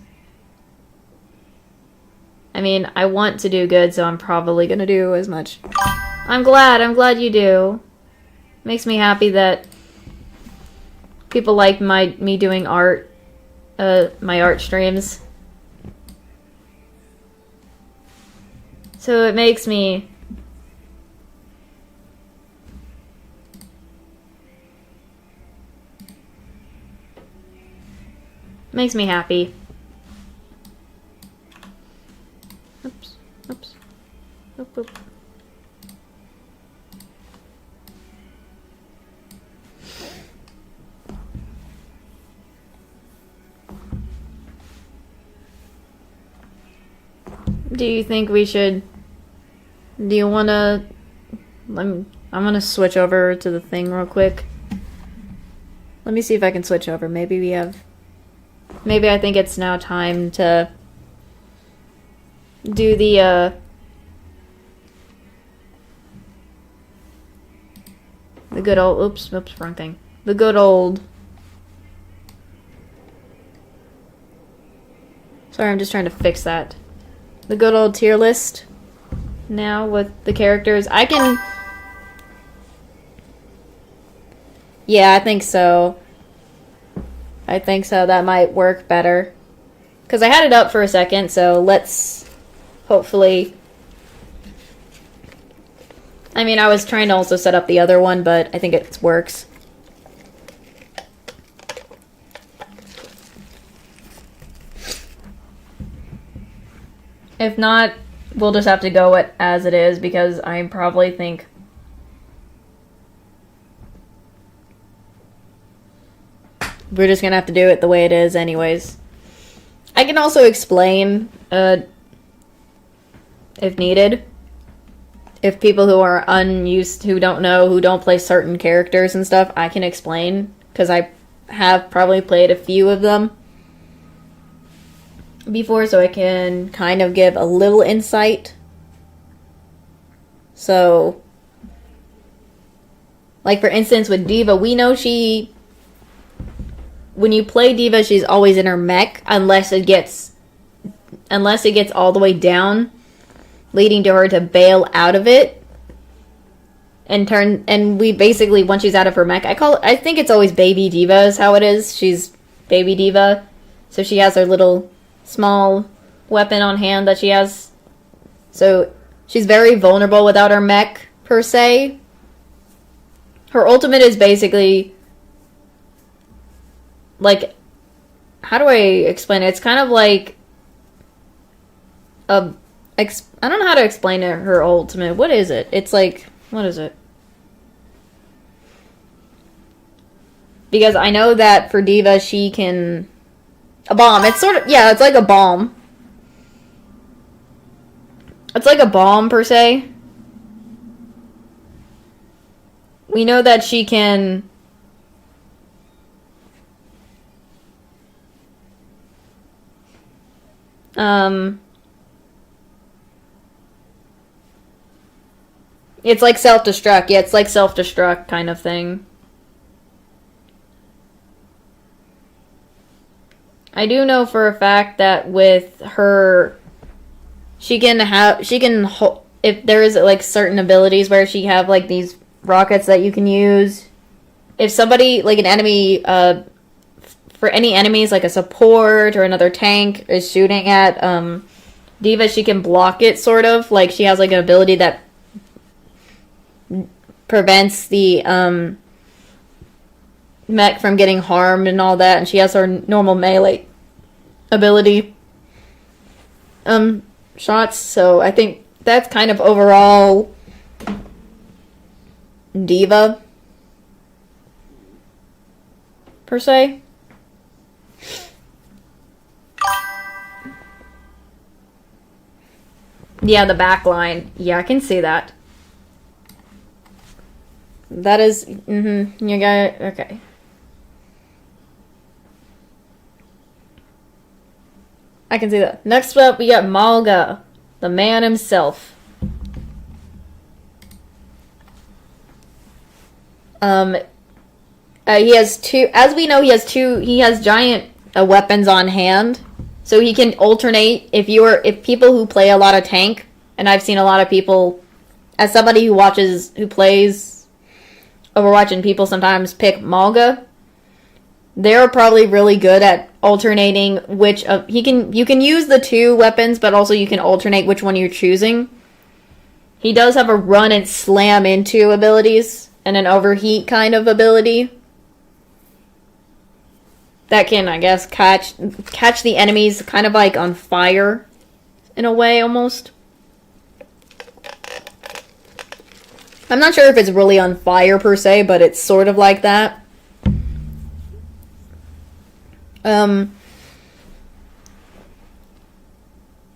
I mean, I want to do good, so I'm probably gonna do as much. I'm glad you do. Makes me happy that people like me doing art, my art streams. So it makes me happy. Oops, oops, oop, oop. Do you think we should... Do you want to... I'm going to switch over to the thing real quick. Let me see if I can switch over. Maybe we have... Maybe I think it's now time to do the good old... Oops, wrong thing. The good old... Sorry, I'm just trying to fix that. The good old tier list now with the characters. I can... Yeah, I think so. That might work better. Because I had it up for a second, so let's hopefully... I mean, I was trying to also set up the other one, but I think it works. If not, we'll just have to go as it is, because I probably think... We're just gonna have to do it the way it is anyways. I can also explain, if needed. If people who are unused, who don't know, who don't play certain characters and stuff, I can explain, because I have probably played a few of them. before, so I can kind of give a little insight. So, like for instance with D.Va, we know when you play D.Va, she's always in her mech unless it gets all the way down, leading to her to bail out of it and we basically, once she's out of her mech, I think it's always baby D.Va is how it is. She's baby D.Va. So she has her little small weapon on hand that she has. So she's very vulnerable without her mech, per se. Her ultimate is basically, like, how do I explain it? It's kind of like I don't know how to explain her ultimate. What is it? It's like, what is it? Because I know that for D.Va, she can... A bomb. It's sort of... Yeah, it's like a bomb. It's like a bomb, per se. We know that she can... It's like self-destruct. Yeah, it's like self-destruct kind of thing. I do know for a fact that with her, if there is like certain abilities where she have like these rockets that you can use. If somebody, like an enemy, for any enemies, like a support or another tank is shooting at D.Va, she can block it, sort of. Like, she has like an ability that prevents the mech from getting harmed and all that, and she has her normal melee ability shots. So I think that's kind of overall D.Va, per se. Yeah, the back line. Yeah, I can see that. That is, you got it. Okay. I can see that. Next up, we got Malga, the man himself. He has two, as we know, he has giant weapons on hand. So he can alternate if people who play a lot of tank, and I've seen a lot of people, as somebody who plays Overwatch, and people sometimes pick Malga. They're probably really good at alternating which of you can use the two weapons, but also you can alternate which one you're choosing. He does have a run and slam into abilities and an overheat kind of ability that can, I guess, catch the enemies kind of like on fire in a way, almost. I'm not sure if it's really on fire per se, but it's sort of like that.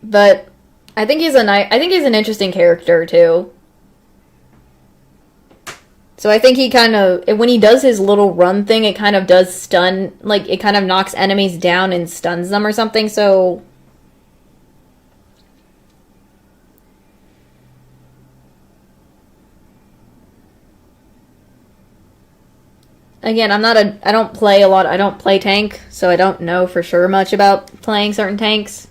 But I think he's an interesting character too. So I think he kind of, when he does his little run thing, it kind of does stun, like it kind of knocks enemies down and stuns them or something. So again, I don't play tank, so I don't know for sure much about playing certain tanks.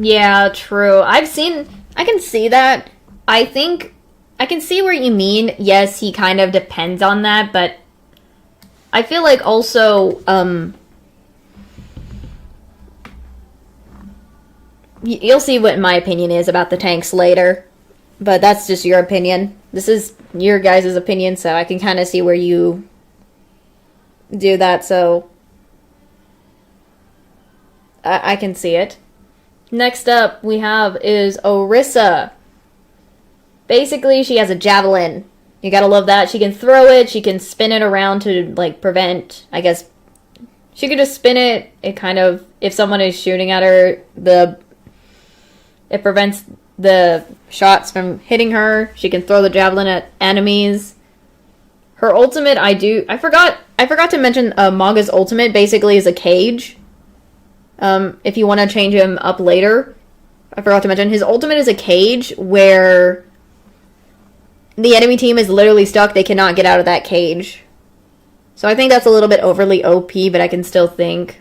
Yeah, true. I can see that. I think I can see where you mean. Yes, he kind of depends on that, but I feel like also, you'll see what my opinion is about the tanks later, but that's just your opinion. This is your guys' opinion, so I can kind of see where you do that, so I can see it. Next up we have is Orisa. Basically, she has a javelin. You gotta love that. She can throw it, she can spin it around to, like, prevent, I guess, she could just spin it. It kind of, if someone is shooting at her, it prevents the shots from hitting her. She can throw the javelin at enemies. Her ultimate, I forgot to mention Maga's ultimate basically is a cage. If you want to change him up later. I forgot to mention, his ultimate is a cage where the enemy team is literally stuck. They cannot get out of that cage. So I think that's a little bit overly OP, but I can still think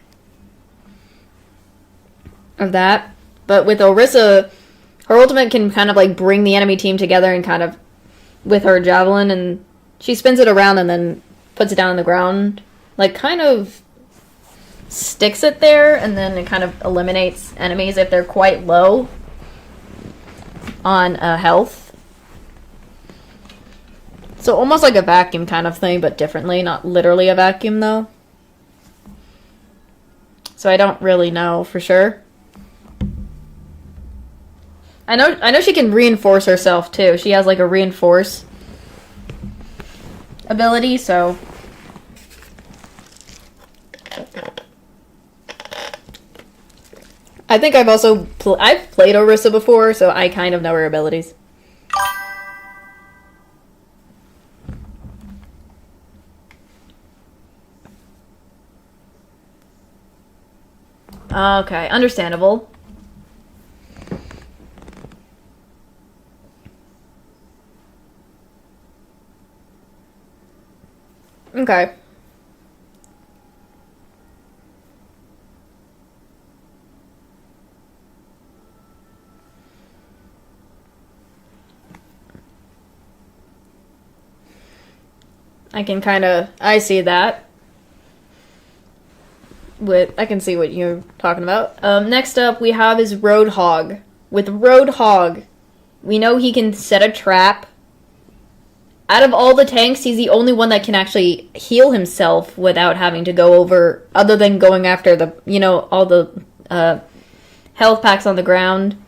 of that. But with Orisa, her ultimate can kind of like bring the enemy team together and kind of with her javelin, and she spins it around and then puts it down on the ground. Like kind of sticks it there, and then it kind of eliminates enemies if they're quite low on health. So almost like a vacuum kind of thing, but differently. Not literally a vacuum, though. So I don't really know for sure. I know she can reinforce herself, too. She has, like, a reinforce ability, so... I think I've also... I've played Orisa before, so I kind of know her abilities. Okay, understandable. Okay. I see that. I can see what you're talking about. Next up, we have is Roadhog. With Roadhog, we know he can set a trap. Out of all the tanks, he's the only one that can actually heal himself without having to go over, other than going after all the health packs on the ground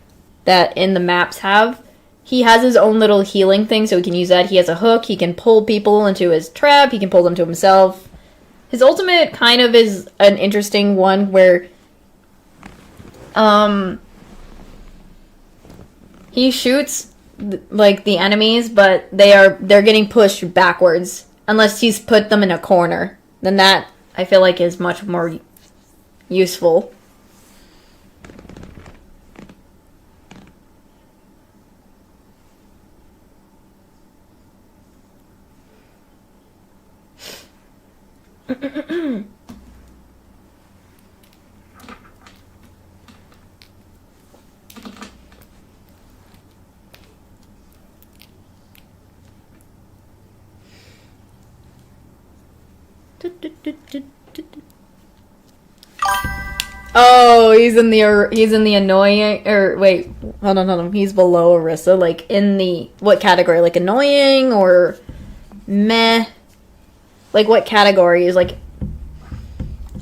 that in the maps have. He has his own little healing thing, so he can use that. He has a hook, he can pull people into his trap, he can pull them to himself. His ultimate kind of is an interesting one where he shoots like the enemies, but they're getting pushed backwards unless he's put them in a corner. Then that I feel like is much more useful. Oh, he's in the annoying, or wait, hold on. He's below Orisa, like in the, what category? Like annoying or meh? Like what category is like,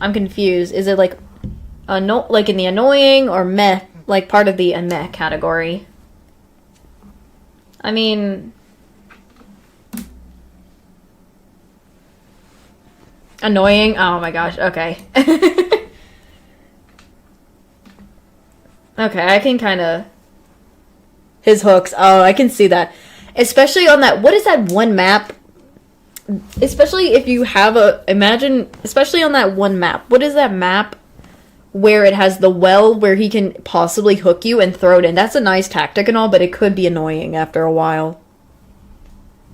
I'm confused. Is it like like in the annoying or meh, like part of the meh category? I mean, annoying? Oh my gosh, okay. Okay, I can kind of... His hooks. Oh, I can see that. Especially on that... What is that one map? Especially if you have a... Imagine... Especially on that one map. What is that map where it has the well where he can possibly hook you and throw it in? That's a nice tactic and all, but it could be annoying after a while.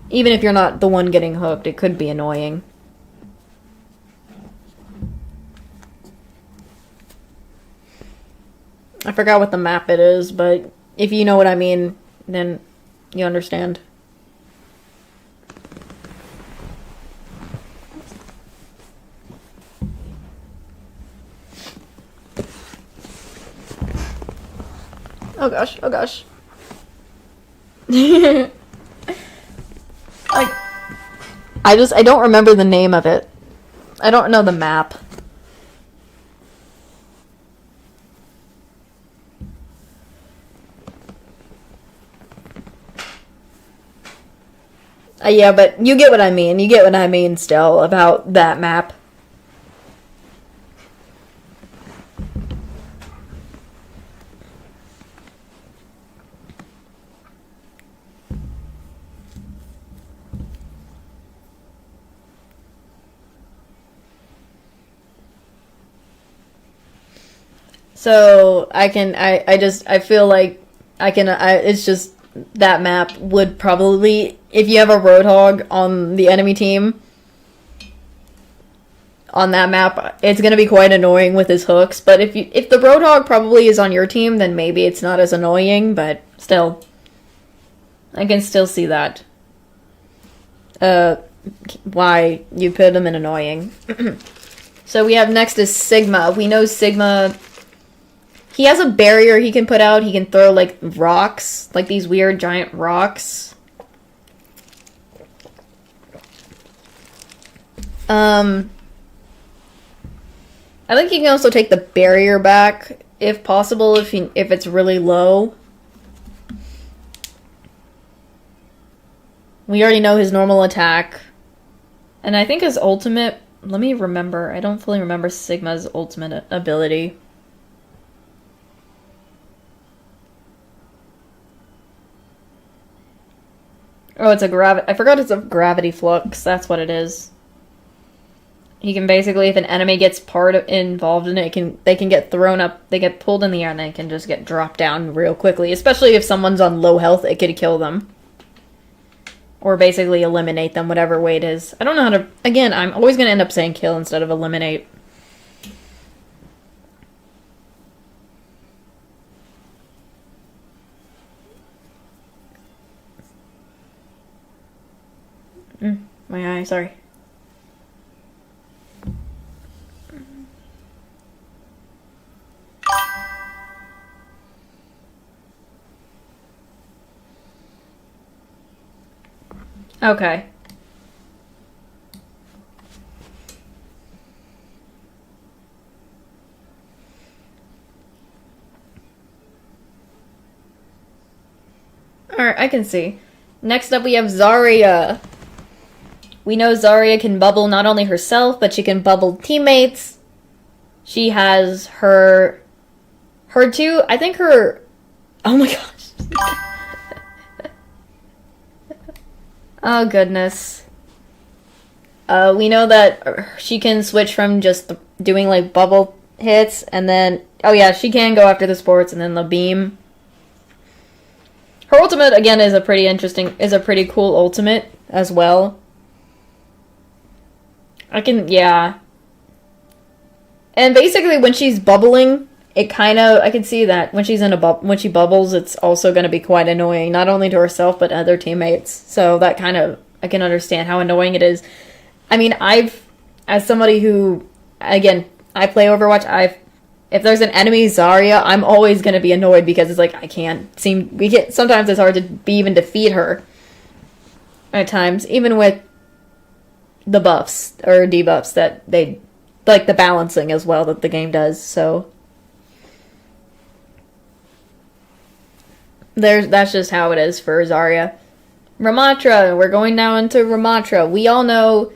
Even if you're not the one getting hooked, it could be annoying. I forgot what the map it is, but if you know what I mean, then you understand. Oh gosh, oh gosh. I don't remember the name of it. I don't know the map. Yeah, but you get what I mean. You get what I mean still about that map. So I feel like it's just that map would probably, if you have a Roadhog on the enemy team, on that map, it's going to be quite annoying with his hooks. But if the Roadhog probably is on your team, then maybe it's not as annoying, but still. I can still see that. Why you put him in annoying. So we have next is Sigma. We know Sigma, he has a barrier he can put out. He can throw, like, rocks. Like, these weird giant rocks. I think he can also take the barrier back, if possible, if it's really low. We already know his normal attack. And I think his ultimate... Let me remember. I don't fully remember Sigma's ultimate ability. Oh, it's a gravity... I forgot it's a gravity flux. That's what it is. He can basically, if an enemy gets involved in it, they can get thrown up, they get pulled in the air, and they can just get dropped down real quickly. Especially if someone's on low health, it could kill them. Or basically eliminate them, whatever way it is. I don't know how to... Again, I'm always going to end up saying kill instead of eliminate. My eye, sorry. Okay. Alright, I can see. Next up we have Zarya. We know Zarya can bubble not only herself, but she can bubble teammates. She has her two, I think her... Oh my gosh. Oh, goodness. We know that she can switch from just doing, like, bubble hits, and then... Oh, yeah, she can go after the sports, and then the beam. Her ultimate, again, is a pretty cool ultimate as well. Yeah. And basically, when she's bubbling, it kind of... I can see that when when she bubbles, it's also going to be quite annoying, not only to herself, but other teammates. So that kind of... I can understand how annoying it is. I mean, as somebody who... Again, I play Overwatch, if there's an enemy Zarya, I'm always going to be annoyed because it's like, I can't seem... Sometimes it's hard to even defeat her. At times. Even with the buffs, or debuffs that they... Like, the balancing as well that the game does, so... That's just how it is for Zarya. Ramatra, we're going now into Ramatra. We all know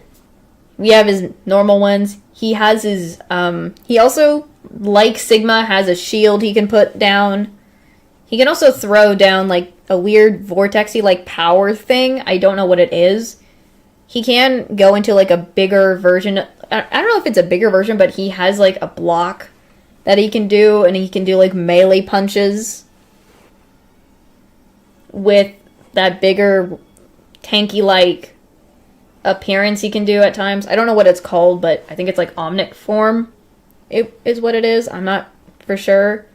we have his normal ones. He has his, he also, like Sigma, has a shield he can put down. He can also throw down, like, a weird vortexy, like, power thing. I don't know what it is. He can go into, like, a bigger version. I don't know if it's a bigger version, but he has, like, a block that he can do, and he can do, like, melee punches with that bigger tanky-like appearance he can do at times. I don't know what it's called, but I think it's like Omnic form. It is what it is. I'm not for sure.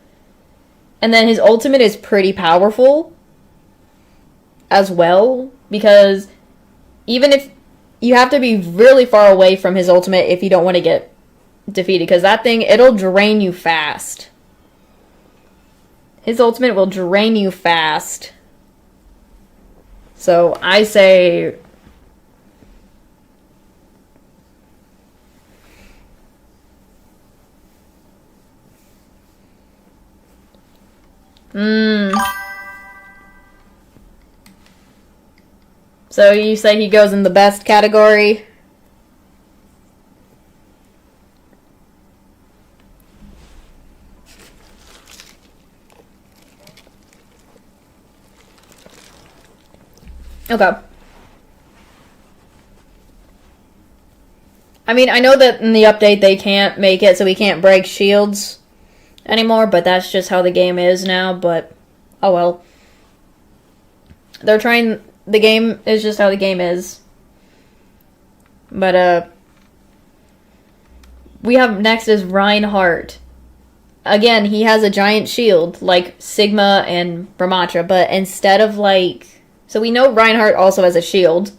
And then his ultimate is pretty powerful as well, because even if you have to be really far away from his ultimate if you don't want to get defeated, because that thing, it'll drain you fast. His ultimate will drain you fast. So I say... So you say he goes in the best category? Okay. I mean, I know that in the update they can't make it so he can't break shields. anymore, but that's just how the game is now, but oh well. They're trying, the game is just how the game is. But, we have next is Reinhardt. Again, he has a giant shield, like Sigma and Brahmatra, but instead of like... So we know Reinhardt also has a shield.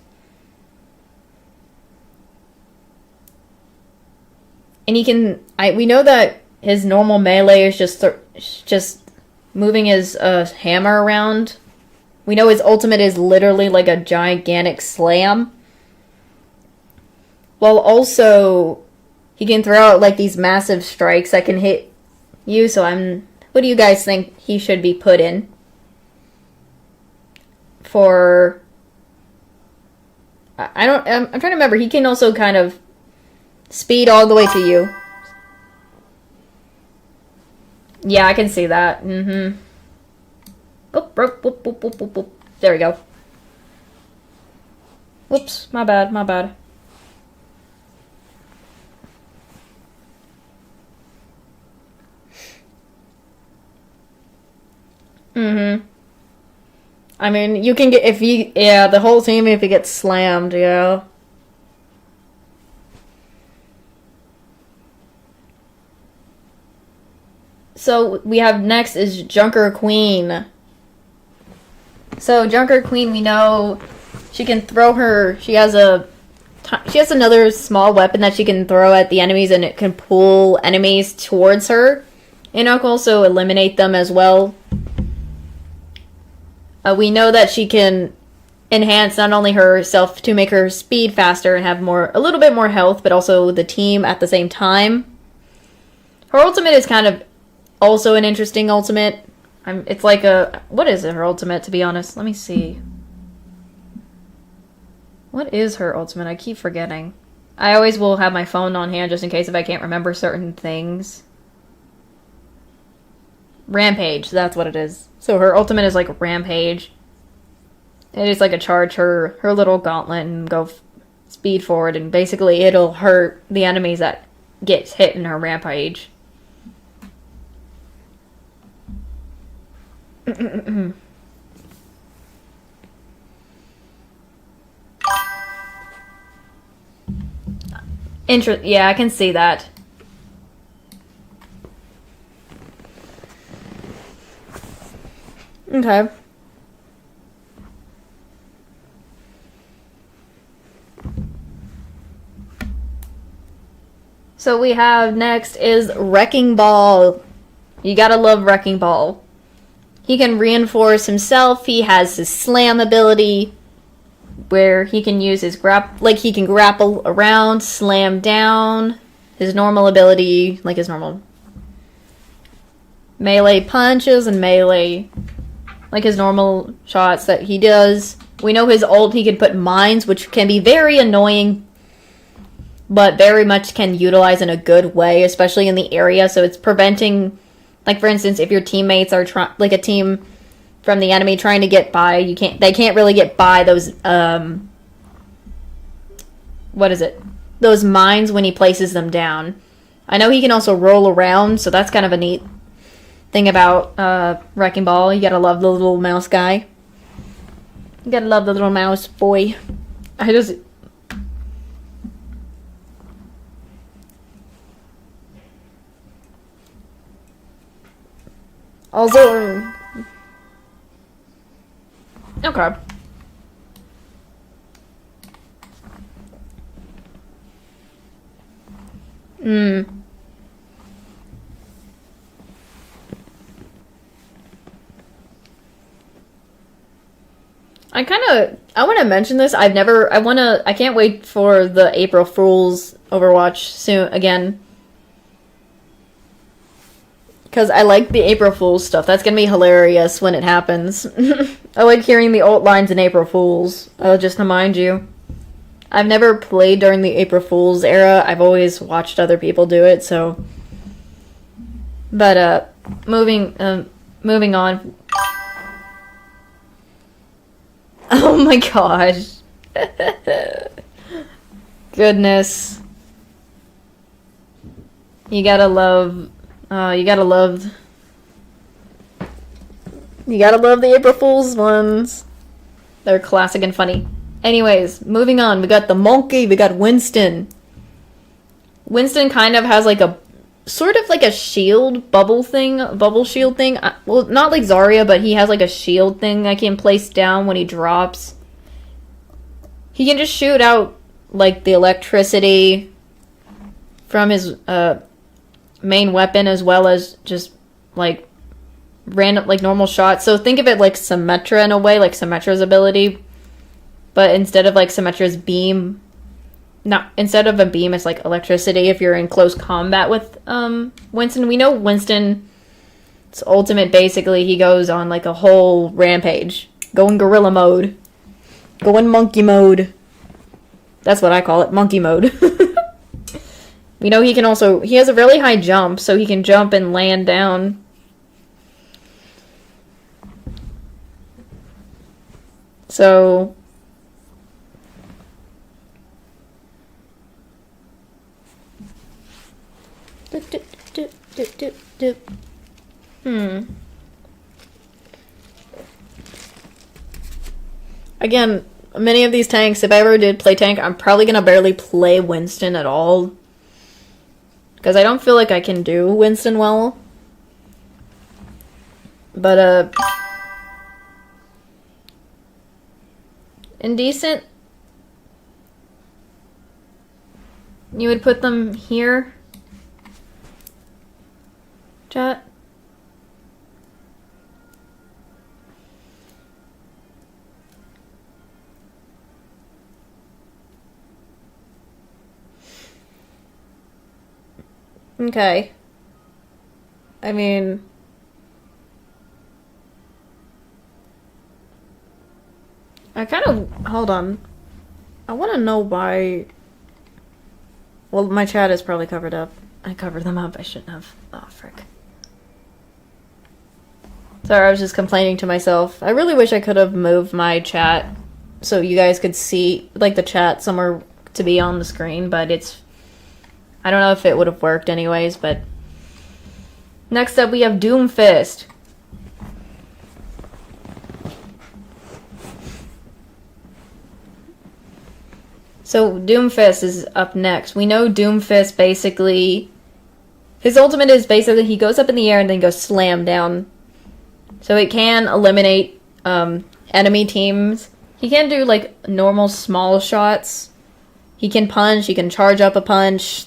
And he can... we know that his normal melee is just moving his hammer around. We know his ultimate is literally like a gigantic slam. While also, he can throw out like these massive strikes that can hit you. So what do you guys think he should be put in? For... I'm trying to remember. He can also kind of speed all the way to you. Yeah, I can see that. Mm-hmm. Boop, boop, boop, boop, boop, boop, boop. There we go. Whoops, my bad, my bad. Mm-hmm. I mean, you can get, yeah, the whole team if it gets slammed, yeah. So, we have next is Junker Queen. So, Junker Queen, we know she can throw her, she has another small weapon that she can throw at the enemies and it can pull enemies towards her. And it can also eliminate them as well. We know that she can enhance not only herself to make her speed faster and have a little bit more health, but also the team at the same time. Her ultimate is kind of also an interesting ultimate. It's like what is her ultimate, to be honest? Let me see. What is her ultimate? I keep forgetting. I always will have my phone on hand just in case if I can't remember certain things. Rampage, that's what it is. So her ultimate is like Rampage. It is like a charge her little gauntlet and go speed forward, and basically it'll hurt the enemies that gets hit in her Rampage. Yeah, I can see that. Okay. So we have next is Wrecking Ball. You gotta love Wrecking Ball. He can reinforce himself. He has his slam ability where he can use his he can grapple around, slam down. His normal ability, like his normal melee punches and melee, like his normal shots that he does. We know his ult, he can put mines, which can be very annoying, but very much can utilize in a good way, especially in the area. So it's preventing, like for instance, if your teammates are like a team from the enemy trying to get by, they can't really get by those what is it? Those mines when he places them down. I know he can also roll around, so that's kind of a neat thing about Wrecking Ball. You gotta love the little mouse guy. You gotta love the little mouse boy. Also... Okay. I want to mention this. I can't wait for the April Fool's Overwatch soon again. Because I like the April Fool's stuff. That's going to be hilarious when it happens. I like hearing the ult lines in April Fool's. Just to mind you. I've never played during the April Fool's era. I've always watched other people do it, so... But, moving on. Oh my gosh. Goodness. You gotta love You gotta love... You gotta love the April Fool's ones. They're classic and funny. Anyways, moving on. We got the monkey. We got Winston. Winston kind of has like a... Sort of like a shield bubble shield thing. Well, not like Zarya, but he has like a shield thing I can place down when he drops. He can just shoot out like the electricity from his main weapon, as well as just like random, like normal shots. So think of it like Symmetra in a way, like Symmetra's ability, but instead of like Symmetra's beam, instead of a beam, it's like electricity if you're in close combat with Winston. We know Winston's ultimate, basically he goes on like a whole rampage, going gorilla mode, going monkey mode. That's what I call it, monkey mode. We know he has a really high jump, so he can jump and land down. So Again, many of these tanks, if I ever did play tank, I'm probably gonna barely play Winston at all. Because I don't feel like I can do Winston well. But, indecent. You would put them here. Chat. Okay. I mean... I kind of... Hold on. I want to know why... Well, my chat is probably covered up. I covered them up. I shouldn't have. Oh, frick. Sorry, I was just complaining to myself. I really wish I could have moved my chat so you guys could see, like, the chat somewhere to be on the screen, but it's... I don't know if it would have worked anyways, but... Next up, we have Doomfist. So, Doomfist is up next. We know Doomfist basically... His ultimate is basically he goes up in the air and then goes slam down. So it can eliminate enemy teams. He can do, like, normal small shots. He can punch, he can charge up a punch.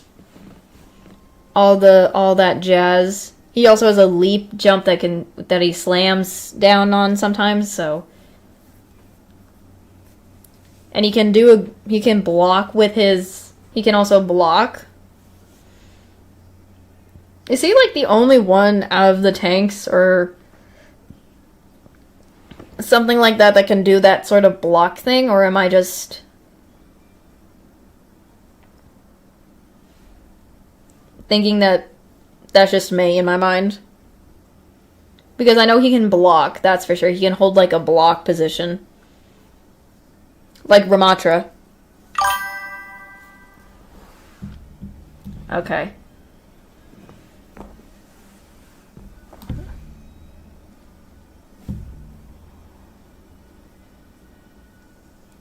All that jazz. He also has a leap jump that he slams down on sometimes, so... And he can block with his... He can also block. Is he, like, the only one out of the tanks, or... something like that can do that sort of block thing, or am I just... thinking that that's just me in my mind? Because I know he can block, that's for sure. He can hold, like, a block position. Like Ramatra. Okay.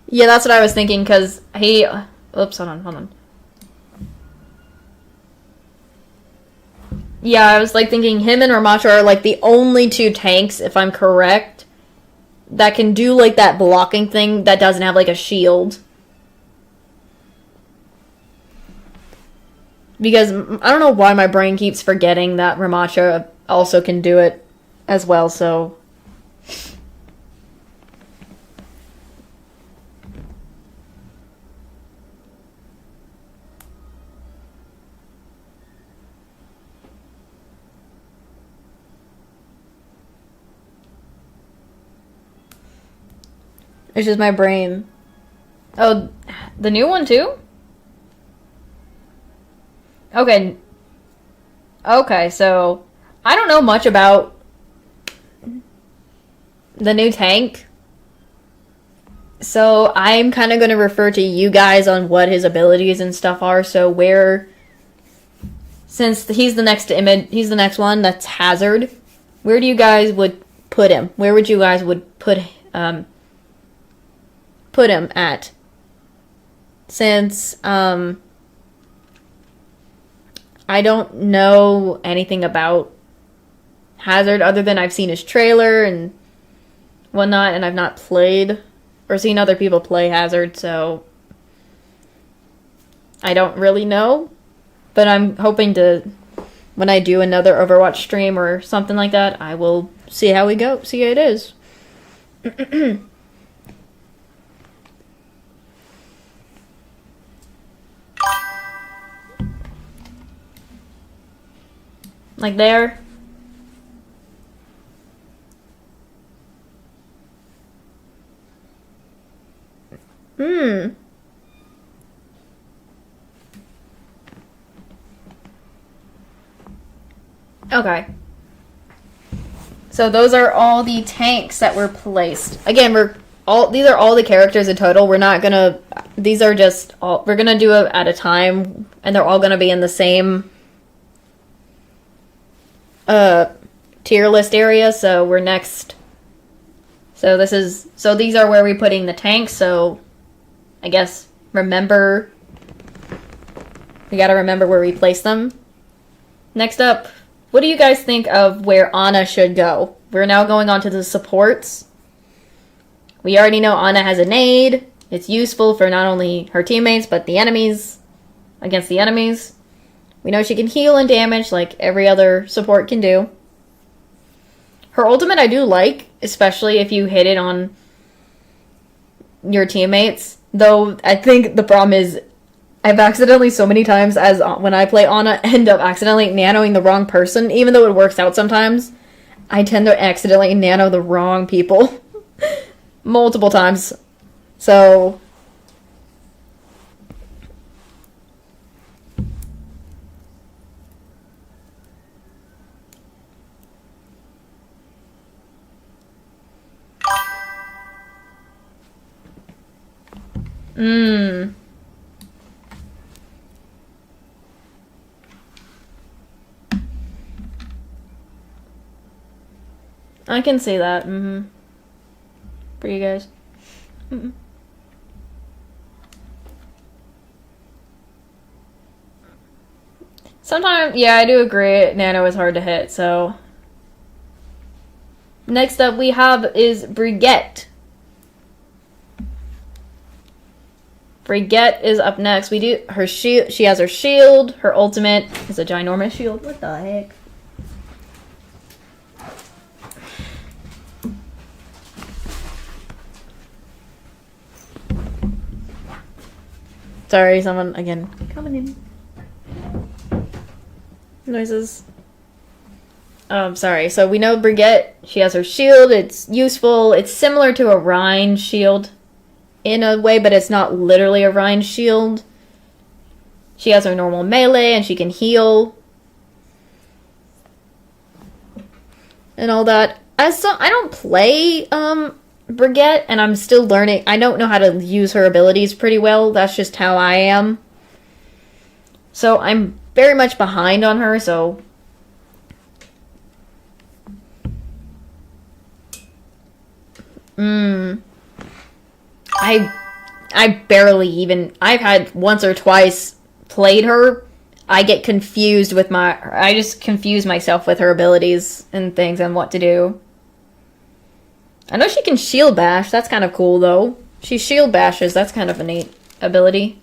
Yeah, that's what I was thinking, because he... Oops, hold on. Yeah, I was, like, thinking him and Ramatra are, like, the only two tanks, if I'm correct, that can do, like, that blocking thing that doesn't have, like, a shield. Because I don't know why my brain keeps forgetting that Ramatra also can do it as well, so... It's just my brain. Oh, the new one too? Okay. Okay, so... I don't know much about... the new tank. So, I'm kind of going to refer to you guys on what his abilities and stuff are, so where... since he's the next image, he's the next one. That's Hazard. Where do you guys would put him? Where would you guys would put him at? Since I don't know anything about Hazard other than I've seen his trailer and whatnot, and I've not played or seen other people play Hazard, so I don't really know. But I'm hoping to, when I do another Overwatch stream or something like that, I will see how we go, see how it is. Like there. Okay. So those are all the tanks that were placed. Again, these are all the characters in total. We're not gonna, these are just all, we're gonna do it at a time, and they're all gonna be in the same tier list area, so we're next. So these are where we're putting the tanks, so I guess we gotta remember where we place them. Next up, what do you guys think of where Ana should go? We're now going on to the supports. We already know Ana has a nade. It's useful for not only her teammates, but the enemies, against the enemies. We know she can heal and damage like every other support can do. Her ultimate I do like, especially if you hit it on your teammates. Though I think the problem is I've accidentally so many times as when I play Ana end up accidentally nanoing the wrong person, even though it works out sometimes. I tend to accidentally nano the wrong people multiple times. So I can see that. For you guys. Sometimes, yeah, I do agree. Nano is hard to hit, so. Next up we have is Brigitte. Brigitte is up next. We do her shield. She has her shield. Her ultimate is a ginormous shield. What the heck? Sorry, someone again coming in. Noises. Sorry. So we know Brigitte. She has her shield. It's useful. It's similar to a Rhine shield in a way, but it's not literally a Rhine shield. She has her normal melee, and she can heal. And all that. I don't play, Brigitte, and I'm still learning. I don't know how to use her abilities pretty well. That's just how I am. So I'm very much behind on her, so. I barely even, I've had once or twice played her. I get confused with I just confuse myself with her abilities and things and what to do. I know she can shield bash. That's kind of cool, though. She shield bashes. That's kind of a neat ability.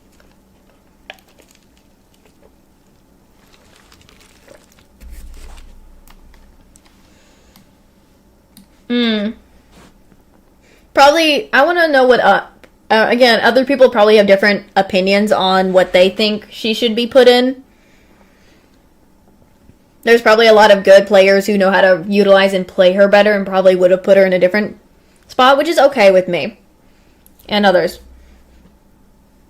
Probably, I want to know what, again, other people probably have different opinions on what they think she should be put in. There's probably a lot of good players who know how to utilize and play her better and probably would have put her in a different spot, which is okay with me. And others.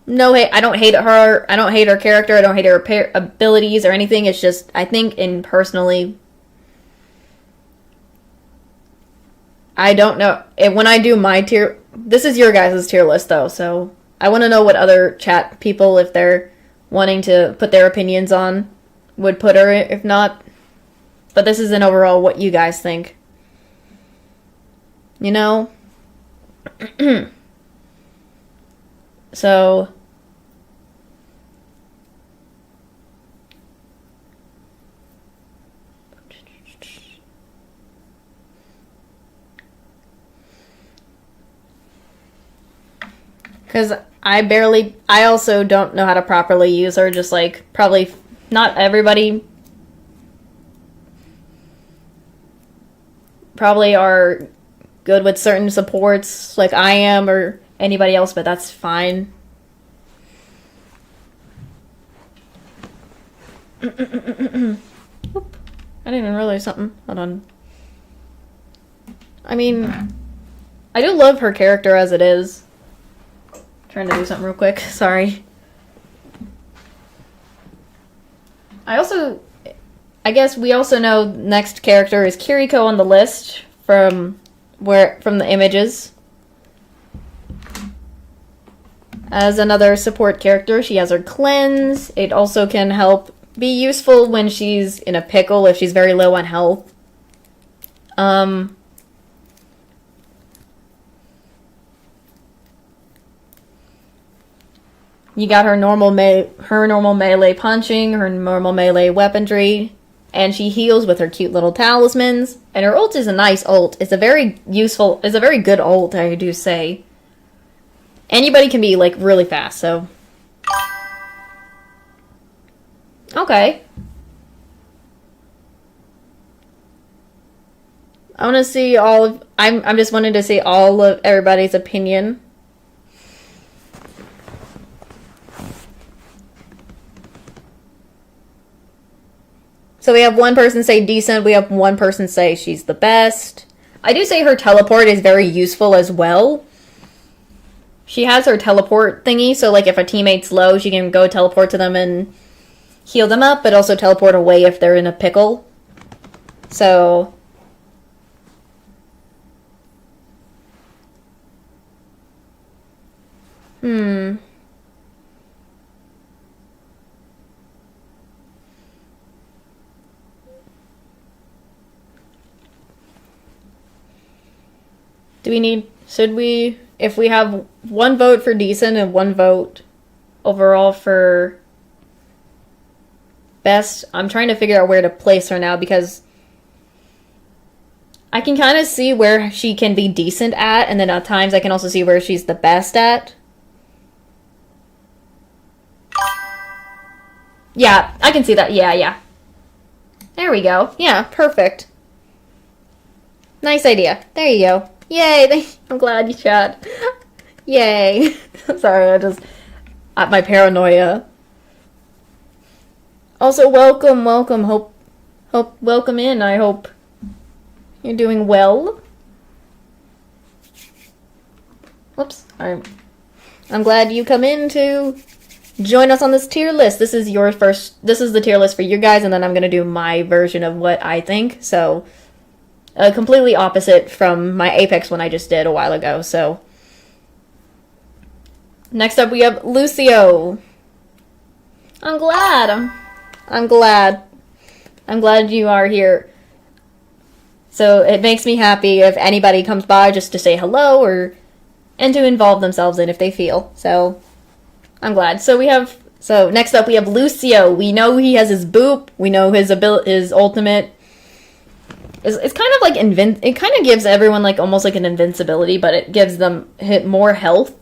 No hate. I don't hate her. I don't hate her character. I don't hate her abilities or anything. It's just, I think personally, I don't know. When I do my tier, this is your guys' tier list though, so I want to know what other chat people, if they're wanting to put their opinions on would put her, if not. But this is an overall what you guys think. You know? So... Because I also don't know how to properly use her, just like, probably not everybody probably are good with certain supports, like I am, or anybody else, but that's fine. Oop, I didn't even realize something. Hold on. I mean, I do love her character as it is. Trying to do something real quick. Sorry. I guess we also know next character is Kiriko on the list from the images. As another support character, she has her cleanse. It also can help be useful when she's in a pickle if she's very low on health. You got her normal melee punching, her normal melee weaponry, and she heals with her cute little talismans. And her ult is a nice ult. It's a very good ult, I do say. Anybody can be, like, really fast, so... Okay. I want to see I'm just wanting to see all of everybody's opinion. So we have one person say decent, we have one person say she's the best. I do say her teleport is very useful as well. She has her teleport thingy, so like if a teammate's low, she can go teleport to them and heal them up, but also teleport away if they're in a pickle. So... if we have one vote for decent and one vote overall for best, I'm trying to figure out where to place her now because I can kind of see where she can be decent at, and then at times I can also see where she's the best at. Yeah, I can see that. Yeah. There we go. Yeah, perfect. Nice idea. There you go. Yay! I'm glad you chat. Yay! Sorry, my paranoia. Also, welcome. Hope welcome in. I hope you're doing well. Whoops. I'm glad you come in to join us on this tier list. This is the tier list for you guys, and then I'm gonna do my version of what I think. So. Completely opposite from my Apex one I just did a while ago, so... Next up we have Lucio. I'm glad. I'm glad you are here. So it makes me happy if anybody comes by just to say hello and to involve themselves in if they feel. So I'm glad. So next up we have Lucio. We know he has his boop. We know his ultimate. It's kind of like it kind of gives everyone like almost like an invincibility, but it gives them more health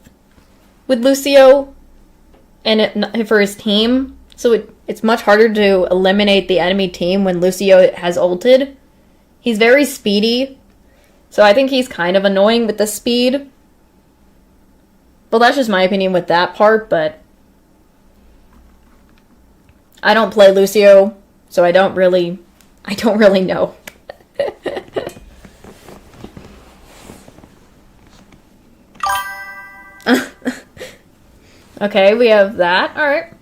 with Lucio and for his team. So it's much harder to eliminate the enemy team when Lucio has ulted. He's very speedy, so I think he's kind of annoying with the speed. Well, that's just my opinion with that part, but I don't play Lucio, so I don't really know. Okay, we have that. Alright.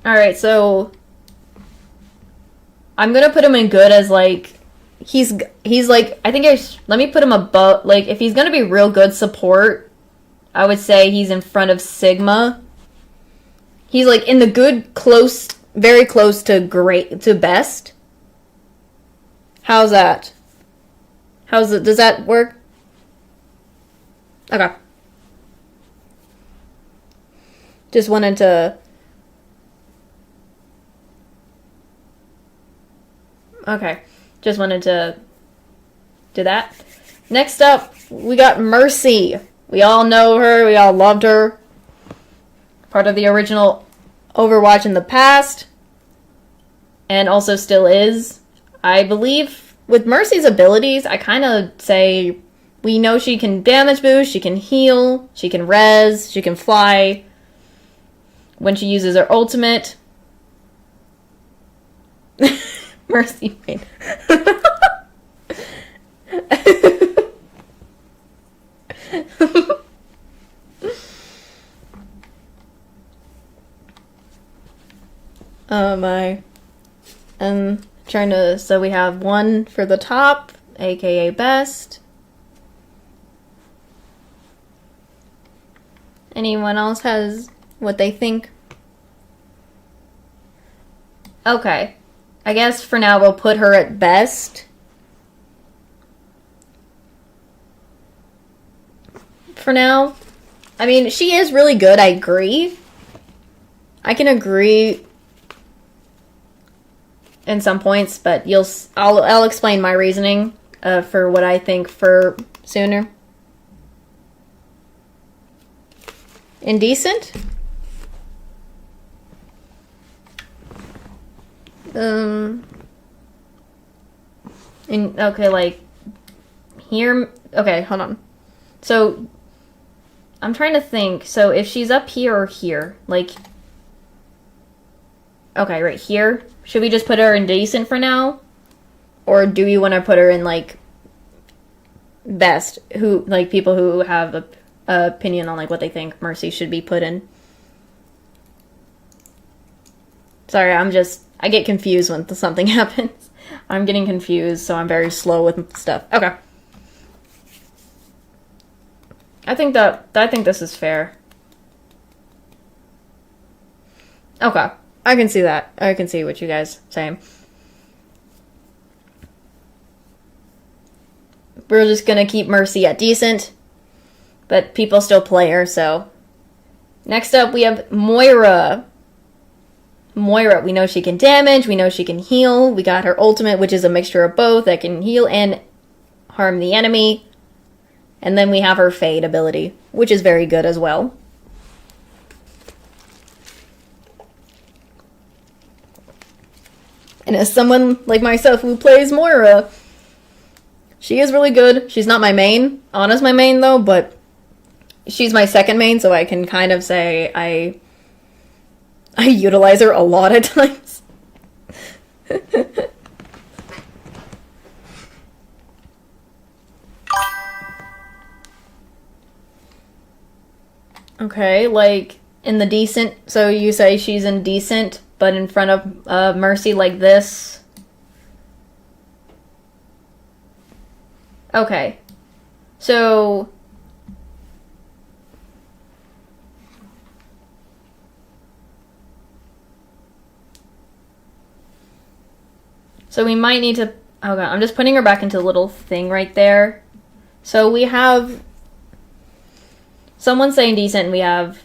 Alright, so I'm gonna put him in good as like he's like, I think let me put him above, like, if he's gonna be real good support, I would say he's in front of Sigma. He's like in the good, close, very close to great, to best. How's that? Does that work? Okay. Just wanted to... Okay. Just wanted to do that. Next up, we got Mercy. We all know her. We all loved her. Part of the original Overwatch in the past. And also still is. I believe with Mercy's abilities, I kind of say we know she can damage boost, she can heal, she can res, she can fly. When she uses her ultimate. Mercy main. Oh my. I'm trying to, so we have one for the top, aka best. Anyone else has what they think? Okay. I guess for now we'll put her at best. For now. I mean, she is really good, I agree. I can agree in some points, but I'll explain my reasoning for what I think for sooner. Indecent? Okay, like here. Okay, hold on. So I'm trying to think. So if she's up here or here, like, okay, right here. Should we just put her in decent for now, or do we want to put her in like best? Who, like, people who have a opinion on like what they think Mercy should be put in. Sorry, I get confused when something happens. I'm getting confused, so I'm very slow with stuff. Okay. I think this is fair. Okay. I can see that. I can see what you guys saying. We're just gonna keep Mercy at decent, but people still play her, so. Next up, we have Moira. Moira, we know she can damage, we know she can heal. We got her ultimate, which is a mixture of both that can heal and harm the enemy. And then we have her Fade ability, which is very good as well. And as someone like myself who plays Moira, she is really good. She's not my main. Anna's my main though, but she's my second main, so I can kind of say I utilize her a lot of times. Okay, like in the decent, so you say she's in decent, but in front of Mercy like this. Okay. So we might need to... Okay, I'm just putting her back into the little thing right there. So we have someone saying decent, and we have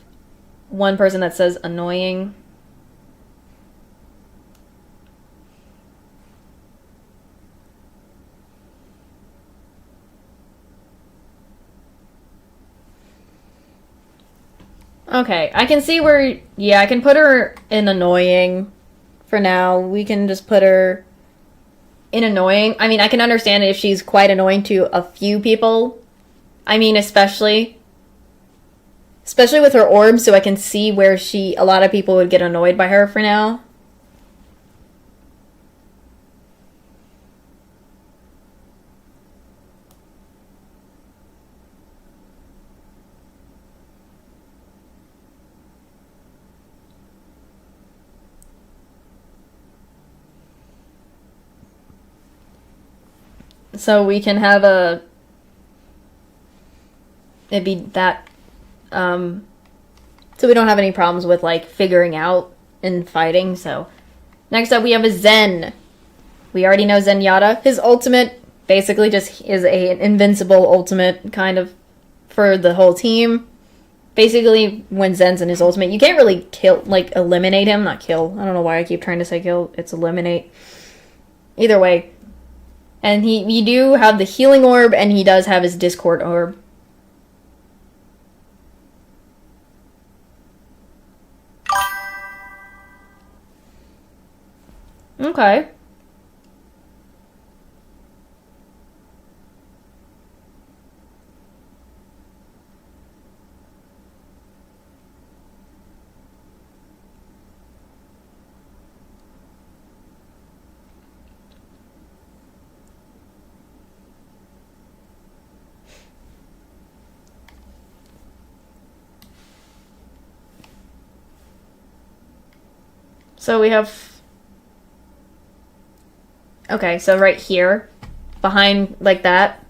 one person that says annoying. Okay, I can see where... Yeah, I can put her in annoying for now. We can just put her in annoying. I mean, I can understand it if she's quite annoying to a few people. I mean, especially with her orbs, so I can see where a lot of people would get annoyed by her for now. So we can have a... It'd be that... so we don't have any problems with, like, figuring out and fighting, so... Next up, we have a Zen. We already know Zenyatta. His ultimate basically just is an invincible ultimate, kind of, for the whole team. Basically, when Zen's in his ultimate, you can't really kill, like, eliminate him. Not kill. I don't know why I keep trying to say kill. It's eliminate. Either way. And you do have the healing orb, and he does have his Discord orb. Okay. So we have... Okay, so right here, behind, like that.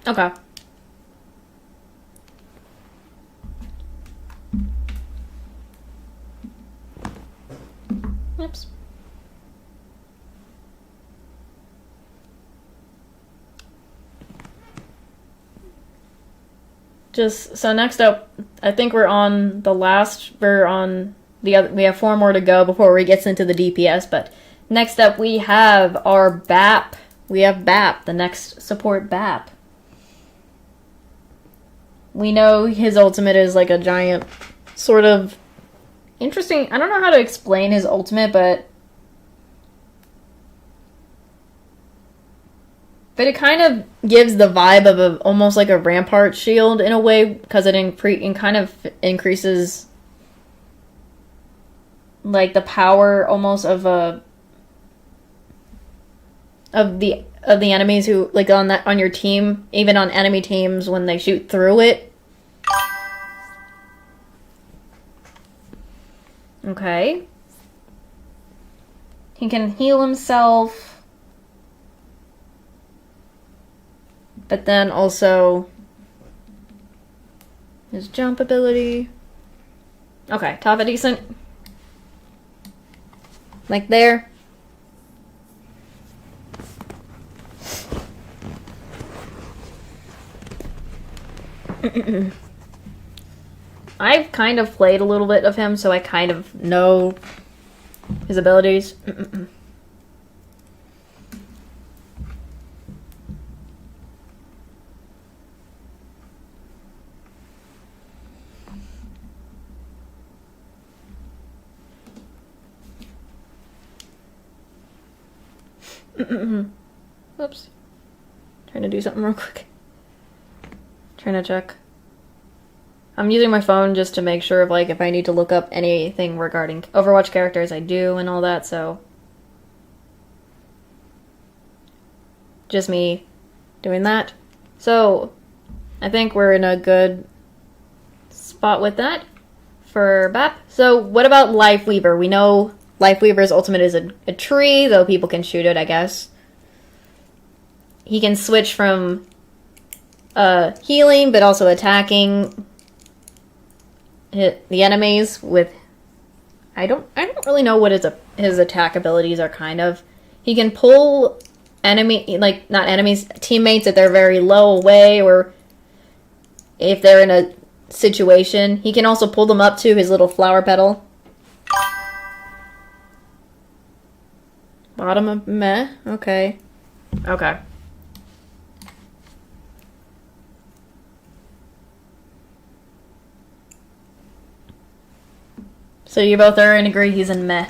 Okay. Oops. So next up, I think we're on the last, we have 4 more to go before we gets into the DPS, but next up we have our BAP. We have BAP, the next support BAP. We know his ultimate is like a giant, sort of interesting, I don't know how to explain his ultimate, but it kind of gives the vibe of almost like a Rampart shield in a way, because it kind of increases like the power almost of the enemies who, like, on your team, even on enemy teams when they shoot through it. Okay. He can heal himself. But then also his jump ability. Okay, top a decent. Like there. I've kind of played a little bit of him, so I kind of know his abilities. Oops. Trying to do something real quick. Trying to check. I'm using my phone just to make sure of, like, if I need to look up anything regarding Overwatch characters, I do and all that, so. Just me doing that. So, I think we're in a good spot with that for BAP. So, what about Lifeweaver? We know Lifeweaver's ultimate is a tree, though people can shoot it, I guess. He can switch from healing, but also attacking the enemies with... I don't really know what his attack abilities are, kind of. He can pull not enemies, teammates if they're very low away, or if they're in a situation. He can also pull them up to his little flower petal. Bottom of meh? Okay. Okay. So you both are in agree he's in meh.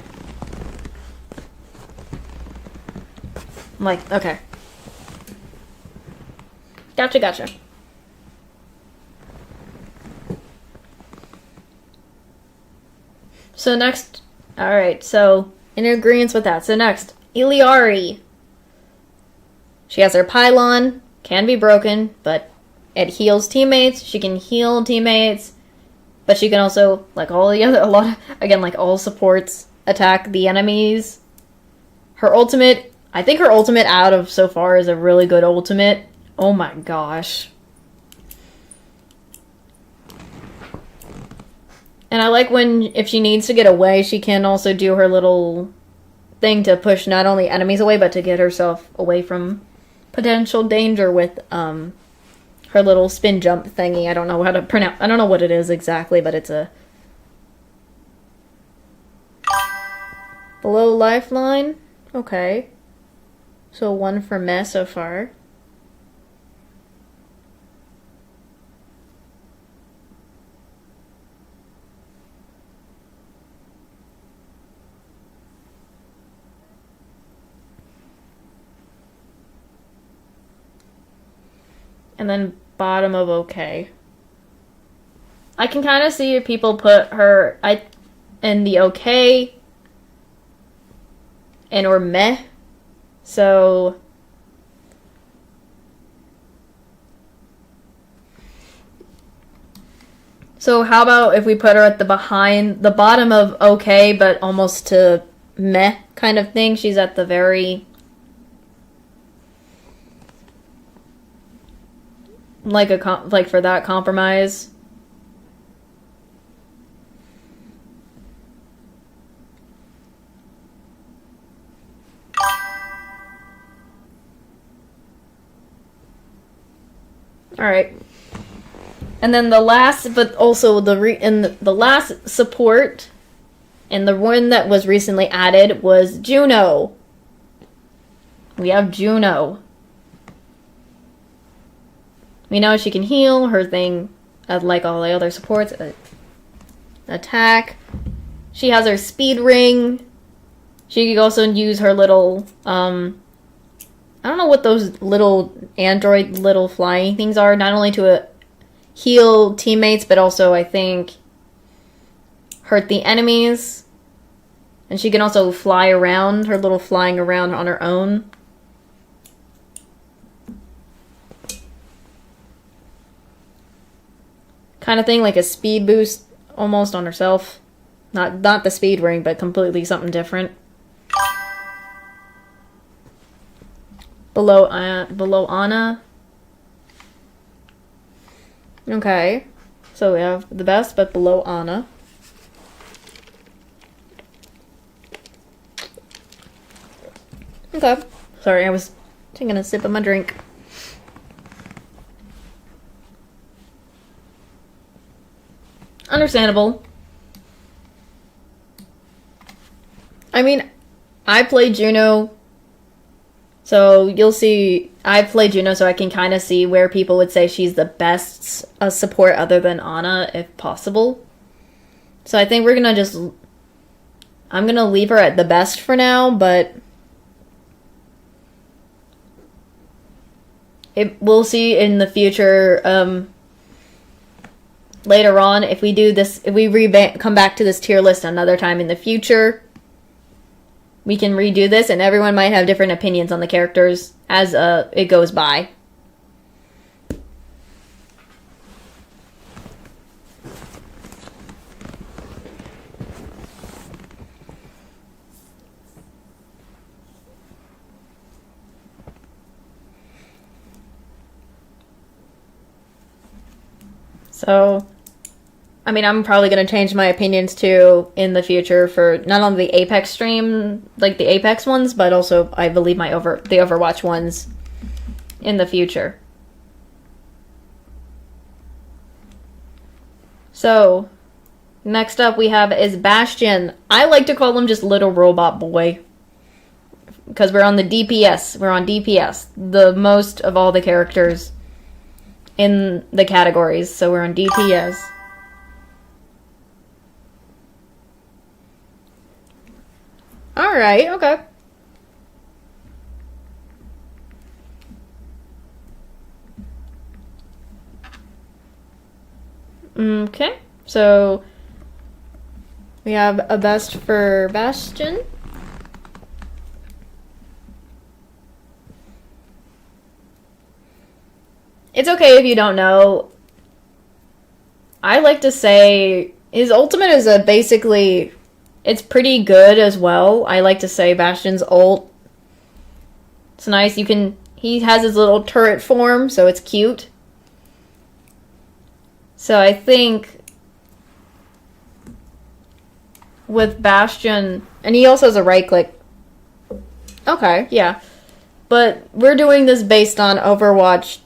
I'm like, okay. Gotcha. So next, alright, so in agreement with that. So next, Iliari. She has her pylon, can be broken, but it heals teammates. She can heal teammates, but she can also, like all the other, like all supports, attack the enemies. Her ultimate, I think her ultimate out of so far is a really good ultimate. Oh my gosh. And I like when, if she needs to get away, she can also do her little thing to push not only enemies away, but to get herself away from potential danger with her little spin jump thingy. I don't know how to pronounce, I don't know what it is exactly, but it's a below lifeline. Okay. So 1 for meh so far. And then bottom of okay. I can kind of see if people put her in the okay and or meh. So how about if we put her at the bottom of okay, but almost to meh kind of thing. She's at the very, like for that compromise. All right. And then the last, but also the last support, and the one that was recently added was Juno. We have Juno. We know she can heal. Her thing, like all the other supports, attack. She has her speed ring. She can also use her little, I don't know what those little android little flying things are. Not only to heal teammates, but also, I think, hurt the enemies. And she can also fly around, her little flying around on her own. Kind of thing, like a speed boost almost on herself. Not the speed ring, but completely something different. Below Anna. Okay. So we have the best, but below Anna. Okay. Sorry, I was taking a sip of my drink. Understandable. I mean, I played Juno, so you'll see. I played Juno, so I can kind of see where people would say she's the best support other than Anna, if possible. So I think we're gonna just. I'm gonna leave her at the best for now, but we'll see in the future. Later on, if we do this, if we come back to this tier list another time in the future, we can redo this, and everyone might have different opinions on the characters as it goes by. So, I mean, I'm probably going to change my opinions too in the future for not only the Apex stream, like the Apex ones, but also I believe the Overwatch ones in the future. So, next up we have is Bastion. I like to call him just Little Robot Boy, because we're on the DPS. We're on DPS, the most of all the characters in the categories, so we're on DPS. Alright, okay. Okay, so we have a best for Bastion. It's okay. okay if you don't know. I like to say his ultimate is basically, it's pretty good as well. I like to say Bastion's ult. It's nice. He has his little turret form, so it's cute. So I think with Bastion, and he also has a right click. Okay, yeah. But we're doing this based on Overwatch.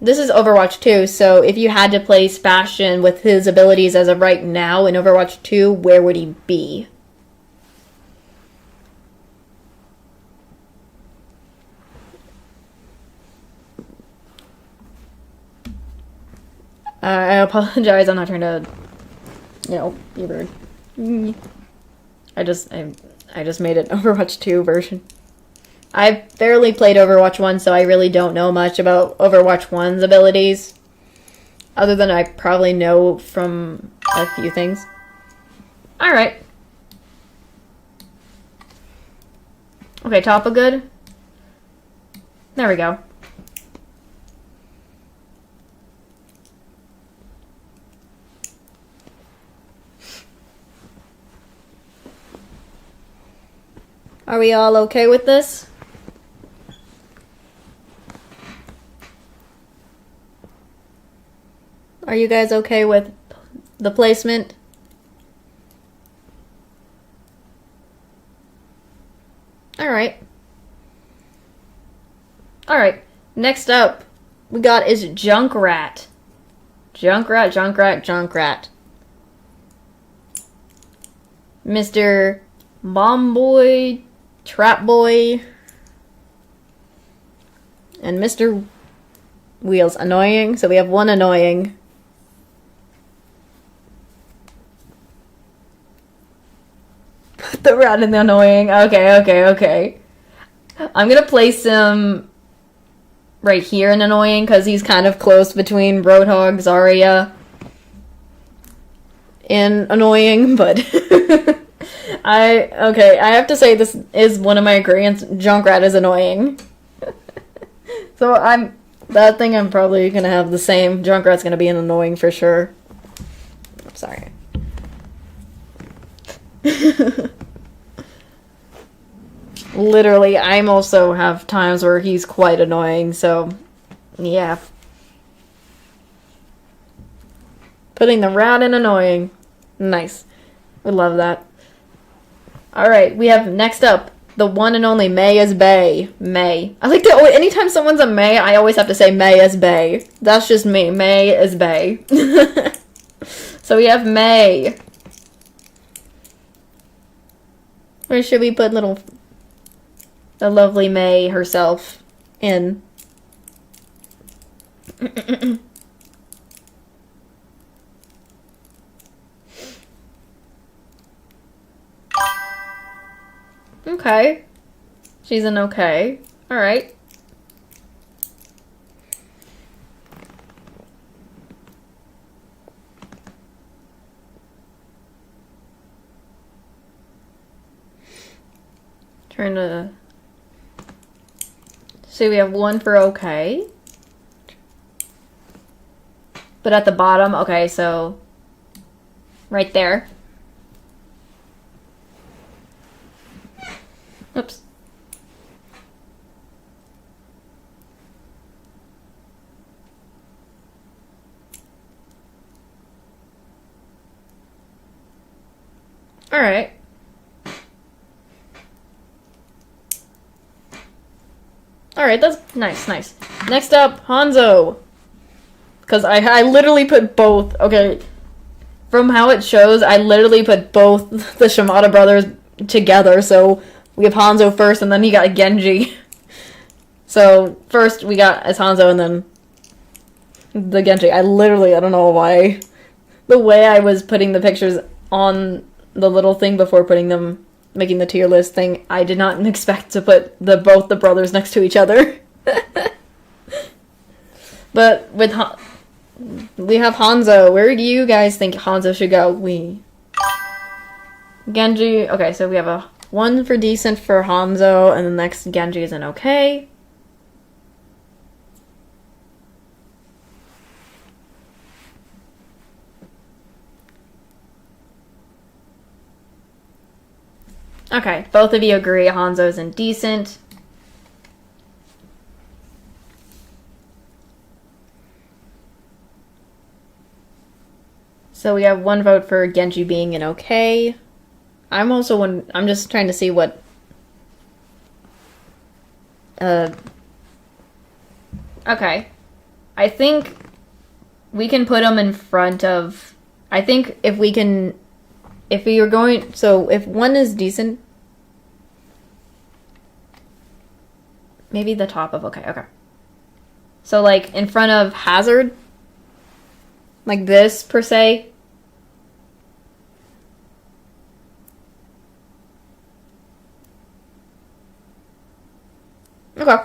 This is Overwatch 2, so if you had to place Bastion with his abilities as of right now in Overwatch 2, where would he be? I apologize, I'm not trying to, be rude. I just made an Overwatch 2 version. I barely played Overwatch 1, so I really don't know much about Overwatch 1's abilities. Other than I probably know from a few things. Alright. Okay, Toppa good. There we go. Are we all okay with this? Are you guys okay with the placement? Alright. Alright. Next up, we got is Junkrat. Junkrat. Mr. Bomb Boy, Trap Boy, and Mr. Wheels. Annoying. So we have one annoying. Put the rat in the annoying. Okay. I'm gonna place him right here in annoying because he's kind of close between Roadhog, Zarya, and annoying, but I have to say this is one of my agreements. Junkrat is annoying. So I'm probably gonna have the same. Junkrat's gonna be an annoying for sure. I'm sorry. Literally, I'm also have times where he's quite annoying, so yeah. Putting the rat in annoying. Nice. We love that. Alright, we have next up the one and only Mei as Bae. Mei. I like to, anytime someone's a Mei, I always have to say Mei as Bae. That's just me. Mei as Bae. So we have Mei. Where should we put the lovely Mei herself in? Okay. She's an okay. Alright. Trying to see, we have one for okay. But at the bottom, okay, so right there. Oops. Alright. Alright, that's nice. Next up, Hanzo. Because I literally put both. Okay. From how it shows, I literally put both the Shimada brothers together, so we have Hanzo first, and then he got Genji. So, first we got as Hanzo, and then the Genji. I don't know why. The way I was putting the pictures on the little thing before making the tier list thing, I did not expect to put both the brothers next to each other. But we have Hanzo. Where do you guys think Hanzo should go? Genji. Okay, so we have a 1 for decent for Hanzo, and the next Genji is an okay. Okay, both of you agree Hanzo's indecent. So we have one vote for Genji being an okay. I'm just trying to see what okay. I think we can put him in front of I think if we are going so if one is decent, maybe the top of okay. So like in front of Hazard, like this per se. Okay.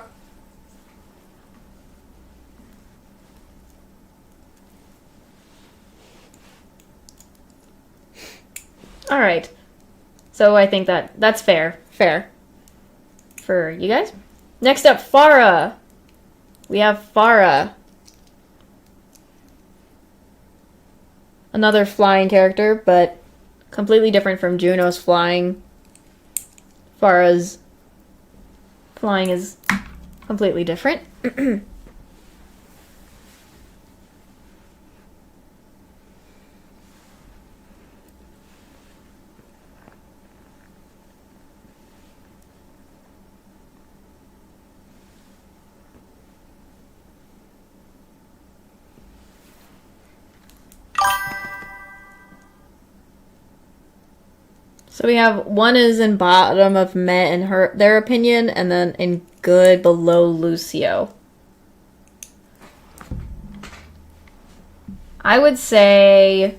All right. So I think that's fair. Fair. For you guys. Next up, Pharah. We have Pharah. Another flying character, but completely different from Juno's flying. Pharah's flying is completely different. So we have one is in bottom of Met in their opinion, and then in good below Lucio. I would say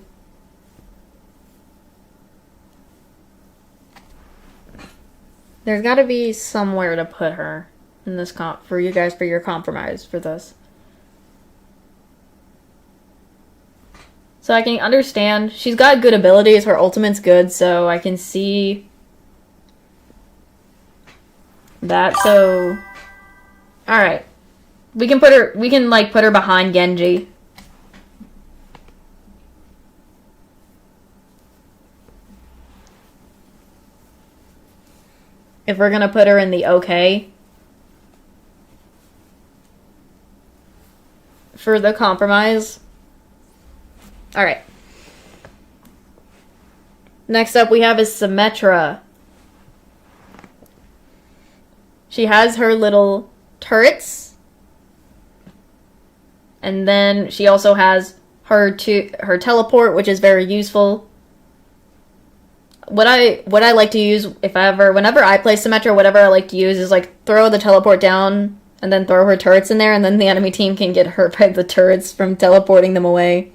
there's got to be somewhere to put her in this for you guys for your compromise for this. So I can understand. She's got good abilities. Her ultimate's good, so I can see that. So, all right, we can put her. We can like put her behind Genji. If we're gonna put her in the okay for the compromise. All right. Next up we have is Symmetra. She has her little turrets. And then she also has her teleport, which is very useful. What I like to use whenever I play Symmetra, whatever I like to use is like throw the teleport down and then throw her turrets in there, and then the enemy team can get hurt by the turrets from teleporting them away.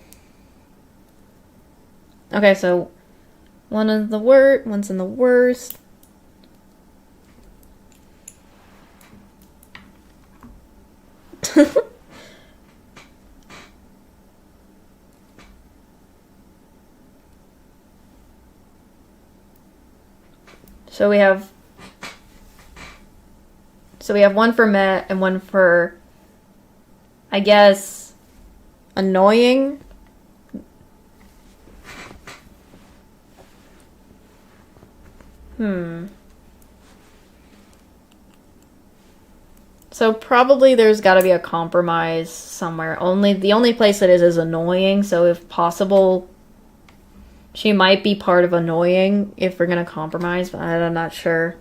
Okay, so one's in the worst. So we have one for Met and one for, I guess, annoying. So probably there's got to be a compromise somewhere. The only place that is annoying, so if possible, she might be part of annoying if we're going to compromise, but I'm not sure.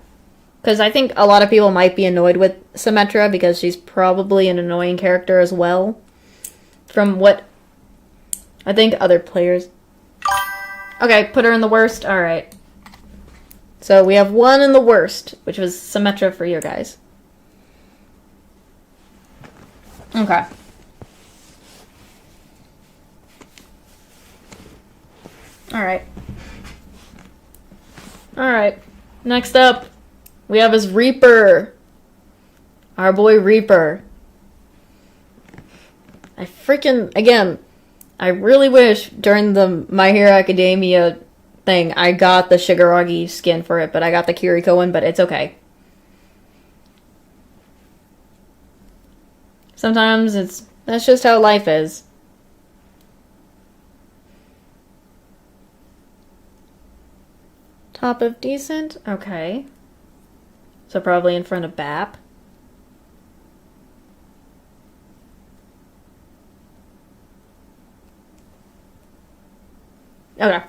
Because I think a lot of people might be annoyed with Symmetra because she's probably an annoying character as well. From what I think other players... Okay, put her in the worst. Alright. So we have one in the worst, which was Symmetra for you guys. Okay. Alright. Alright. Next up, we have his Reaper. Our boy Reaper. I really wish during the My Hero Academia thing I got the Shigaragi skin for it, but I got the Kiriko one, but it's okay. Sometimes that's just how life is. Top of decent? Okay. So probably in front of BAP. Okay.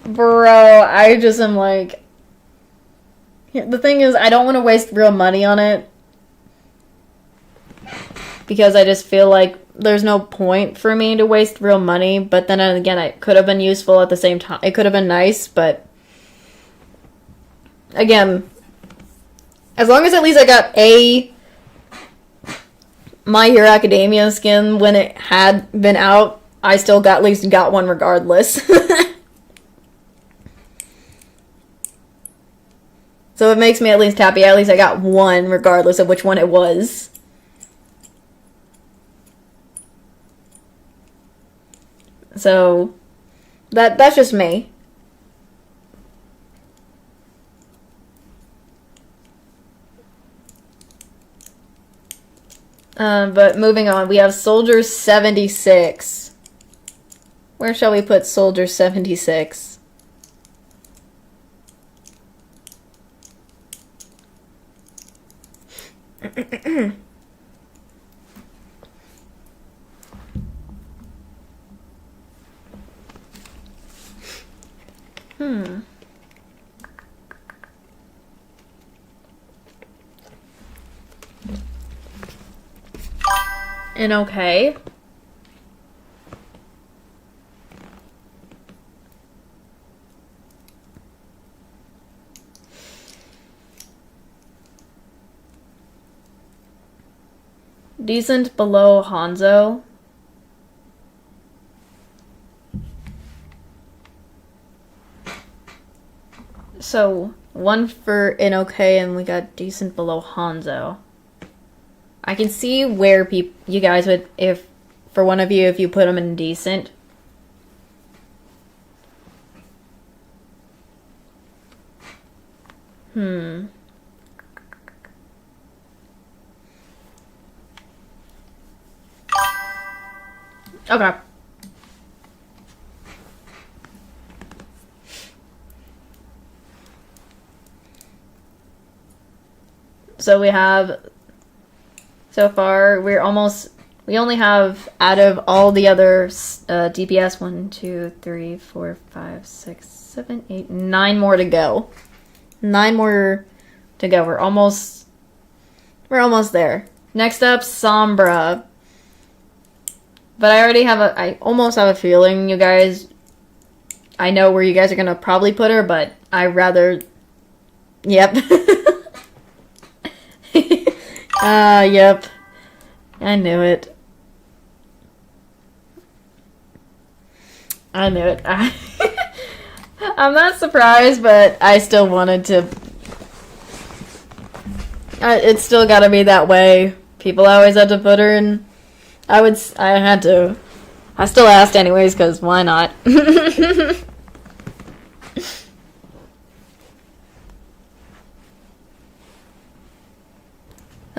Bro, I just am like... The thing is, I don't want to waste real money on it. Because I just feel like there's no point for me to waste real money. But then again, it could have been useful at the same time. It could have been nice, but... Again, as long as at least I got a My Hero Academia skin when it had been out, I still at least got one regardless. So it makes me at least happy. At least I got one regardless of which one it was. So that's just me. But moving on, we have Soldier 76. Where shall we put Soldier 76? And okay. Decent below Hanzo. So, one for in okay, and we got decent below Hanzo. I can see where you guys would, if, for one of you, if you put them in decent. Okay. So we have, so far, we only have, out of all the other DPS, 1, 2, 3, 4, 5, 6, 7, 8, 9 more to go. 9 more to go. We're almost there. Next up, Sombra. But I almost have a feeling, you guys, I know where you guys are going to probably put her, but I rather, yep. Yep. I knew it. I'm not surprised, but I still wanted to. It's still gotta be that way. People always had to put her in. I had to. I still asked anyways, because why not?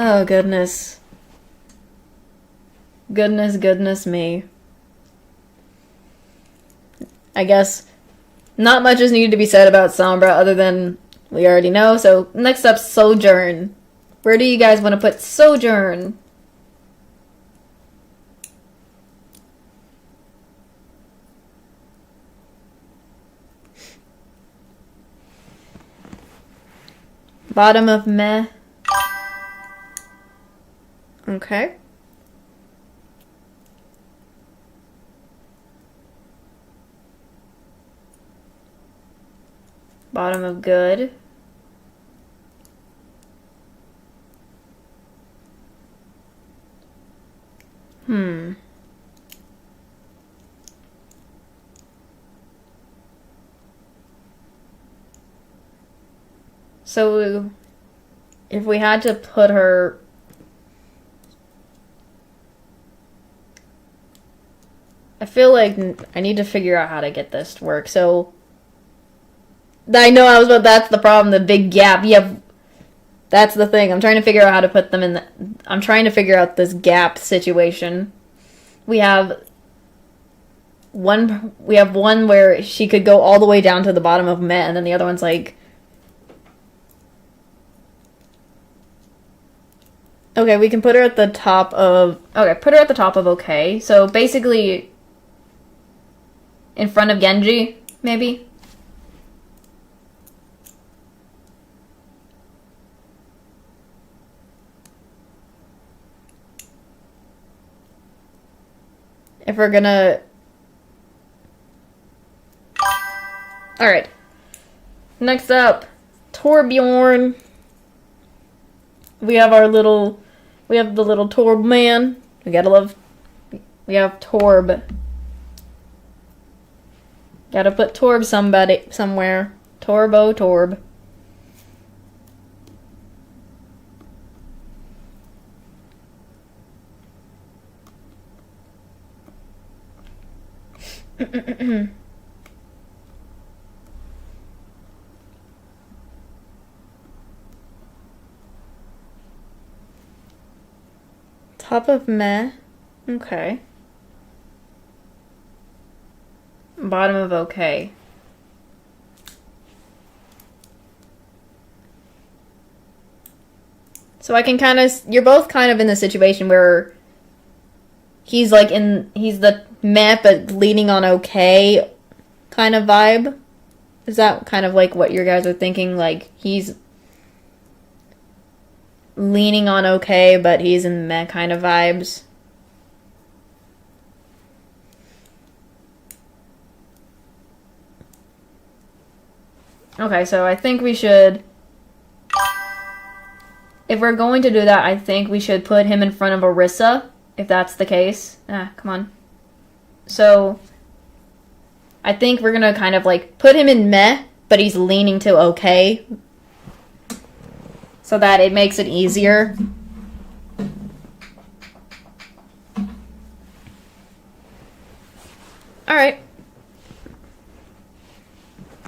Oh, goodness. Goodness me. I guess not much is needed to be said about Sombra other than we already know. So next up, Sojourn. Where do you guys want to put Sojourn? Bottom of meh. Okay. Bottom of good. So, if we had to put her... I feel like I need to figure out how to get this to work. So, that's the problem, the big gap. Yeah, that's the thing. I'm trying to figure out how to put them in I'm trying to figure out this gap situation. we have one where she could go all the way down to the bottom of meh, and then the other one's like, okay, we can put her at the top of, okay. So basically in front of Genji, maybe. If we're gonna... Alright. Next up, Torbjorn. We have the little Torb man. We have Torb. Gotta put Torb somewhere. Torb. Top of meh. Okay. Bottom of okay. So I can kind of... You're both kind of in the situation where he's the meh but leaning on okay kind of vibe. Is that kind of like what you guys are thinking? Like, he's leaning on okay, but he's in meh kind of vibes. Okay, so I think we should... If we're going to do that, I think we should put him in front of Orisa, if that's the case. Come on. So, I think we're gonna kind of like put him in meh, but he's leaning to okay. So that it makes it easier. Alright.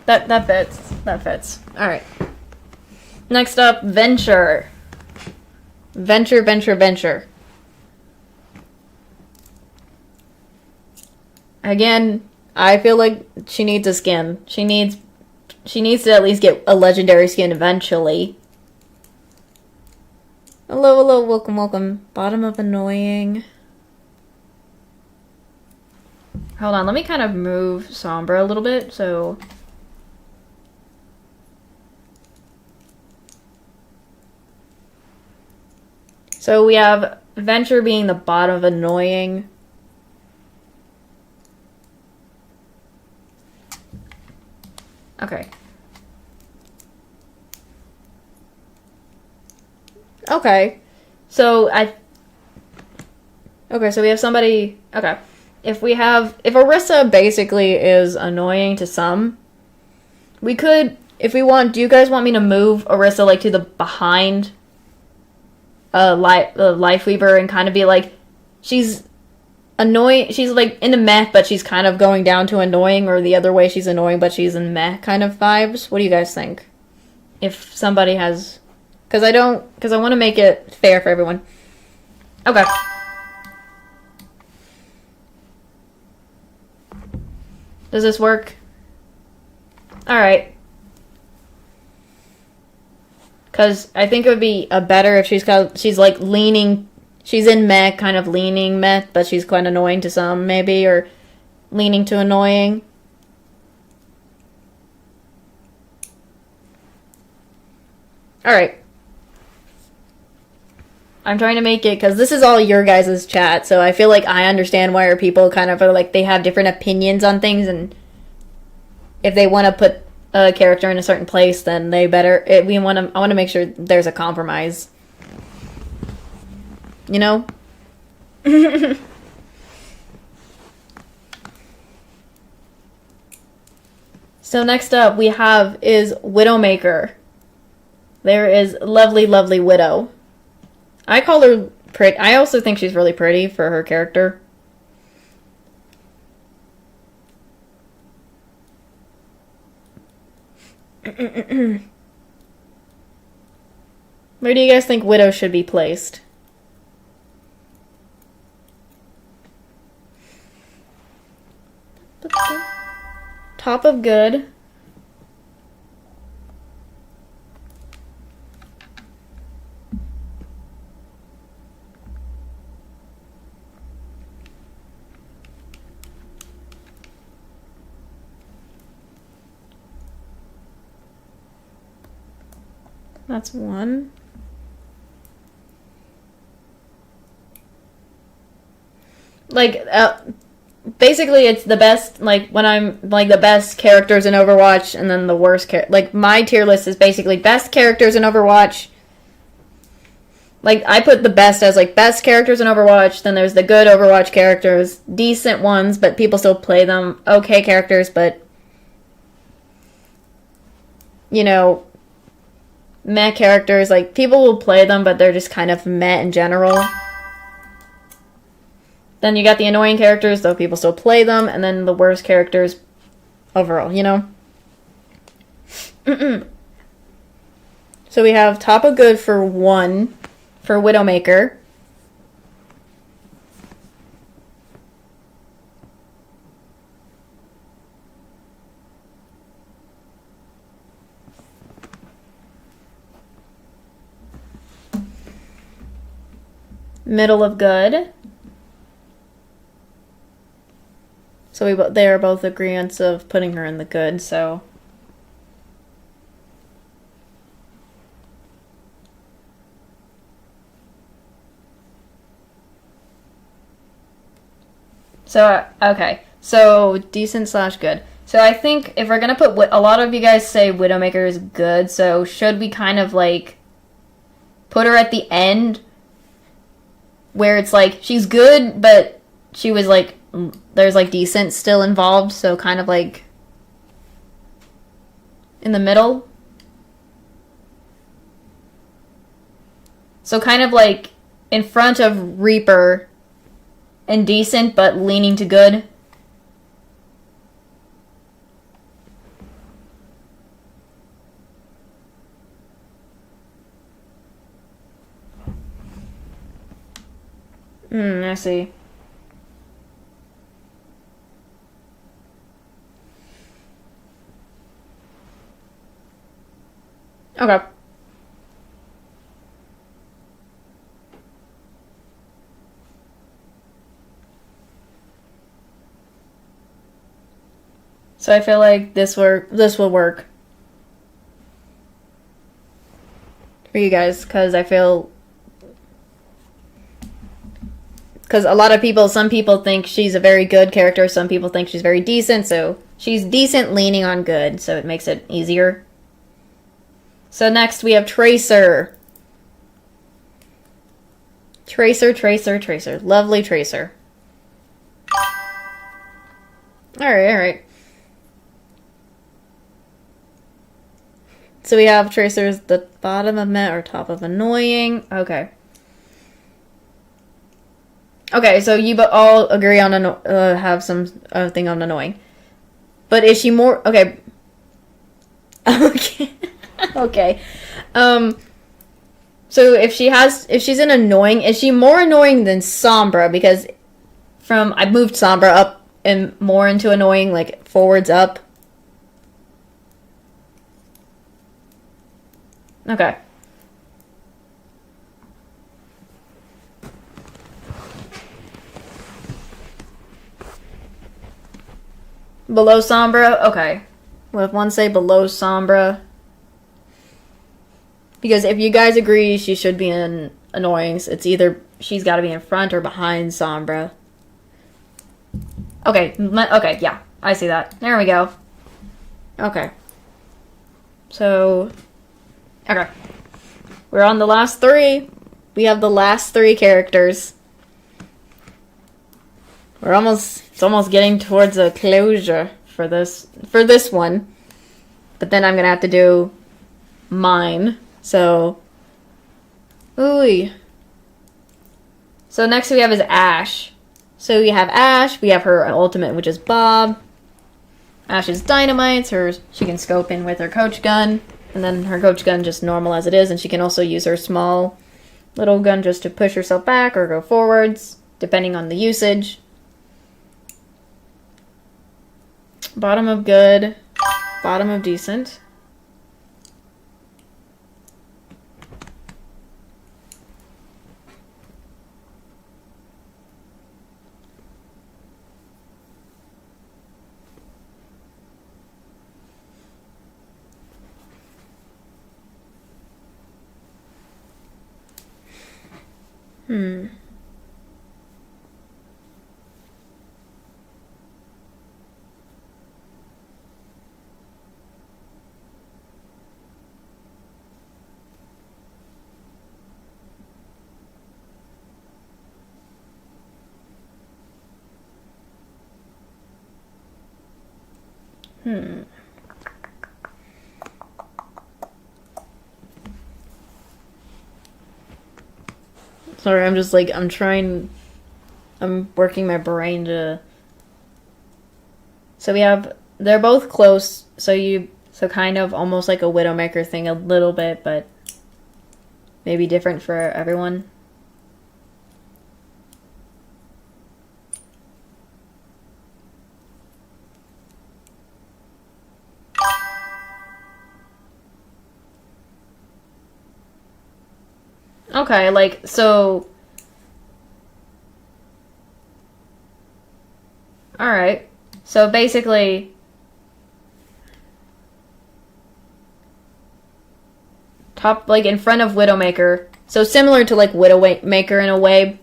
That fits. Alright. Next up, Venture. Venture. Again, I feel like she needs a skin. She needs to at least get a legendary skin eventually. Hello, welcome. Bottom of annoying. Hold on, let me kind of move Sombra a little bit, so... So we have Venture being the bottom of annoying. Okay. So we have somebody... Okay. If Orisa basically is annoying to some, we could, if we want, do you guys want me to move Orisa, like, to the behind Life Weaver and kind of be like, she's annoying, she's like in the meh, but she's kind of going down to annoying, or the other way, she's annoying, but she's in meh kind of vibes? What do you guys think? If somebody has... Because I want to make it fair for everyone. Okay. Does this work? Alright. Because I think it would be better if she's like leaning... She's in meh, kind of leaning meh, but she's quite annoying to some, maybe, or leaning to annoying. Alright. I'm trying to make it, because this is all your guys' chat, so I feel like I understand why people kind of are like, they have different opinions on things, and if they want to put a character in a certain place, then they better... I want to make sure there's a compromise. You know? So next up we have is Widowmaker. There is lovely, lovely Widow. I call her pretty. I also think she's really pretty for her character. Where do you guys think Widow should be placed? top of good. That's one. Like, basically it's the best, like, when I'm, like, the best characters in Overwatch, and then the worst like, my tier list is basically best characters in Overwatch. Like, I put the best as, like, best characters in Overwatch, then there's the good Overwatch characters, decent ones, but people still play them, okay characters, but, you know, meh characters, like, people will play them, but they're just kind of meh in general. Then you got the annoying characters, though people still play them, and then the worst characters overall, you know? So we have top of good for 1 for Widowmaker. Middle of good. So they are both agreeants of putting her in the good, so. So, okay. So, decent slash good. So I think if we're gonna put, a lot of you guys say Widowmaker is good, so should we kind of, like, put her at the end, where it's like, she's good, but she was, like, there's, like, decent still involved, so kind of, like, in the middle? So kind of, like, in front of Reaper, and decent, but leaning to good. I see. Okay. So I feel like this will work for you guys, because I feel, because a lot of people, some people think she's a very good character, some people think she's very decent, so she's decent leaning on good, so it makes it easier. So next we have Tracer. Tracer, Tracer, Tracer. Lovely Tracer. Alright, alright. So we have Tracer's the bottom of meh or top of annoying. Okay. Okay, so you all agree on have some thing on annoying. But is she more okay? Okay. Okay. So if she's an annoying, is she more annoying than Sombra? Because I moved Sombra up and more into annoying, like forwards up. Okay. Below Sombra? Okay. Well, if one say below Sombra. Because if you guys agree she should be in annoyings, it's either she's got to be in front or behind Sombra. Okay. Okay, yeah. I see that. There we go. Okay. So, okay. We're on the last 3. We have the last 3 characters. It's almost getting towards a closure for this one. But then I'm going to have to do mine. So, ooh. So next we have is Ashe. So we have Ashe, we have her ultimate, which is Bob. Ashe's dynamites, she can scope in with her coach gun, and then her coach gun just normal as it is, and she can also use her small little gun just to push herself back or go forwards, depending on the usage. Bottom of good. Bottom of decent. Hmm. Sorry, I'm just like, I'm working my brain to... So we have, they're both close, so kind of almost like a Widowmaker thing a little bit, but maybe different for everyone. Okay, like, so... Alright. So basically... Top, like, in front of Widowmaker. So similar to, like, Widowmaker in a way.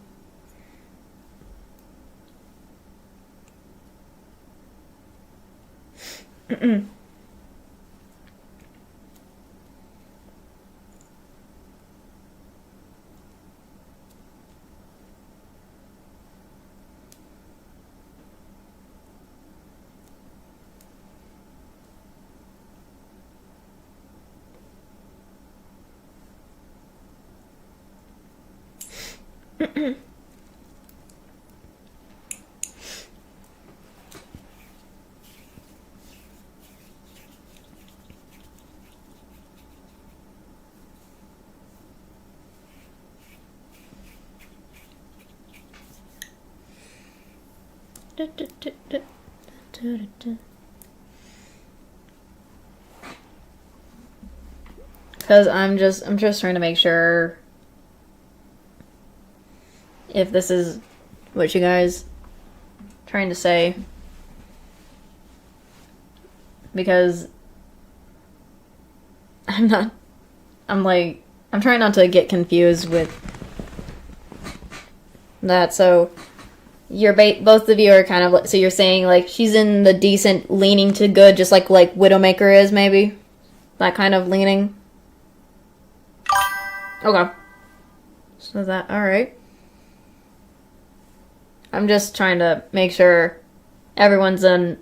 Because I'm just trying to make sure if this is what you guys trying to say. Because I'm trying not to get confused with that. So both of you are kind of, so you're saying like she's in the decent leaning to good, just like Widowmaker is, maybe that kind of leaning. Okay. So that, alright. I'm just trying to make sure everyone's okay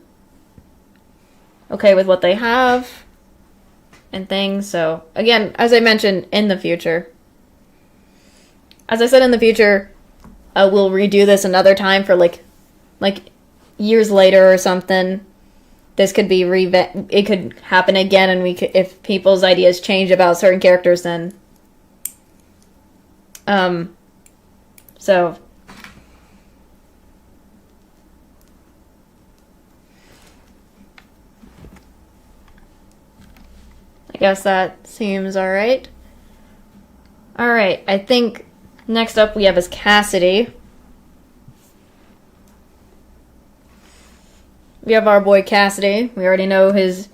with what they have and things. So again, as I mentioned, in the future, as I said, in the future, we'll redo this another time for like years later or something. This could be it could happen again, and if people's ideas change about certain characters, then so I guess that seems alright. Alright, I think next up we have is Cassidy. We have our boy Cassidy. We already know his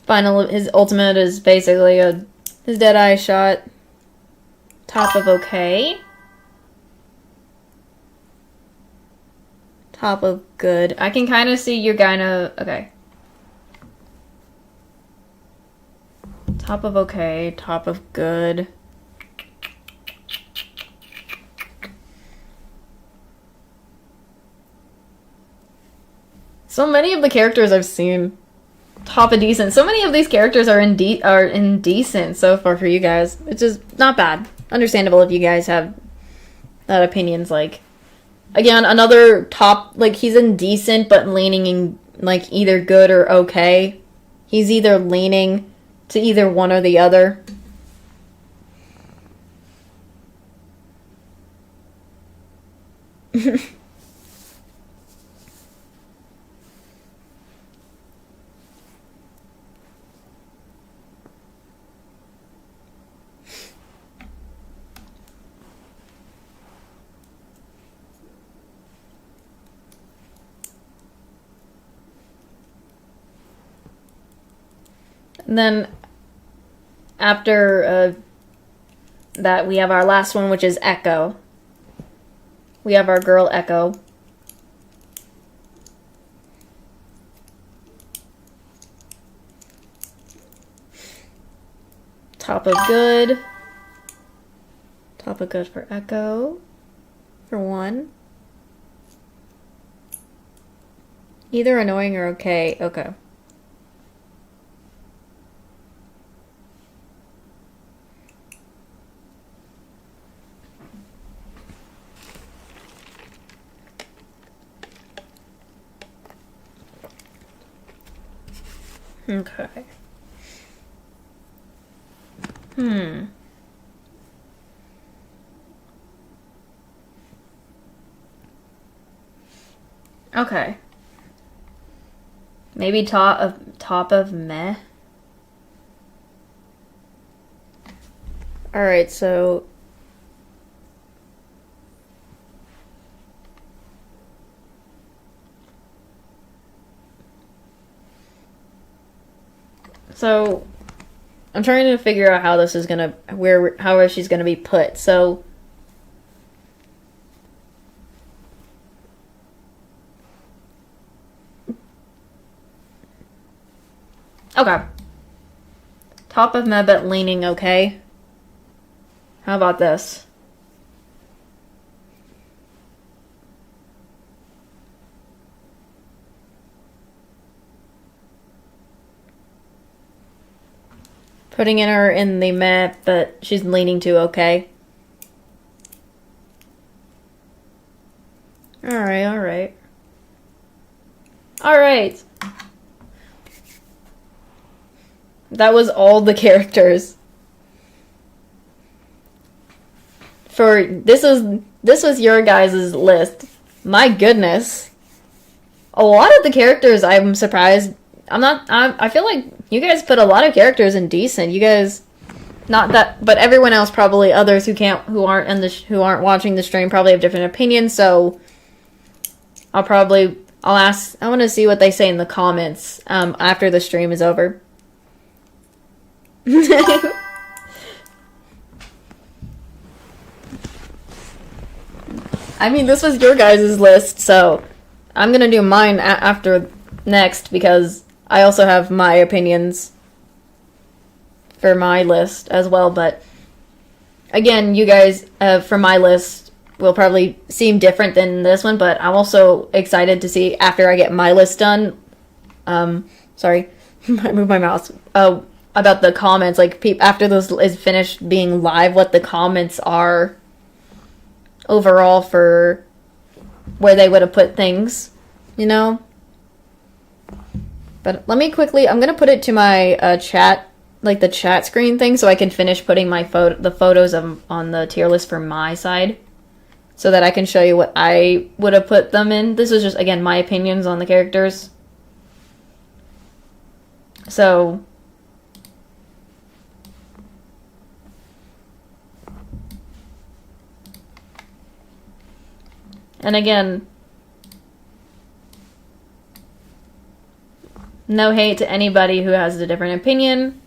ultimate is basically his Deadeye shot. Top of okay. Top of good. I can kind of see you're okay. Top of okay, top of good. So many of the characters I've seen, top of decent. So many of these characters are in decent so far for you guys, which is not bad. Understandable if you guys have that opinions. Like, again, another top, like, he's in decent but leaning in like either good or okay. He's either leaning to either one or the other. And then after that, we have our last one, which is Echo. We have our girl Echo. Top of good. Top of good for Echo. For 1. Either annoying or okay. Okay. Okay. Okay. Maybe top of meh. Alright, so I'm trying to figure out how this is gonna how she's gonna be put. So okay. Top of meh, but leaning okay. How about this? Putting her in the meh, but she's leaning to okay. Alright, alright. Alright. That was all the characters. This was your guys' list. My goodness. A lot of the characters, I'm surprised. I feel like you guys put a lot of characters in decent. You guys, not that, but everyone else probably, others who aren't watching the stream probably have different opinions. So I'll ask. I want to see what they say in the comments after the stream is over. I mean, this was your guys' list, so I'm gonna do mine after next because I also have my opinions for my list as well. But again, you guys for my list will probably seem different than this one, but I'm also excited to see after I get my list done. Sorry, I moved my mouse. About the comments, like after this is finished being live, what the comments are overall for where they would have put things, you know? But let me quickly, I'm gonna put it to my chat, like the chat screen thing, so I can finish putting my the photos on the tier list for my side, so that I can show you what I would have put them in. This is just, again, my opinions on the characters. So and again, no hate to anybody who has a different opinion.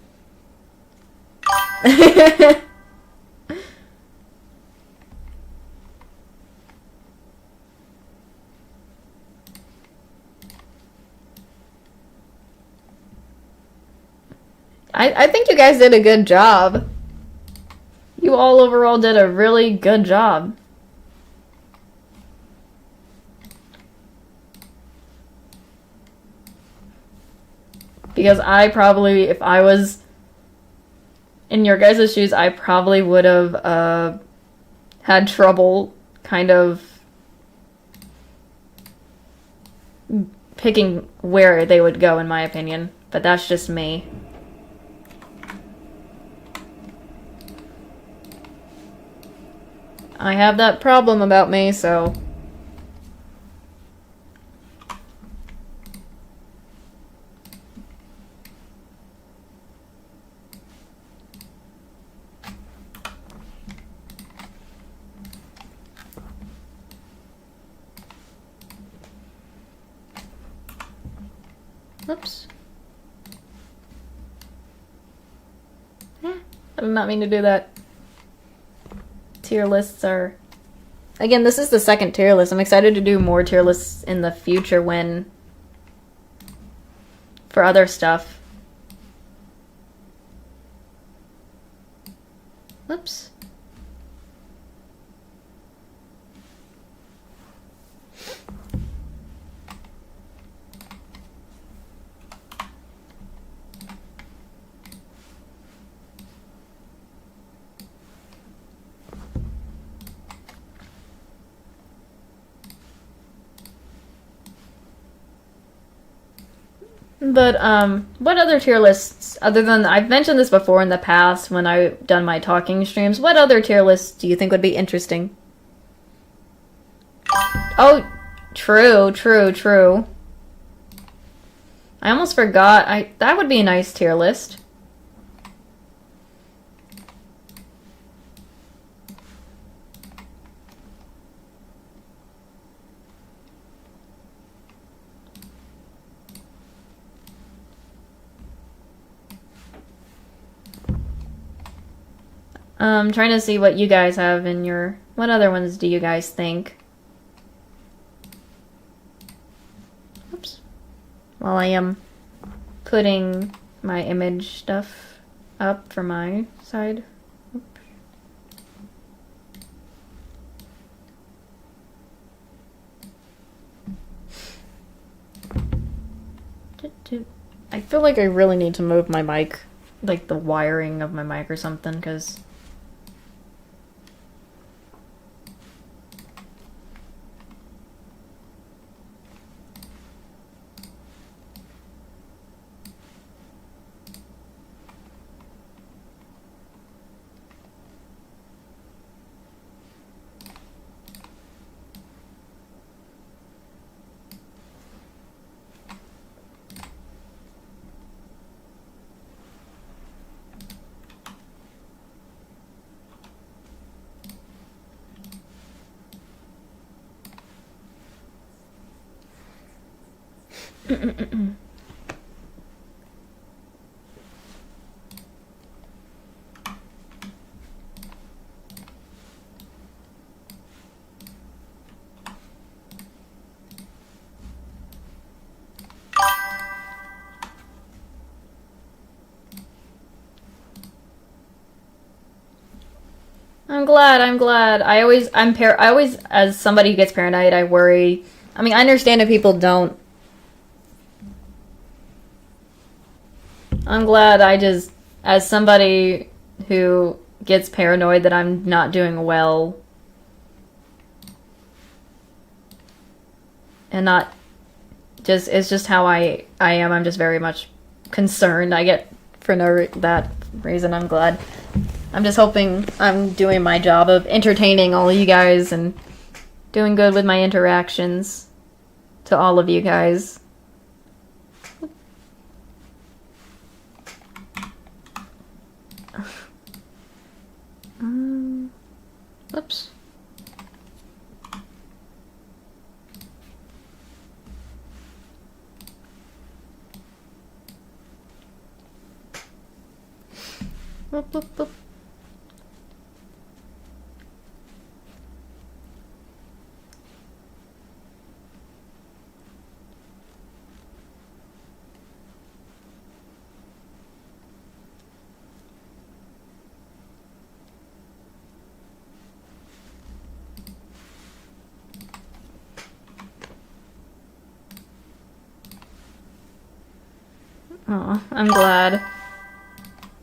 I think you guys did a good job. You all overall did a really good job. Because I probably, if I was in your guys' shoes, I probably would have had trouble kind of picking where they would go, in my opinion. But that's just me. I have that problem about me, so... Oops. I did not mean to do that. Tier lists are... Again, this is the second tier list. I'm excited to do more tier lists in the future when... for other stuff. Whoops. But, what other tier lists, other than, I've mentioned this before in the past when I've done my talking streams, what other tier lists do you think would be interesting? Oh, true. I almost forgot, that would be a nice tier list. Trying to see what you guys have in your... What other ones do you guys think? Oops. While I am putting my image stuff up for my side. I feel like I really need to move my mic, like the wiring of my mic or something, because... I'm glad. I always, as somebody who gets paranoid, I worry. I mean, I understand if people don't. I'm glad as somebody who gets paranoid that I'm not doing well. And not just, it's just how I am. I'm just very much concerned. I get, for that reason, I'm glad. I'm just hoping I'm doing my job of entertaining all of you guys and doing good with my interactions to all of you guys. Oops. Boop, boop, boop. Oh, I'm glad.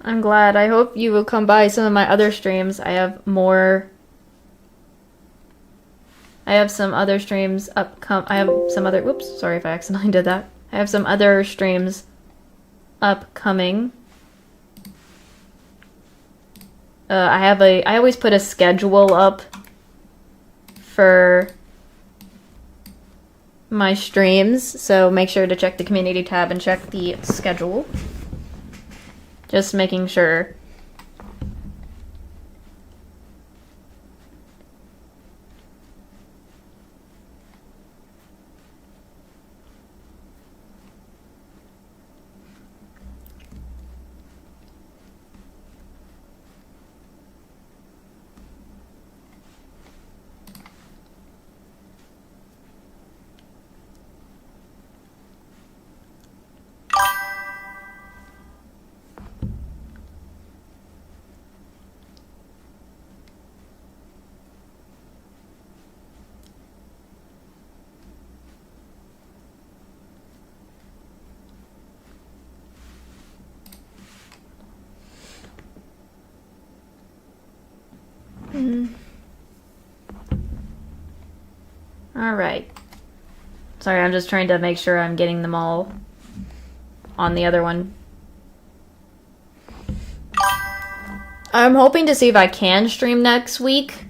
I'm glad. I hope you will come by some of my other streams. I have some other streams whoops, sorry if I accidentally did that. I have some other streams upcoming. I always put a schedule up for my streams, so make sure to check the community tab and check the schedule. Just making sure. Alright. Sorry, I'm just trying to make sure I'm getting them all on the other one. I'm hoping to see if I can stream next week.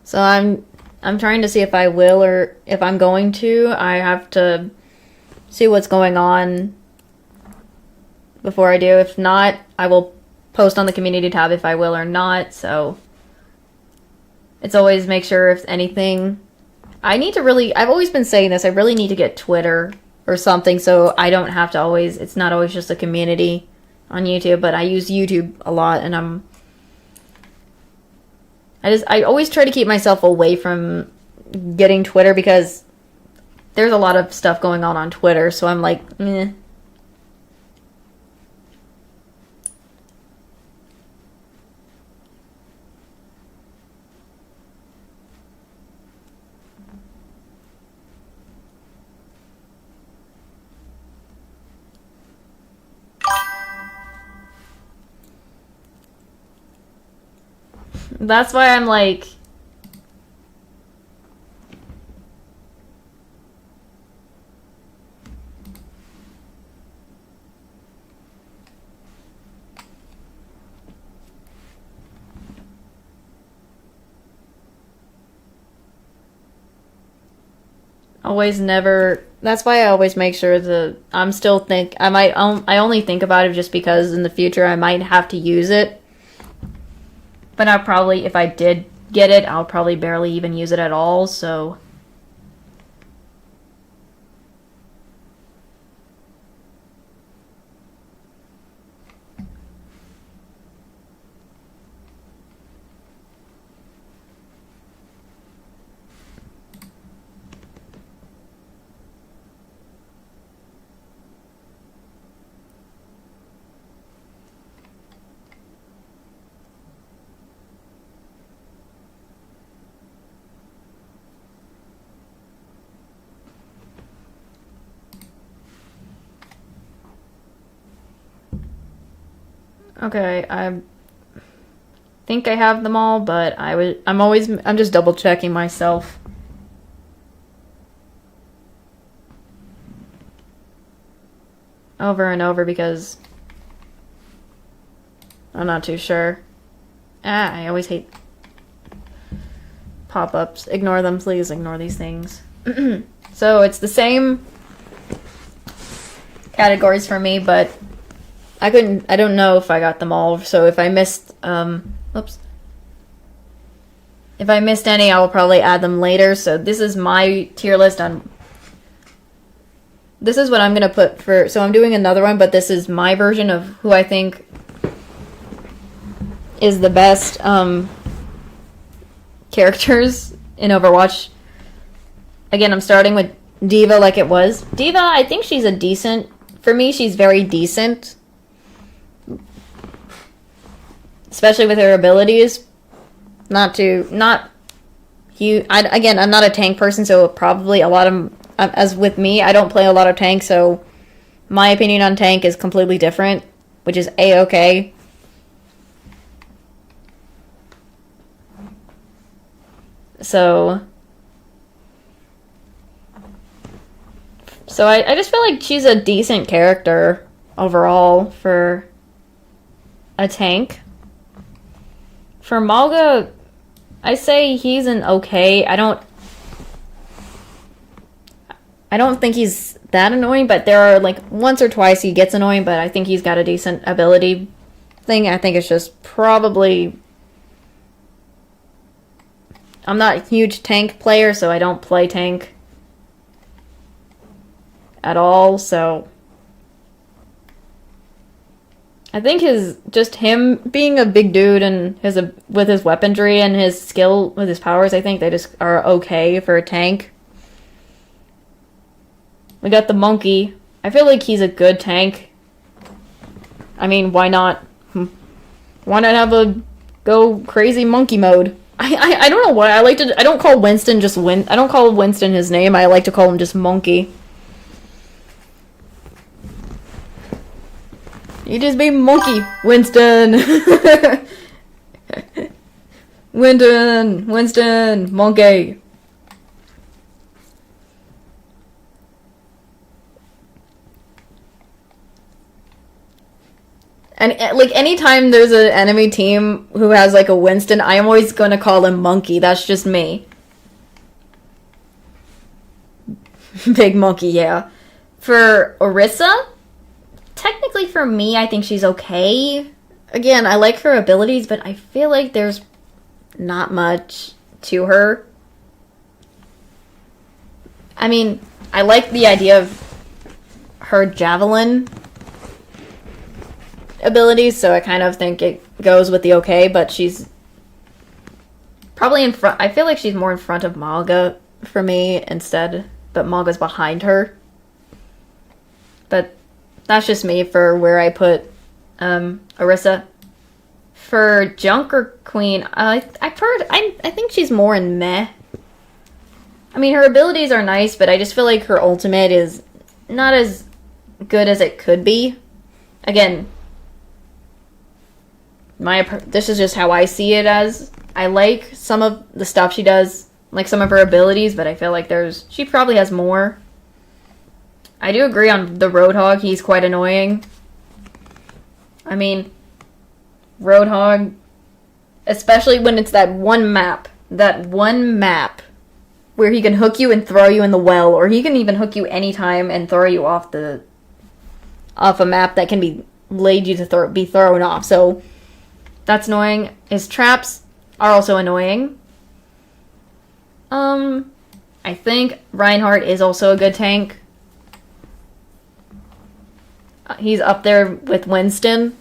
So I'm trying to see if I will or if I'm going to. I have to see what's going on before I do. If not, I will post on the community tab if I will or not. So it's always make sure if anything. I need to really, I've always been saying this, I really need to get Twitter or something so I don't have to always, it's not always just a community on YouTube, but I use YouTube a lot and I always try to keep myself away from getting Twitter because there's a lot of stuff going on Twitter, so I'm like, eh. That's why I'm like... Always never... That's why I always make sure that I'm still think... I only think about it just because in the future I might have to use it. But I'll probably, if I did get it, I'll probably barely even use it at all, so... Okay, I think I have them all, but I'm just double checking myself. Over and over because I'm not too sure. I always hate pop-ups. Ignore them, please. Ignore these things. So it's the same categories for me, but I don't know if I got them all, so if I missed, oops. If I missed any, I will probably add them later, so this is my tier list on... This is what I'm gonna put for... So I'm doing another one, but this is my version of who I think is the best, characters in Overwatch. Again, I'm starting with D.Va like it was. D.Va, I think she's a decent... For me, she's very decent. Especially with her abilities. Again, I'm not a tank person, so probably a lot of... As with me, I don't play a lot of tank, so my opinion on tank is completely different, which is A-okay. So I just feel like she's a decent character overall for a tank. For Malga, I say he's an okay. I don't think he's that annoying, but there are like once or twice he gets annoying, but I think he's got a decent ability thing. I think it's just probably... I'm not a huge tank player, so I don't play tank at all, so... I think him being a big dude and with his weaponry and his skill with his powers, I think they just are okay for a tank. We got the monkey. I feel like he's a good tank. I mean, why not? Why not have a go crazy monkey mode? I don't know why I don't call Winston just I don't call Winston his name. I like to call him just Monkey. You just be monkey, Winston. Winston, monkey. And like anytime there's an enemy team who has like a Winston, I am always gonna call him Monkey. That's just me. Big Monkey, yeah. For Orisa, technically for me, I think she's okay. Again, I like her abilities, but I feel like there's not much to her. I mean, I like the idea of her javelin abilities, so I kind of think it goes with the okay, but she's probably in front. I feel like she's more in front of Malga for me instead, but Malga's behind her. But that's just me for where I put Orisa. For Junker Queen, I think she's more in meh. I mean, her abilities are nice, but I just feel like her ultimate is not as good as it could be. Again, this is just how I see it as. I like some of the stuff she does, like some of her abilities, but I feel like she probably has more. I do agree on the Roadhog, he's quite annoying. I mean, Roadhog, especially when it's that one map where he can hook you and throw you in the well, or he can even hook you anytime and throw you off a map that can be laid you to be thrown off. So that's annoying. His traps are also annoying. I think Reinhardt is also a good tank. He's up there with Winston.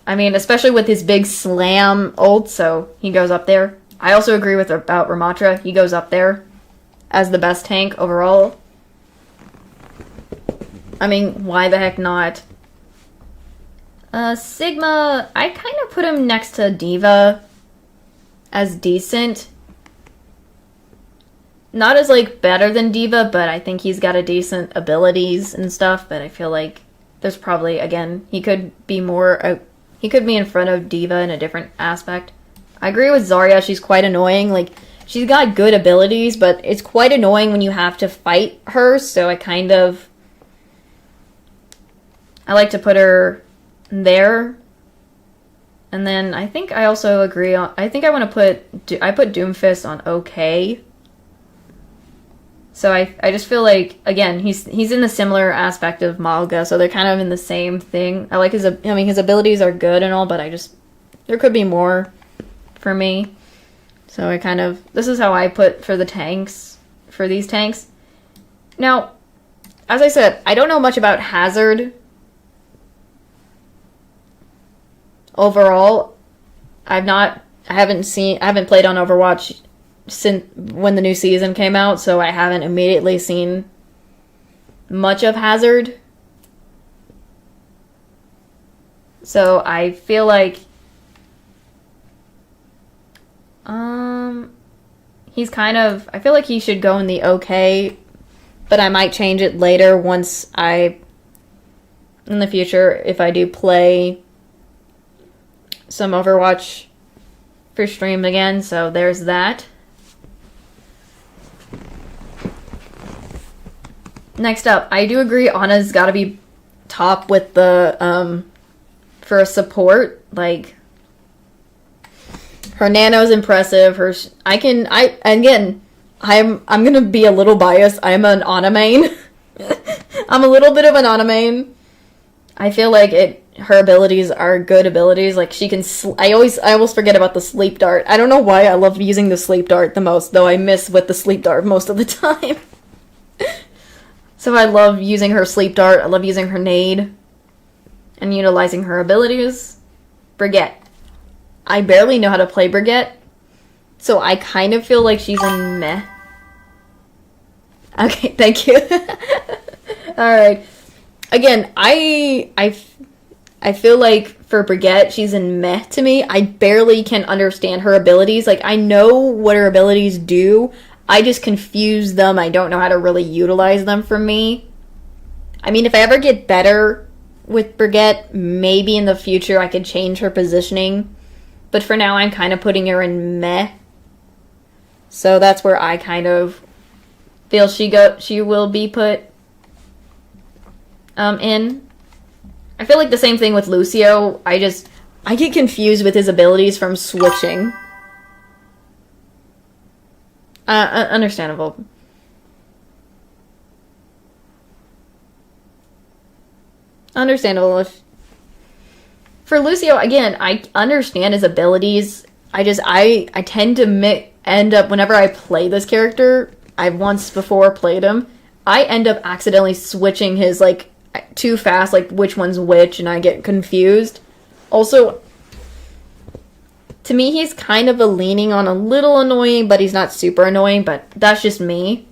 I mean, especially with his big slam ult, so he goes up there. I also agree about Ramatra. He goes up there as the best tank overall. I mean, why the heck not? Sigma, I kind of put him next to Diva as decent. Not as, like, better than Diva, but I think he's got a decent abilities and stuff, but I feel like there's probably, again, he could be in front of Diva in a different aspect. I agree with Zarya, she's quite annoying. Like, she's got good abilities, but it's quite annoying when you have to fight her, so I like to put her there. And then I think I also agree on, I think I want to I put Doomfist on okay. So I just feel like, again, he's in the similar aspect of Malga, so they're kind of in the same thing. I like his abilities are good and all, but there could be more for me. So this is how I put for these tanks. Now, as I said, I don't know much about Hazard. Overall, I haven't played on Overwatch since when the new season came out, so I haven't immediately seen much of Hazard. So I feel like I feel like he should go in the okay, but I might change it later in the future, if I do play some Overwatch for stream again, so there's that. Next up, I do agree Ana's gotta be top with the, for a support, like, her nano's impressive, I'm gonna be a little biased, I'm an Ana main. I'm a little bit of an Ana main. I feel like her abilities are good abilities, like she can, I always forget about the sleep dart. I don't know why I love using the sleep dart the most, though I miss with the sleep dart most of the time. So I love using her sleep dart, I love using her nade, and utilizing her abilities. Brigitte. I barely know how to play Brigitte, so I kind of feel like she's in meh. Okay, thank you. Alright. Again, I feel like for Brigitte, she's in meh to me. I barely can understand her abilities. Like, I know what her abilities do, I just confuse them. I don't know how to really utilize them for me. I mean, if I ever get better with Brigitte. Maybe in the future I could change her positioning. But for now, I'm kind of putting her in meh. So that's where I kind of feel she will be put in. I feel like the same thing with Lucio. I get confused with his abilities from switching. Understandable. Understandable. For Lucio, again, I understand his abilities. I tend to end up, whenever I play this character, I've once before played him, I end up accidentally switching his, like, too fast, like, which one's which, and I get confused. Also, to me, he's kind of leaning on a little annoying, but he's not super annoying, but that's just me.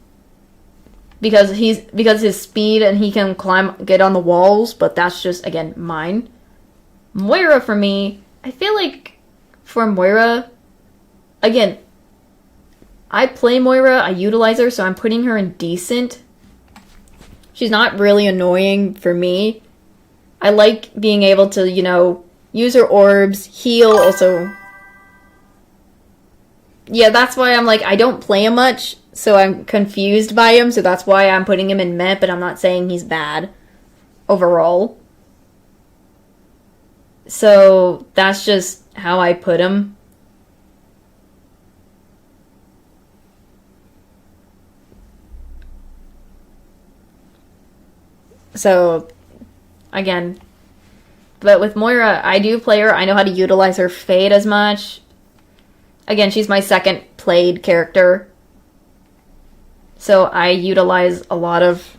Because his speed and he can get on the walls, but that's just, again, mine. Moira, for me, I feel like for Moira, again, I play Moira, I utilize her, so I'm putting her in decent. She's not really annoying for me. I like being able to, use her orbs, heal, also. Yeah, that's why I'm like, I don't play him much, so I'm confused by him, so that's why I'm putting him in meh, but I'm not saying he's bad overall. So that's just how I put him. So, again, but with Moira, I do play her. I know how to utilize her Fade as much. Again, she's my second played character. So I utilize a lot of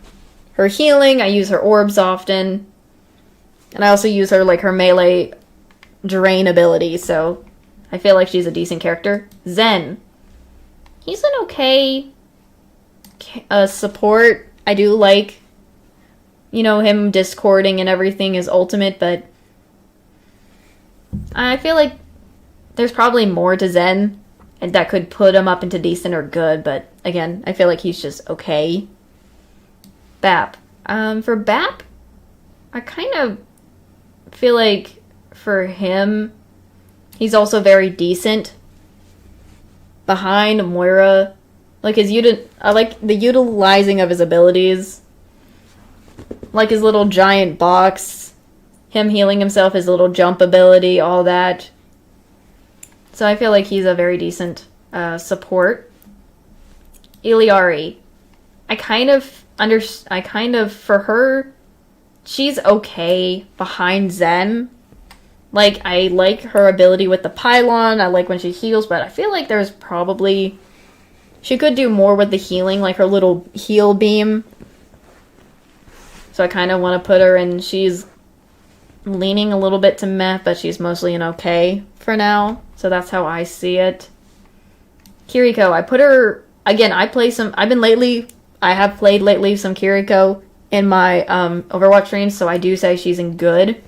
her healing. I use her orbs often. And I also use her, like, her melee drain ability. So I feel like she's a decent character. Zen. He's an okay support. I do like, him discording and everything is ultimate, but I feel like there's probably more to Zen and that could put him up into decent or good, but again, I feel like he's just okay. Bap. For Bap, I kind of feel like for him, he's also very decent. Behind Moira, like I like the utilizing of his abilities. Like his little giant box, him healing himself, his little jump ability, all that. So I feel like he's a very decent support. Iliari. I kind of, for her, she's okay behind Zen. Like, I like her ability with the pylon, I like when she heals, but I feel like there's probably, she could do more with the healing, like her little heal beam. So I kind of want to put her in, she's leaning a little bit to meh, but she's mostly an okay for now. So that's how I see it. Kiriko, I put her, again, I have played lately some Kiriko in my Overwatch streams, so I do say she's in good.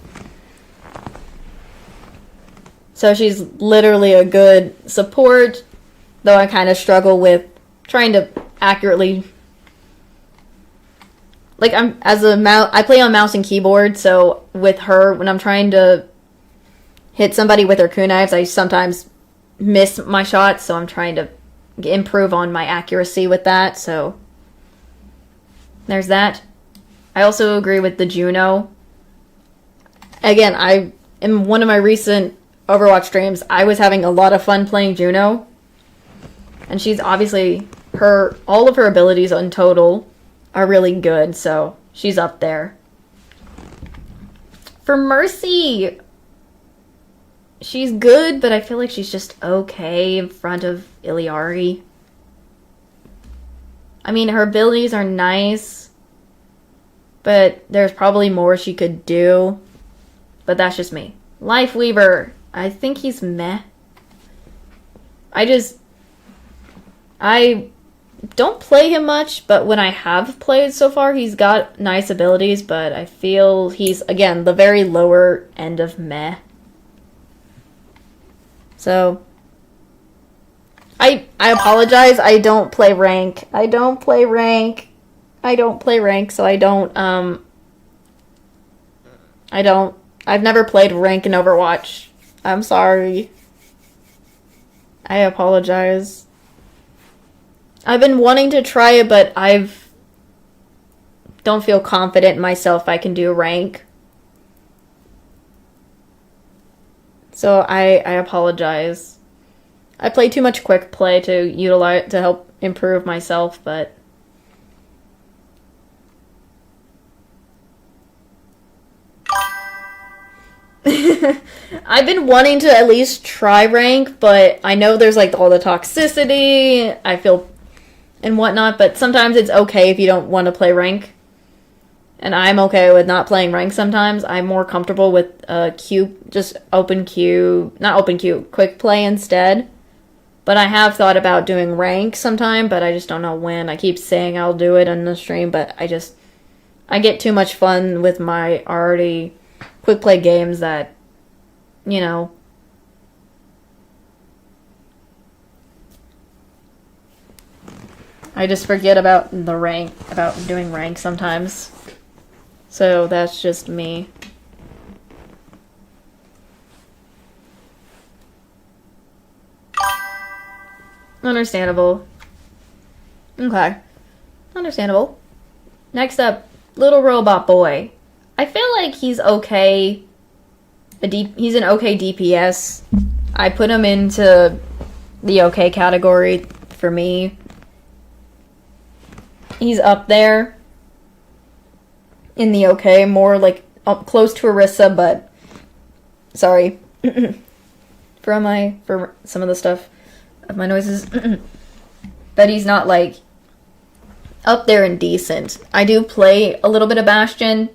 So she's literally a good support, though I kind of struggle with trying to accurately, like, I play on mouse and keyboard, so with her, when I'm trying to hit somebody with her kunais, I sometimes miss my shots, so I'm trying to improve on my accuracy with that, so there's that. I also agree with the Juno. Again, in one of my recent Overwatch streams, I was having a lot of fun playing Juno, and she's obviously, all of her abilities in total are really good, so she's up there. For Mercy, she's good, but I feel like she's just okay in front of Iliari. I mean, her abilities are nice, but there's probably more she could do, but that's just me. Lifeweaver, I think he's meh. I don't play him much, but when I have played so far, he's got nice abilities, but I feel he's, again, the very lower end of meh. So, I apologize, I don't play rank, so I don't, I don't. I've never played rank in Overwatch. I'm sorry. I apologize. I've been wanting to try it, but don't feel confident in myself I can do rank. So I apologize. I play too much quick play to help improve myself, but I've been wanting to at least try rank, but I know there's like all the toxicity, I feel, and whatnot, but sometimes it's okay if you don't want to play rank. And I'm okay with not playing rank sometimes. I'm more comfortable with just not open queue, quick play instead. But I have thought about doing rank sometime, but I just don't know when. I keep saying I'll do it on the stream, but I get too much fun with my already quick play games that, you know, I just forget about doing rank sometimes. So that's just me. Understandable. Okay. Understandable. Next up, Little Robot Boy. I feel like he's okay. He's an okay DPS. I put him into the okay category for me. He's up there in the okay, more like up close to Orisa, but sorry for some of the stuff of my noises. But he's not like up there and decent. I do play a little bit of Bastion,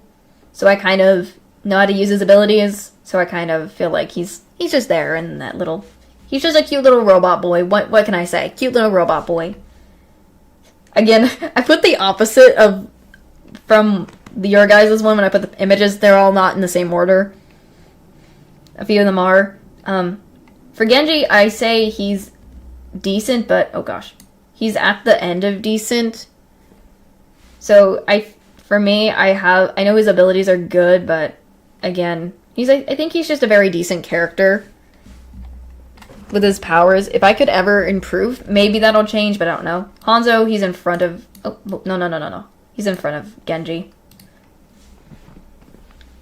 so I kind of know how to use his abilities, so I kind of feel like he's just there in that little... He's just a cute little robot boy. What can I say? Cute little robot boy. Again, I put the opposite of from your guys' one when I put the images. They're all not in the same order. A few of them are. For Genji, I say he's decent, but oh gosh. He's at the end of decent. So for me, I know his abilities are good, but again, I think he's just a very decent character with his powers. If I could ever improve, maybe that'll change, but I don't know. Hanzo, he's in front of... Oh, no. He's in front of Genji.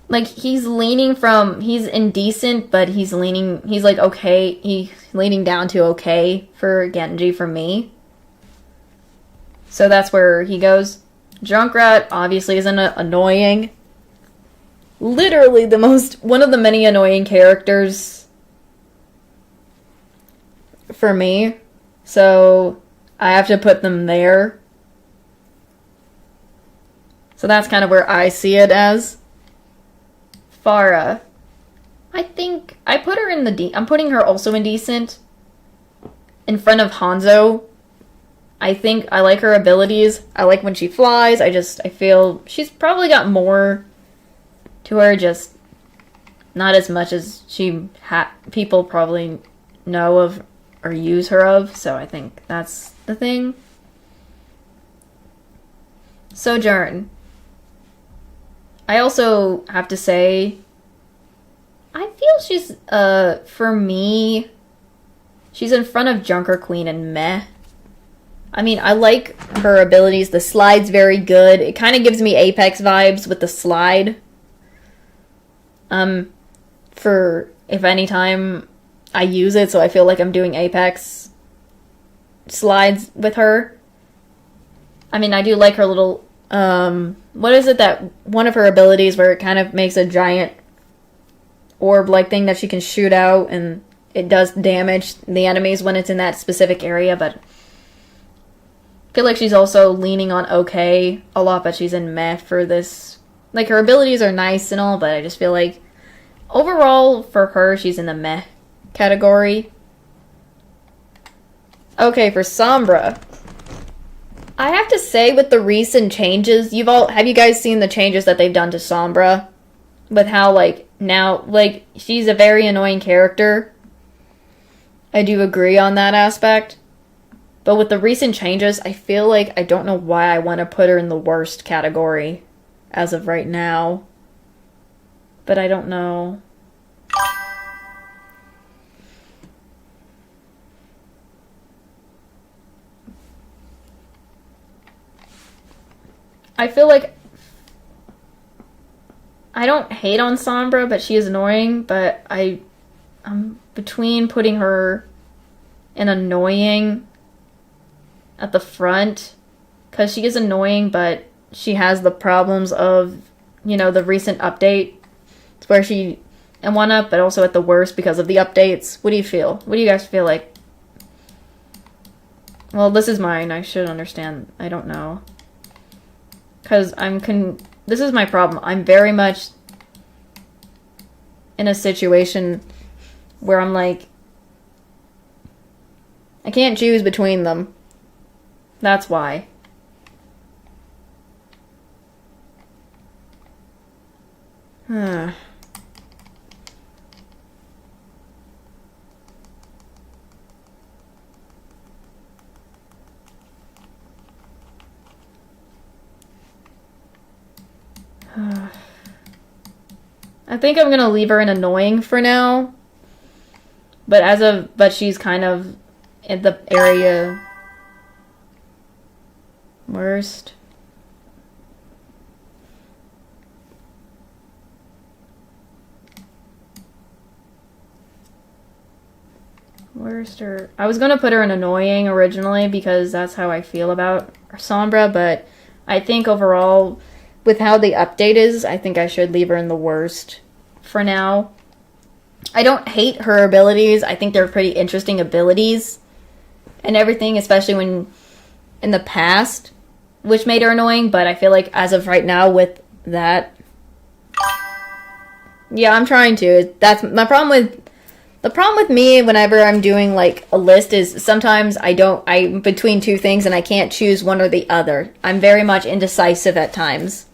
Like, he's indecent, but he's like okay. He's leaning down to okay for Genji for me. So that's where he goes. Junkrat obviously isn't annoying. Literally one of the many annoying characters for me. So I have to put them there. So that's kind of where I see it as. Pharah. I think I put her in I'm putting her also in decent. In front of Hanzo. I think I like her abilities. I like when she flies. I feel she's probably got more to her, just not as much as people probably know of or use her of. So I think that's the thing. Sojourn. I also have to say, I feel she's, for me, she's in front of Junker Queen and meh. I mean, I like her abilities. The slide's very good. It kind of gives me Apex vibes with the slide. For if any time I use it, so I feel like I'm doing Apex slides with her. I mean, I do like her little, what is it that one of her abilities where it kind of makes a giant orb-like thing that she can shoot out and it does damage the enemies when it's in that specific area, but I feel like she's also leaning on okay a lot, but she's in meh for this. Like, her abilities are nice and all, but I just feel like overall for her, she's in the meh category. Okay, for Sombra. I have to say, with the recent changes, have you guys seen the changes that they've done to Sombra? With how, like, now, like, she's a very annoying character. I do agree on that aspect. But with the recent changes, I feel like I don't know why I want to put her in the worst category as of right now. but I don't know. I feel like I don't hate on Sombra, but she is annoying, but I'm between putting her in annoying at the front, because she is annoying, but she has the problems of, you know, the recent update. It's where she, and one up, but also at the worst because of the updates. What do you feel? What do you guys feel like? Well, this is mine. I should understand. I don't know. Because this is my problem. I'm very much in a situation where I'm like, I can't choose between them. That's why. I think I'm gonna leave her in annoying for now. But she's kind of in the area worst. Worst, or I was gonna put her in annoying originally because that's how I feel about Sombra, but I think overall, with how the update is, I think I should leave her in the worst for now. I don't hate her abilities. I think they're pretty interesting abilities and everything, especially when in the past, which made her annoying, but I feel like as of right now with that, yeah, I'm trying to. That's my problem with, the problem with me whenever I'm doing like a list is sometimes I'm between two things and I can't choose one or the other. I'm very much indecisive at times.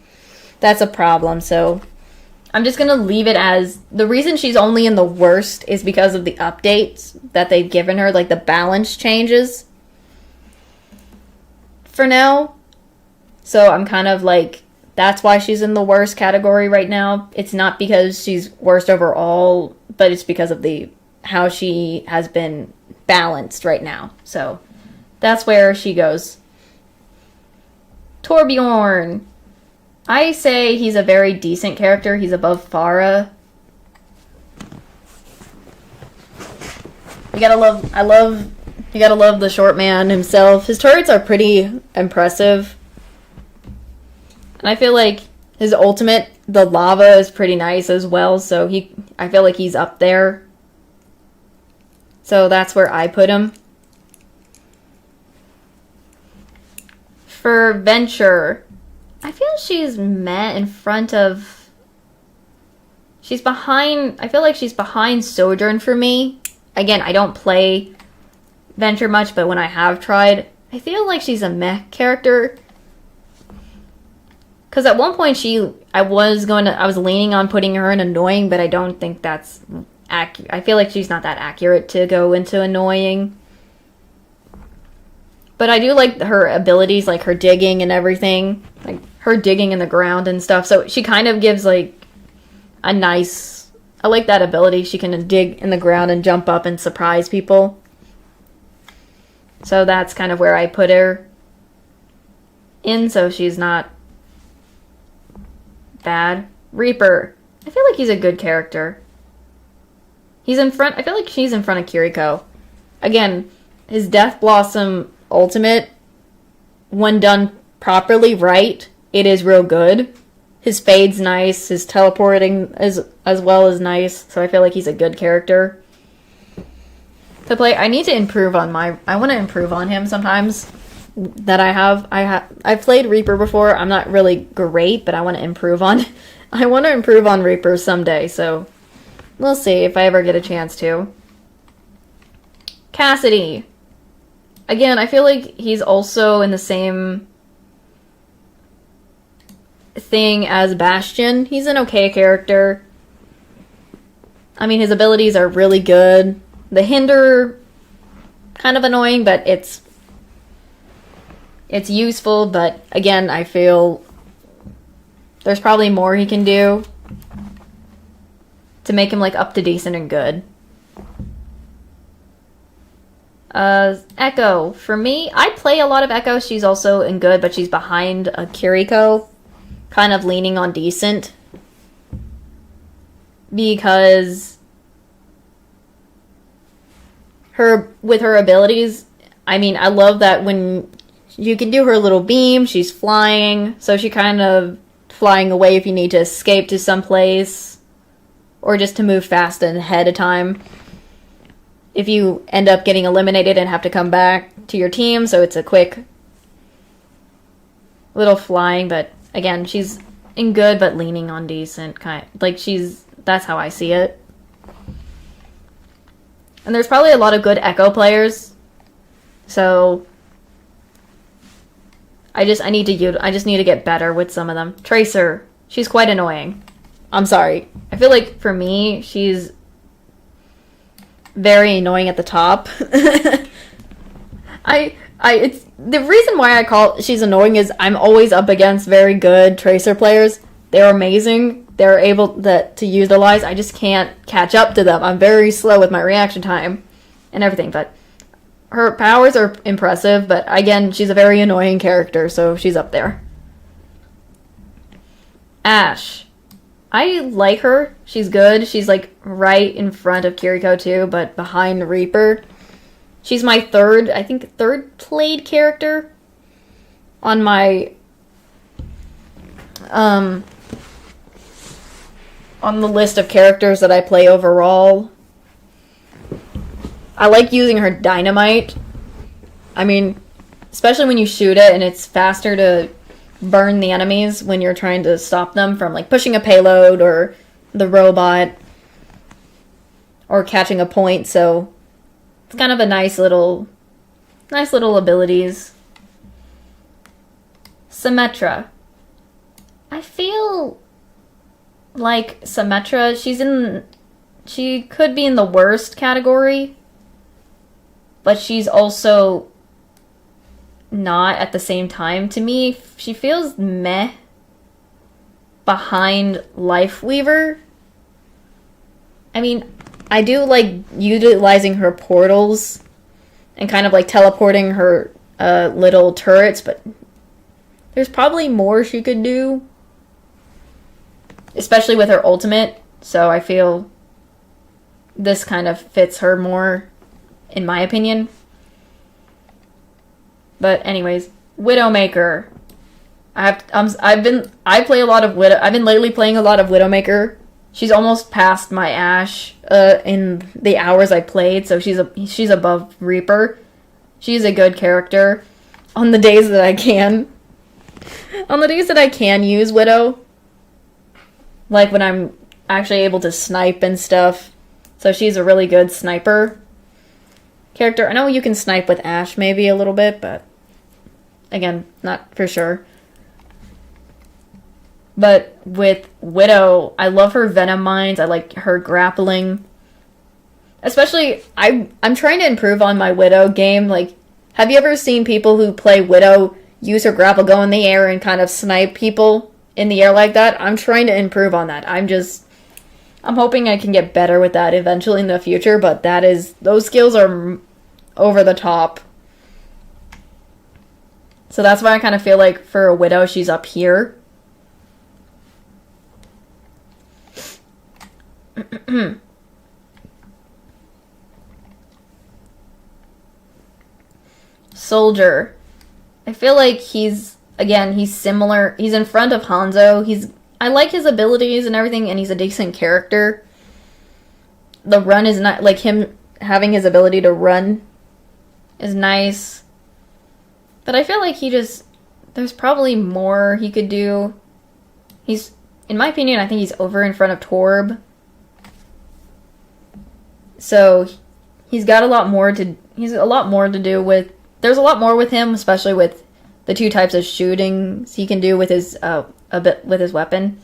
That's a problem, so I'm just gonna leave it as, the reason she's only in the worst is because of the updates that they've given her, like the balance changes for now. So I'm kind of like, that's why she's in the worst category right now. It's not because she's worst overall, but it's because of how she has been balanced right now. So that's where she goes. Torbjorn. I say he's a very decent character. He's above Farah. You gotta love the short man himself. His turrets are pretty impressive. And I feel like his ultimate, the lava, is pretty nice as well, so I feel like he's up there. So that's where I put him. For Venture, I feel she's met in front of... I feel like she's behind Sojourn for me. Again, I don't play Venture much, but when I have tried, I feel like she's a meh character. Because at one point I was leaning on putting her in annoying, but I don't think that's accurate. I feel like she's not that accurate to go into annoying. But I do like her abilities, like her digging and everything. Like her digging in the ground and stuff. So she kind of gives like a nice... I like that ability. She can dig in the ground and jump up and surprise people. So that's kind of where I put her in, so she's not bad. Reaper. I feel like he's a good character. He's in front... I feel like she's in front of Kiriko. Again, his Death Blossom ultimate, when done properly right, it is real good. His fade's nice. His teleporting is as well as nice. So I feel like he's a good character to play. I need to improve on I want to improve on him sometimes. I've played Reaper before. I'm not really great, but I want to improve on... I want to improve on Reaper someday, so we'll see if I ever get a chance to. Cassidy. Again, I feel like he's also in the same thing as Bastion. He's an okay character. I mean, his abilities are really good. The Hinder, kind of annoying, but it's useful, but again, I feel there's probably more he can do. to make him, like, up to decent and good. Echo. For me, I play a lot of Echo. She's also in good, but she's behind Kiriko. Kind of leaning on decent. Because with her abilities, I mean, I love that when you can do her little beam, she's flying, so she kind of flying away if you need to escape to someplace, or just to move fast and ahead of time. If you end up getting eliminated and have to come back to your team, so it's a quick little flying, but again, she's in good but leaning on decent, that's how I see it. And there's probably a lot of good Echo players, so I just need to get better with some of them. Tracer, she's quite annoying. I'm sorry. I feel like for me, she's very annoying at the top. It's the reason why she's annoying is I'm always up against very good Tracer players. They're amazing. They're able to utilize. I just can't catch up to them. I'm very slow with my reaction time and everything, but her powers are impressive, but again, she's a very annoying character, so she's up there. Ashe. I like her. She's good. She's like right in front of Kiriko too, but behind Reaper. She's my third played character on my on the list of characters that I play overall. I like using her dynamite. I mean, especially when you shoot it and it's faster to burn the enemies when you're trying to stop them from like pushing a payload or the robot or catching a point, so it's kind of a nice little abilities. Symmetra. I feel like Symmetra, she could be in the worst category, but she's also not at the same time. To me, she feels meh behind Lifeweaver. I mean, I do like utilizing her portals and kind of like teleporting her little turrets, but there's probably more she could do, especially with her ultimate, so I feel this kind of fits her more, in my opinion. But anyways, Widowmaker. I've been lately playing a lot of Widowmaker. She's almost past my Ashe in the hours I played, so she's above Reaper. She's a good character on the days that I can. On the days that I can use Widow, like when I'm actually able to snipe and stuff. So she's a really good sniper character. I know you can snipe with Ashe maybe a little bit, but again, not for sure. But with Widow, I love her Venom Mines. I like her grappling. Especially, I'm trying to improve on my Widow game. Like, have you ever seen people who play Widow use her grapple, go in the air, and kind of snipe people in the air like that? I'm trying to improve on that. I'm hoping I can get better with that eventually in the future, but those skills are over the top. So that's why I kind of feel like for a Widow, she's up here. Soldier. I feel like he's similar. He's in front of Hanzo. I like his abilities and everything, and he's a decent character. The run is not, like, him having his ability to run is nice. But I feel like there's probably more he could do. In my opinion, I think he's over in front of Torb. So, there's a lot more to do with, there's a lot more with him, especially with the two types of shootings he can do with his weapon.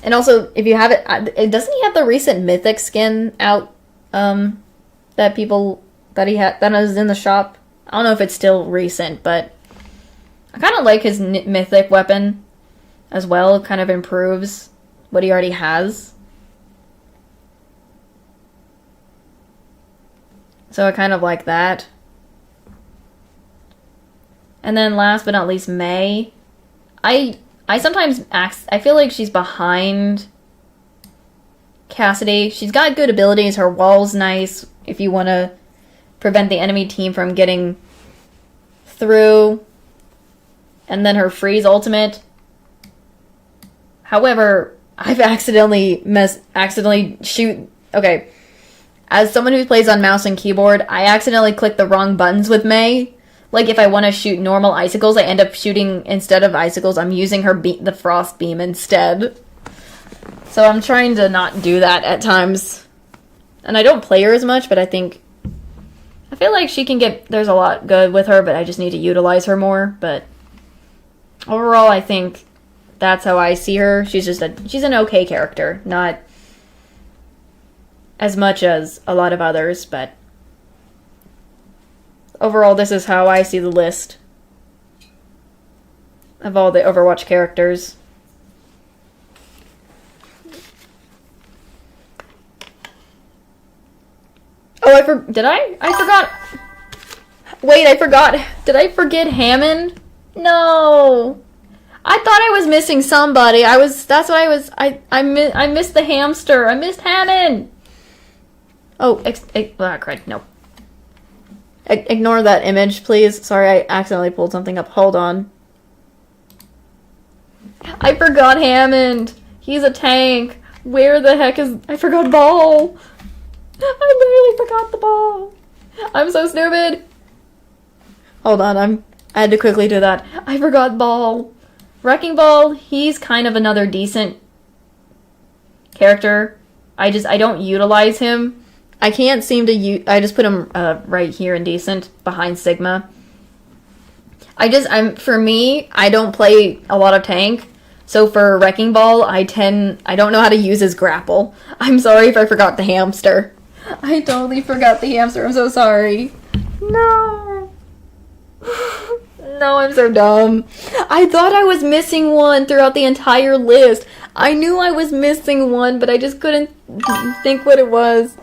And also, if you have doesn't he have the recent Mythic skin out, that is in the shop? I don't know if it's still recent, but I kind of like his Mythic weapon as well. It kind of improves what he already has. So I kind of like that. And then last but not least, May. I sometimes I feel like she's behind Cassidy. She's got good abilities. Her wall's nice if you want to prevent the enemy team from getting through. And then her freeze ultimate. However, I've accidentally shoot. Okay, as someone who plays on mouse and keyboard, I accidentally click the wrong buttons with May. Like if I want to shoot normal icicles, I end up shooting, instead of icicles, I'm using her the frost beam instead. So I'm trying to not do that at times. And I don't play her as much, but I feel like she can get, there's a lot good with her, but I just need to utilize her more. But overall, I think that's how I see her. She's an okay character. Not as much as a lot of others, but overall, this is how I see the list of all the Overwatch characters. Oh, I forgot. Wait, I forgot. Did I forget Hammond? No. I thought I was missing somebody. I missed the hamster. I missed Hammond. Oh, crud, no. Ignore that image, please. Sorry, I accidentally pulled something up. Hold on. I forgot Hammond. He's a tank. Where the heck is... I forgot Ball. I literally forgot the Ball. I'm so stupid. Hold on, I had to quickly do that. I forgot Ball. Wrecking Ball, he's kind of another decent character. I don't utilize him. I can't seem to I just put him right here in decent, behind Sigma. For me, I don't play a lot of tank. So for Wrecking Ball, I don't know how to use his grapple. I'm sorry if I forgot the hamster. I totally forgot the hamster. I'm so sorry. No. No, I'm so dumb. I thought I was missing one throughout the entire list. I knew I was missing one, but I just couldn't think what it was.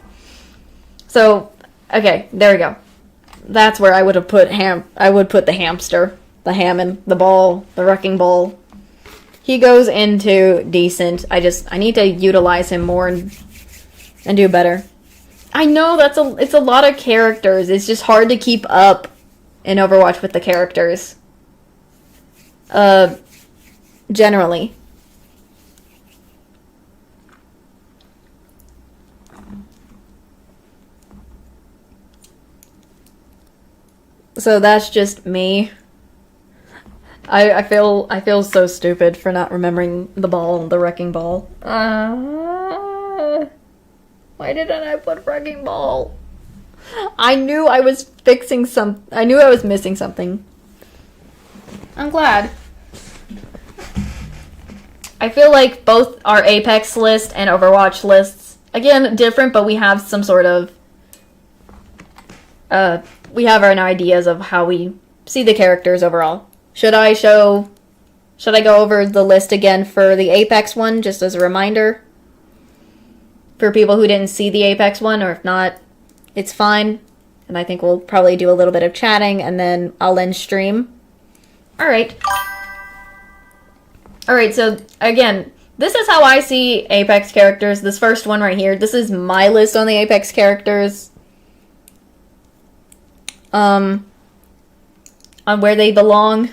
So, okay, there we go. That's where I would have put I would put the hamster, the Hammond, the Ball, the Wrecking Ball. He goes into decent. I need to utilize him more and do better. I know it's a lot of characters. It's just hard to keep up in Overwatch with the characters. Generally. So that's just me. I feel so stupid for not remembering the Ball, the Wrecking Ball. Why didn't I put Wrecking Ball? I knew I was I knew I was missing something. I'm glad. I feel like both our Apex list and Overwatch lists, again, different, but we have some sort of we have our ideas of how we see the characters overall. Should I go over the list again for the Apex one, just as a reminder? For people who didn't see the Apex one, or if not, it's fine. And I think we'll probably do a little bit of chatting, and then I'll end stream. Alright. Alright, so, again, this is how I see Apex characters. This first one right here, this is my list on the Apex characters. On where they belong.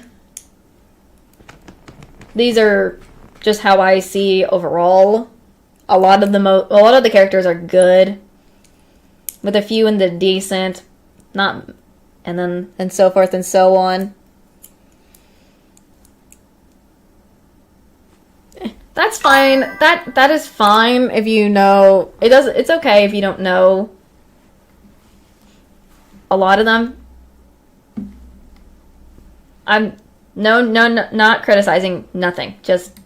These are just how I see overall. A lot of the characters are good, with a few in the decent, not, and so forth and so on. That's fine. That is fine if you know. It's okay if you don't know a lot of them. I'm not criticizing, nothing. Just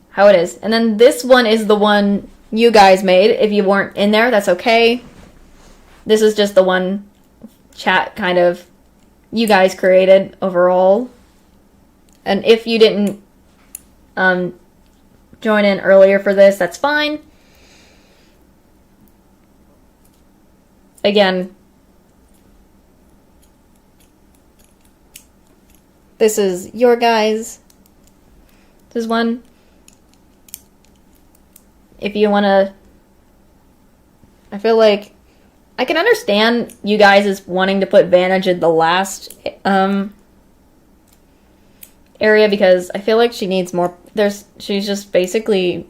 how it is. And then this one is the one you guys made. If you weren't in there, that's okay. This is just the one chat kind of you guys created overall. And if you didn't join in earlier for this, that's fine. Again, this is your guys. This is one. If you want to... I feel like I can understand you guys is wanting to put Vantage in the last area because I feel like she needs more. She's just basically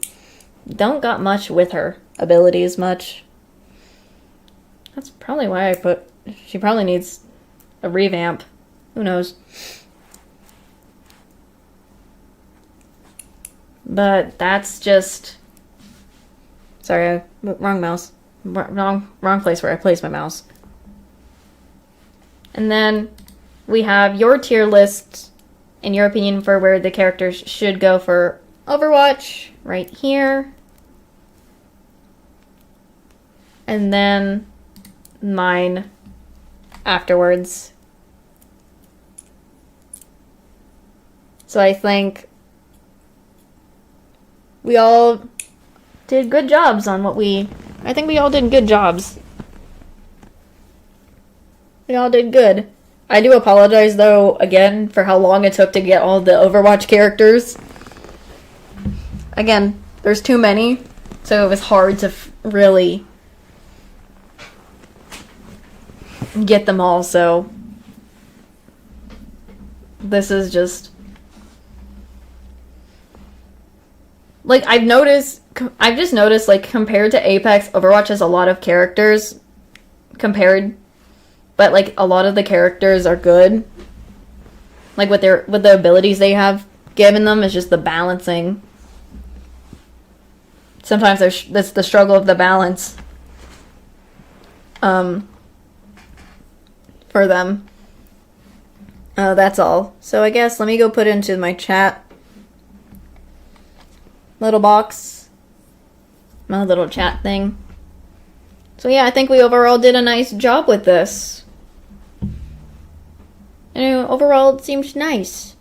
don't got much with her abilities much. That's probably why I put. She probably needs a revamp. Who knows? But that's just. Sorry, wrong mouse. Wrong place where I placed my mouse. And then we have your tier list, in your opinion, for where the characters should go for Overwatch, right here. And then mine afterwards. So I think we all did good jobs on what I think we all did good jobs. We all did good. I do apologize, though, again, for how long it took to get all the Overwatch characters. Again, there's too many, so it was hard to really get them all, so this is just... Like, I've just noticed, like, compared to Apex, Overwatch has a lot of characters, but, like, a lot of the characters are good. Like, with the abilities they have given them, is just the balancing. Sometimes that's the struggle of the balance, for them. That's all. So I guess, let me go put it into my chat little box, my little chat thing. So yeah, I think we overall did a nice job with this. And overall, it seems nice.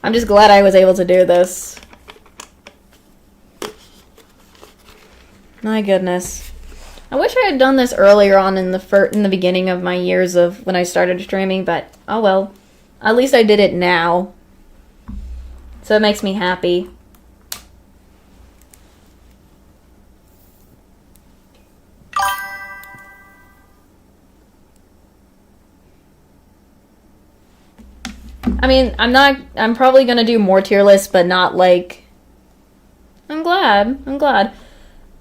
I'm just glad I was able to do this. My goodness. I wish I had done this earlier on in the beginning of my years of when I started streaming, but oh well. At least I did it now. So it makes me happy. I mean, I'm probably gonna do more tier lists, but not like... I'm glad.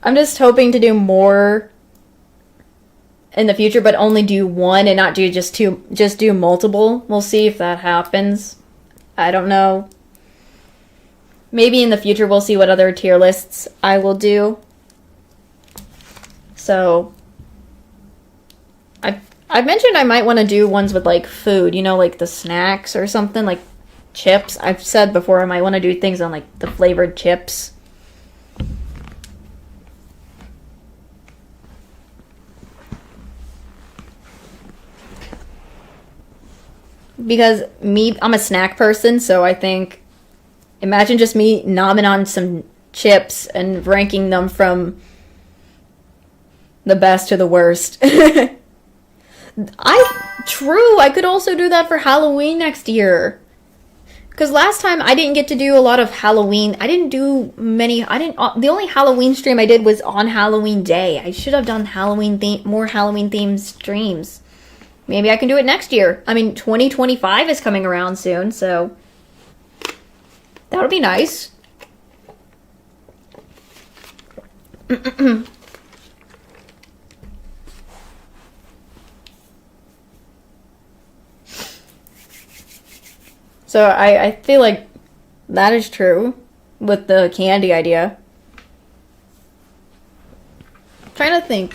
I'm just hoping to do more in the future, but only do one and not do just do multiple. We'll see if that happens. I don't know. Maybe in the future we'll see what other tier lists I will do. So I've mentioned I might want to do ones with like food, you know, like the snacks or something, like chips. I've said before I might want to do things on like the flavored chips. Because I'm a snack person, so I think, imagine just me nomming on some chips and ranking them from the best to the worst. I could also do that for Halloween next year. Because last time I didn't get to do a lot of Halloween. The only Halloween stream I did was on Halloween Day. I should have done more Halloween themed streams. Maybe I can do it next year. I mean, 2025 is coming around soon, so that would be nice. So I feel like that is true with the candy idea. I'm trying to think.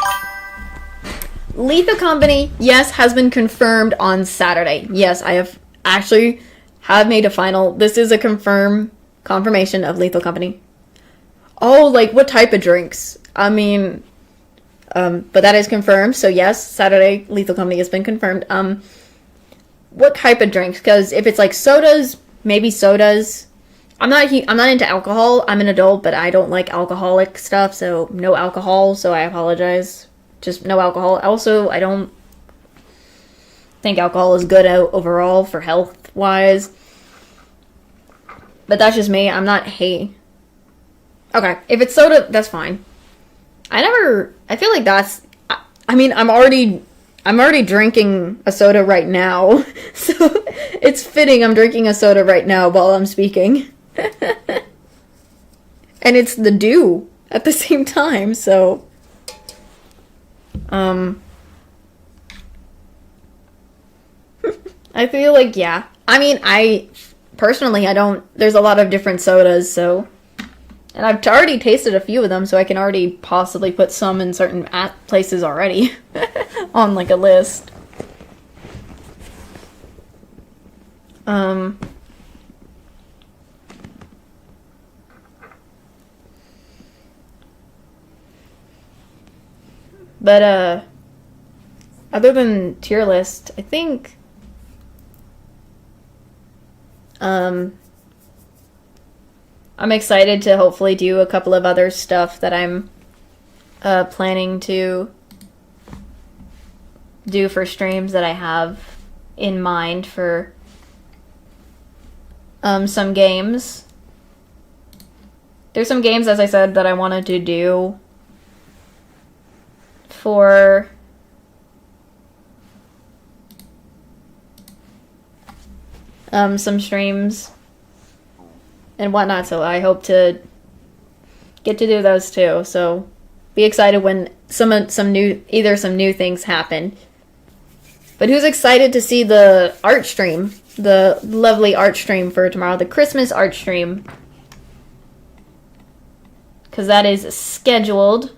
Lethal Company, yes, has been confirmed on Saturday. Yes, I have actually made a final. This is a confirmation of Lethal Company. Oh, like what type of drinks? I mean, but that is confirmed. So yes, Saturday Lethal Company has been confirmed. What type of drinks? Because if it's like sodas, maybe sodas. I'm not into alcohol. I'm an adult, but I don't like alcoholic stuff, so no alcohol. So I apologize just no alcohol. Also, I don't think alcohol is good overall for health wise. But that's just me. I'm not hey. Okay, if it's soda, that's fine. I feel like that's I mean, I'm already drinking a soda right now. So it's fitting I'm drinking a soda right now while I'm speaking. And it's the dew at the same time, so I feel like, yeah. I mean, personally, I don't, there's a lot of different sodas, so, and I've already tasted a few of them, so I can already possibly put some in certain places already on like a list. But other than tier list, I think I'm excited to hopefully do a couple of other stuff that I'm planning to do for streams that I have in mind for some games. There's some games, as I said, that I wanted to do for some streams and whatnot, so I hope to get to do those too. So be excited when some new things happen. But who's excited to see the art stream, the lovely art stream for tomorrow, the Christmas art stream? Because that is scheduled.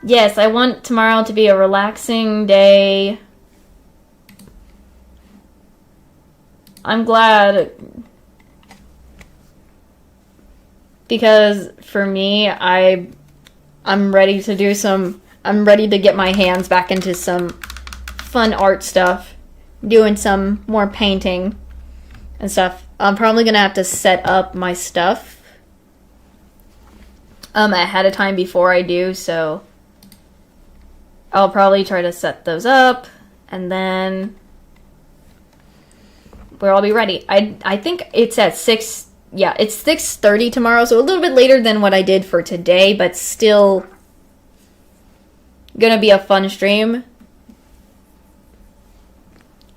Yes, I want tomorrow to be a relaxing day. I'm glad, because for me, I'm ready to do I'm ready to get my hands back into some fun art stuff, doing some more painting and stuff. I'm probably gonna have to set up my stuff ahead of time before I do, so I'll probably try to set those up, and then where I'll be ready. I think it's at 6, yeah, it's 6:30 tomorrow, so a little bit later than what I did for today, but still gonna be a fun stream.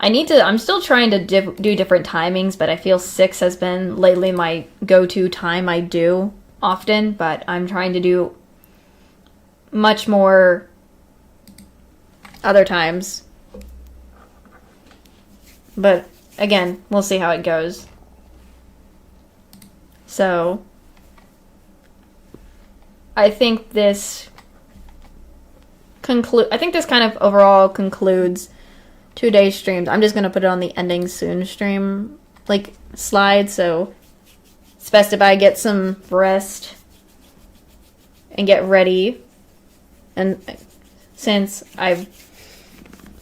I'm still trying to do different timings, but I feel 6 has been lately my go-to time I do often, but I'm trying to do much more other times. But again, we'll see how it goes. So I think this kind of overall concludes today's streams. I'm just gonna put it on the ending soon stream like slide, so it's best if I get some rest and get ready. And since I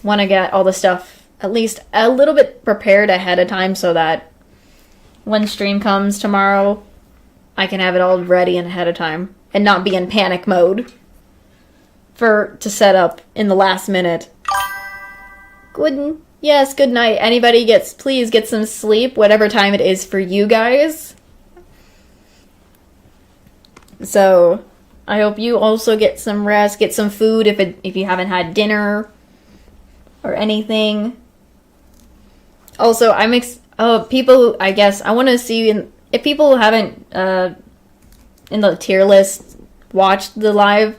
want to get all the stuff at least a little bit prepared ahead of time, so that when stream comes tomorrow, I can have it all ready and ahead of time and not be in panic mode to set up in the last minute. Good night. Anybody please get some sleep, whatever time it is for you guys. So I hope you also get some rest, get some food if you haven't had dinner or anything. Also, people, I guess, I want to see, if people haven't, in the tier list, watched the live,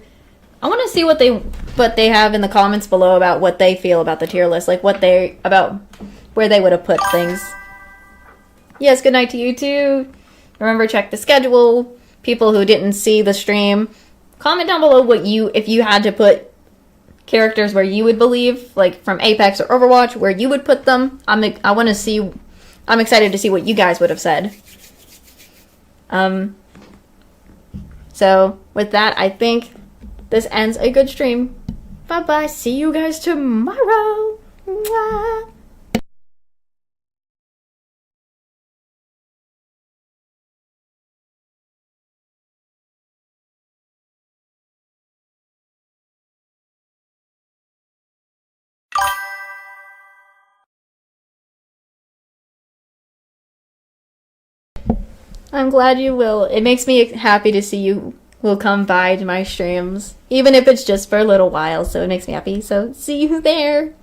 I want to see what they have in the comments below about what they feel about the tier list, like about where they would have put things. Yes, good night to you too. Remember, check the schedule. People who didn't see the stream, comment down below if you had to put characters where you would believe, like from Apex or Overwatch, where you would put them. I'm excited to see what you guys would have said. So with that, I think this ends a good stream. Bye bye. See you guys tomorrow. Mwah. I'm glad you will. It makes me happy to see you will come by to my streams, even if it's just for a little while, so it makes me happy. So see you there.